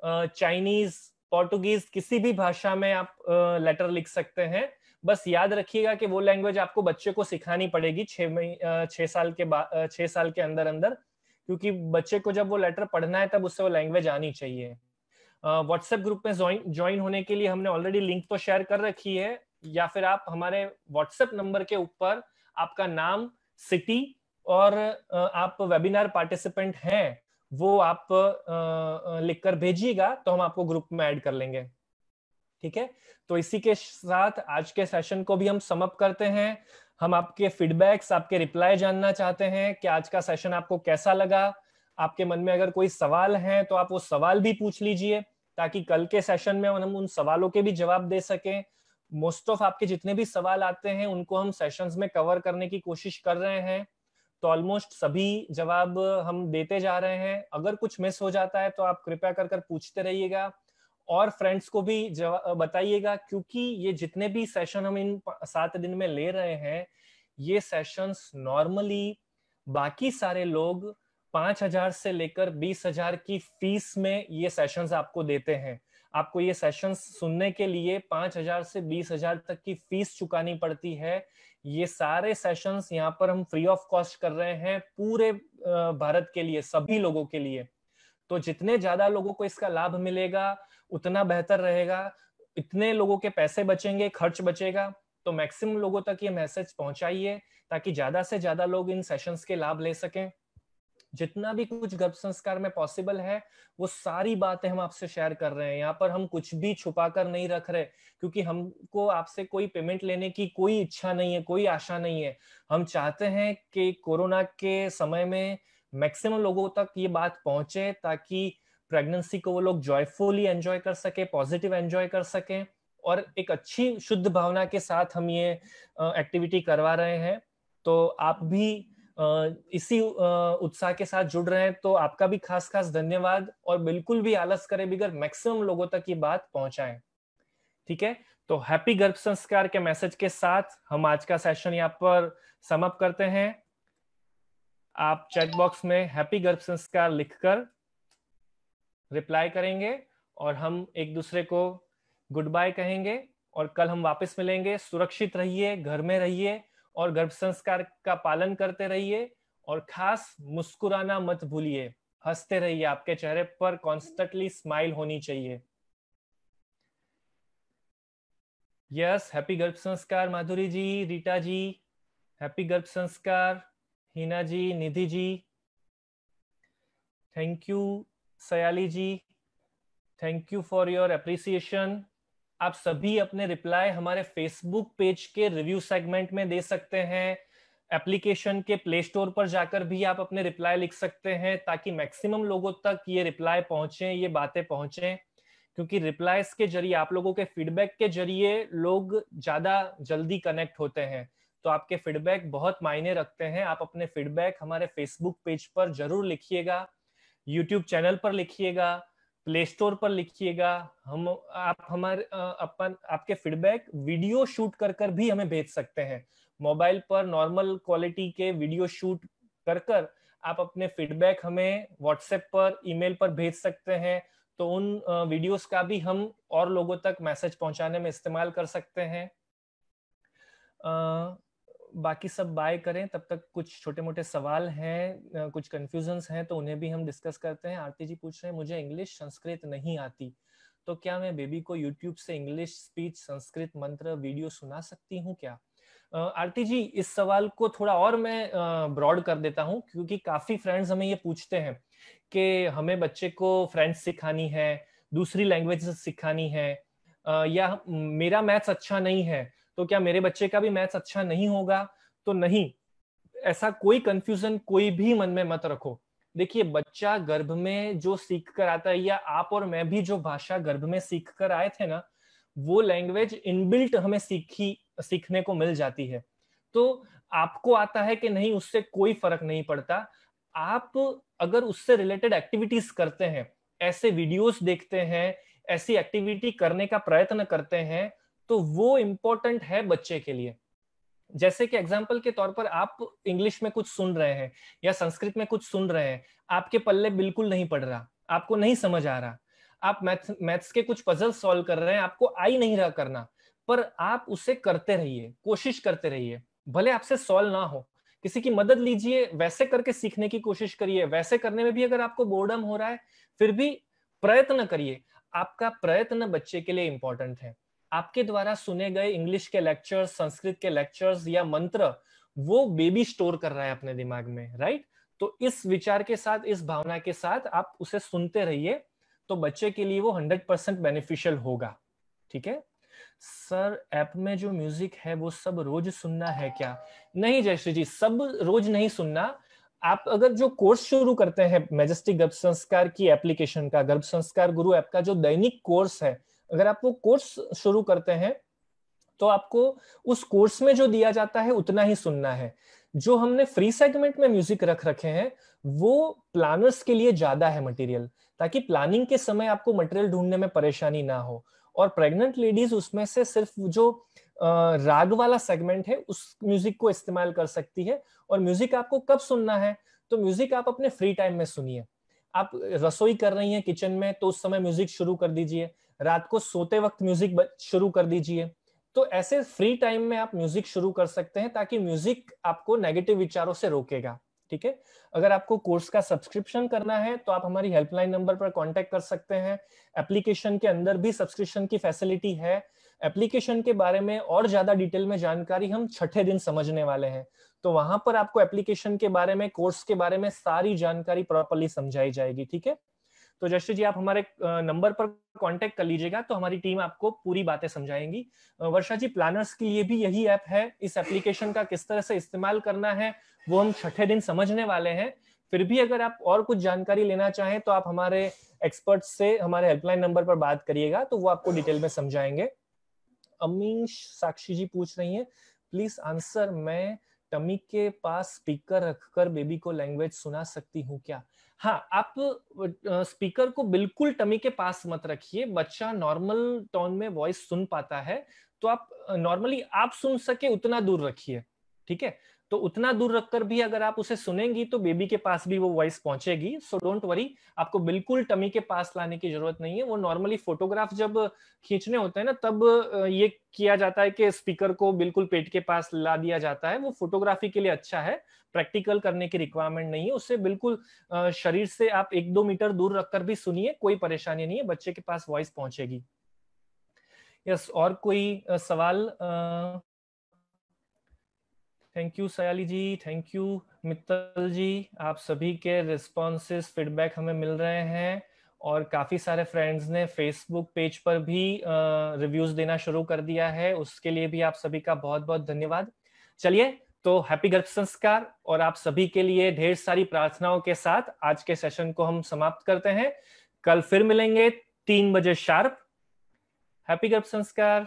चाइनीज, पोर्टुगीज, किसी भी भाषा में आप लेटर लिख सकते हैं। बस याद रखिएगा कि वो लैंग्वेज आपको बच्चे को सिखानी पड़ेगी 6 साल के अंदर अंदर, क्योंकि बच्चे को जब वो लेटर पढ़ना है तब उससे वो लैंग्वेज आनी चाहिए। व्हाट्सएप ग्रुप में ज्वाइन होने के लिए हमने ऑलरेडी लिंक तो शेयर कर रखी है, या फिर आप हमारे व्हाट्सएप नंबर के ऊपर आपका नाम, सिटी और आप वेबिनार पार्टिसिपेंट हैं वो आप लिखकर भेजिएगा, तो हम आपको ग्रुप में ऐड कर लेंगे। ठीक है, तो इसी के साथ आज के सेशन को भी हम समअप करते हैं। हम आपके फीडबैक्स, आपके रिप्लाई जानना चाहते हैं कि आज का सेशन आपको कैसा लगा। आपके मन में अगर कोई सवाल है तो आप वो सवाल भी पूछ लीजिए, ताकि कल के सेशन में हम उन सवालों के भी जवाब दे सकें। मोस्ट ऑफ आपके जितने भी सवाल आते हैं उनको हम सेशंस में कवर करने की कोशिश कर रहे हैं, तो ऑलमोस्ट सभी जवाब हम देते जा रहे हैं। अगर कुछ मिस हो जाता है तो आप कृपया कर पूछते रहिएगा और फ्रेंड्स को भी बताइएगा, क्योंकि ये जितने भी सेशन हम इन 7 दिन में ले रहे हैं, ये सेशंस नॉर्मली बाकी सारे लोग 5,000 से लेकर 20,000 की फीस में ये सेशंस आपको देते हैं। आपको ये सेशंस सुनने के लिए 5,000 से 20,000 तक की फीस चुकानी पड़ती है। ये सारे सेशंस यहाँ पर हम फ्री ऑफ कॉस्ट कर रहे हैं पूरे भारत के लिए, सभी लोगों के लिए। तो जितने ज्यादा लोगों को इसका लाभ मिलेगा उतना बेहतर रहेगा। इतने लोगों के पैसे बचेंगे, खर्च बचेगा, तो मैक्सिमम लोगों तक ये मैसेज पहुंचाइए ताकि ज्यादा से ज्यादा लोग इन सेशंस के लाभ ले सकें। जितना भी कुछ गर्भ संस्कार में पॉसिबल है वो सारी बातें हम आपसे शेयर कर रहे हैं। यहाँ पर हम कुछ भी छुपा कर नहीं रख रहे, क्योंकि हमको आपसे कोई पेमेंट लेने की कोई इच्छा नहीं है, कोई आशा नहीं है। हम चाहते हैं कि कोरोना के समय में मैक्सिमम लोगों तक ये बात पहुंचे, ताकि प्रेगनेंसी को वो लोग जॉयफुली एंजॉय कर सके, पॉजिटिव एंजॉय कर सकें, और एक अच्छी शुद्ध भावना के साथ हम ये एक्टिविटी करवा रहे हैं। तो आप भी इसी उत्साह के साथ जुड़ रहे हैं, तो आपका भी खास खास धन्यवाद। और बिल्कुल भी आलस करे बगैर मैक्सिमम लोगों तक ये बात पहुंचाएं। ठीक है, तो हैप्पी गर्भ संस्कार के मैसेज के साथ हम आज का सेशन यहाँ पर समअप करते हैं। आप चैट बॉक्स में हैप्पी गर्भ संस्कार लिखकर रिप्लाई करेंगे और हम एक दूसरे को गुड बाय कहेंगे, और कल हम वापस मिलेंगे। सुरक्षित रहिए, घर में रहिए और गर्भ संस्कार का पालन करते रहिए, और खास मुस्कुराना मत भूलिए, हंसते रहिए। आपके चेहरे पर कॉन्स्टेंटली स्माइल होनी चाहिए। यस, हैप्पी गर्भ संस्कार माधुरी जी, रीटा जी, हैप्पी गर्भ संस्कार Hina ji, Nidhi ji, thank you Sayali ji, thank you for your appreciation. आप सभी अपने रिप्लाई हमारे फेसबुक पेज के रिव्यू सेगमेंट में दे सकते हैं। एप्लीकेशन के प्ले स्टोर पर जाकर भी आप अपने रिप्लाई लिख सकते हैं, ताकि मैक्सिमम लोगों तक ये रिप्लाई पहुंचे, ये बातें पहुंचे, क्योंकि रिप्लाईज के जरिए, आप लोगों के फीडबैक के जरिए लोग ज्यादा जल्दी कनेक्ट होते हैं। तो आपके फीडबैक बहुत मायने रखते हैं। आप अपने फीडबैक हमारे फेसबुक पेज पर जरूर लिखिएगा, यूट्यूब चैनल पर लिखिएगा, प्ले स्टोर पर लिखिएगा। आप हमारे आपके फीडबैक वीडियो शूट कर भी हमें भेज सकते हैं। मोबाइल पर नॉर्मल क्वालिटी के वीडियो शूट कर आप अपने फीडबैक हमें व्हाट्सएप पर, ईमेल पर भेज सकते हैं। तो उन वीडियोस का भी हम और लोगों तक मैसेज पहुंचाने में इस्तेमाल कर सकते हैं। बाकी सब बाय करें, तब तक कुछ छोटे मोटे सवाल हैं, कुछ कंफ्यूजन्स हैं, तो उन्हें भी हम डिस्कस करते हैं। आरती जी पूछ रहे हैं, मुझे इंग्लिश संस्कृत नहीं आती, तो क्या मैं बेबी को यूट्यूब से इंग्लिश स्पीच, संस्कृत मंत्र वीडियो सुना सकती हूँ क्या? आरती जी, इस सवाल को थोड़ा और मैं ब्रॉड कर देता हूँ, क्योंकि काफी फ्रेंड्स हमें ये पूछते हैं कि हमें बच्चे को फ्रेंच सिखानी है, दूसरी लैंग्वेज सिखानी है, या मेरा मैथ्स अच्छा नहीं है, तो क्या मेरे बच्चे का भी मैथ्स अच्छा नहीं होगा? तो नहीं, ऐसा कोई कंफ्यूजन कोई भी मन में मत रखो। देखिए, बच्चा गर्भ में जो सीख कर आता है, या आप और मैं भी जो भाषा गर्भ में सीख कर आए थे ना, वो लैंग्वेज इनबिल्ट हमें सीखने को मिल जाती है। तो आपको आता है कि नहीं, उससे कोई फर्क नहीं पड़ता। आप अगर उससे रिलेटेड एक्टिविटीज करते हैं, ऐसे वीडियोस देखते हैं, ऐसी एक्टिविटी करने का प्रयत्न करते हैं, तो वो इंपॉर्टेंट है बच्चे के लिए। जैसे कि एग्जाम्पल के तौर पर आप इंग्लिश में कुछ सुन रहे हैं या संस्कृत में कुछ सुन रहे हैं, आपके पल्ले बिल्कुल नहीं पड़ रहा, आपको नहीं समझ आ रहा, आप मैथ्स के कुछ पजल सॉल्व कर रहे हैं, आपको आ ही नहीं रहा करना, पर आप उसे करते रहिए, कोशिश करते रहिए, भले आपसे सॉल्व ना हो, किसी की मदद लीजिए, वैसे करके सीखने की कोशिश करिए। वैसे करने में भी अगर आपको बोर्डम हो रहा है, फिर भी प्रयत्न करिए। आपका प्रयत्न बच्चे के लिए इंपॉर्टेंट है। आपके द्वारा सुने गए इंग्लिश के लेक्चर्स, संस्कृत के लेक्चर्स या मंत्र, वो बेबी स्टोर कर रहा है अपने दिमाग में, राइट? तो इस विचार के साथ, इस भावना के साथ आप उसे सुनते रहिए, तो बच्चे के लिए वो 100% बेनिफिशियल होगा। ठीक है सर, ऐप में जो म्यूजिक है वो सब रोज सुनना है क्या? नहीं जयश्री जी, सब रोज नहीं सुनना। आप अगर जो कोर्स शुरू करते हैं मैजेस्टिक गर्भ संस्कार की एप्लीकेशन का, गर्भ संस्कार गुरु ऐप का जो दैनिक कोर्स है, अगर आप वो कोर्स शुरू करते हैं, तो आपको उस कोर्स में जो दिया जाता है उतना ही सुनना है। जो हमने फ्री सेगमेंट में म्यूजिक रख रखे हैं, वो प्लानर्स के लिए ज्यादा है मटेरियल, ताकि प्लानिंग के समय आपको मटेरियल ढूंढने में परेशानी ना हो। और प्रेग्नेंट लेडीज उसमें से सिर्फ जो राग वाला सेगमेंट है उस म्यूजिक को इस्तेमाल कर सकती है। और म्यूजिक आपको कब सुनना है? तो म्यूजिक आप अपने फ्री टाइम में सुनिए। आप रसोई कर रही हैं किचन में, तो उस समय म्यूजिक शुरू कर दीजिए। रात को सोते वक्त म्यूजिक शुरू कर दीजिए। तो ऐसे फ्री टाइम में आप म्यूजिक शुरू कर सकते हैं, ताकि म्यूजिक आपको नेगेटिव विचारों से रोकेगा। ठीक है, अगर आपको कोर्स का सब्सक्रिप्शन करना है तो आप हमारी हेल्पलाइन नंबर पर कांटेक्ट कर सकते हैं। एप्लीकेशन के अंदर भी सब्सक्रिप्शन की फैसिलिटी है। एप्लीकेशन के बारे में और ज्यादा डिटेल में जानकारी हम छठे दिन समझने वाले हैं, तो वहां पर आपको एप्लीकेशन के बारे में, कोर्स के बारे में सारी जानकारी प्रॉपर्ली समझाई जाएगी। ठीक है, तो जयश्री जी, आप हमारे नंबर पर कांटेक्ट कर लीजिएगा, तो हमारी टीम आपको पूरी बातें समझाएंगी। वर्षा जी, प्लानर्स के लिए भी यही ऐप है। इस एप्लीकेशन का किस तरह से इस्तेमाल करना है वो हम छठे दिन समझने वाले हैं। फिर भी अगर आप और कुछ जानकारी लेना चाहें तो आप हमारे एक्सपर्ट से हमारे हेल्पलाइन नंबर पर बात करिएगा, तो वो आपको डिटेल में समझाएंगे। अमीश साक्षी जी पूछ रही हैं, प्लीज आंसर, मैं टमी के पास स्पीकर रखकर बेबी को लैंग्वेज सुना सकती हूँ क्या? हाँ, आप स्पीकर को बिल्कुल टमी के पास मत रखिए। बच्चा नॉर्मल टोन में वॉइस सुन पाता है, तो आप नॉर्मली आप सुन सके उतना दूर रखिए। ठीक है, तो उतना दूर रखकर भी अगर आप उसे सुनेंगी तो बेबी के पास भी वो वॉइस पहुंचेगी। सो डोंट वरी, आपको बिल्कुल टमी के पास लाने की जरूरत नहीं है। वो नॉर्मली फोटोग्राफ जब खींचने होते हैं ना, तब ये किया जाता है कि स्पीकर को बिल्कुल पेट के पास ला दिया जाता है। वो फोटोग्राफी के लिए अच्छा है, प्रैक्टिकल करने की रिक्वायरमेंट नहीं है। उससे बिल्कुल शरीर से आप 1-2 मीटर दूर रखकर भी सुनिए, कोई परेशानी नहीं है, बच्चे के पास वॉइस पहुंचेगी। यस, और कोई सवाल? Thank you Sayali ji, thank you Mittal ji, आप सभी के रिस्पॉन्सेस, फीडबैक हमें मिल रहे हैं। और काफी सारे फ्रेंड्स ने फेसबुक पेज पर भी रिव्यूज देना शुरू कर दिया है, उसके लिए भी आप सभी का बहुत बहुत धन्यवाद। चलिए, तो हैप्पी गर्भ संस्कार, और आप सभी के लिए ढेर सारी प्रार्थनाओं के साथ आज के सेशन को हम समाप्त करते हैं। कल फिर मिलेंगे 3 बजे शार्प। हैप्पी गर्भ संस्कार।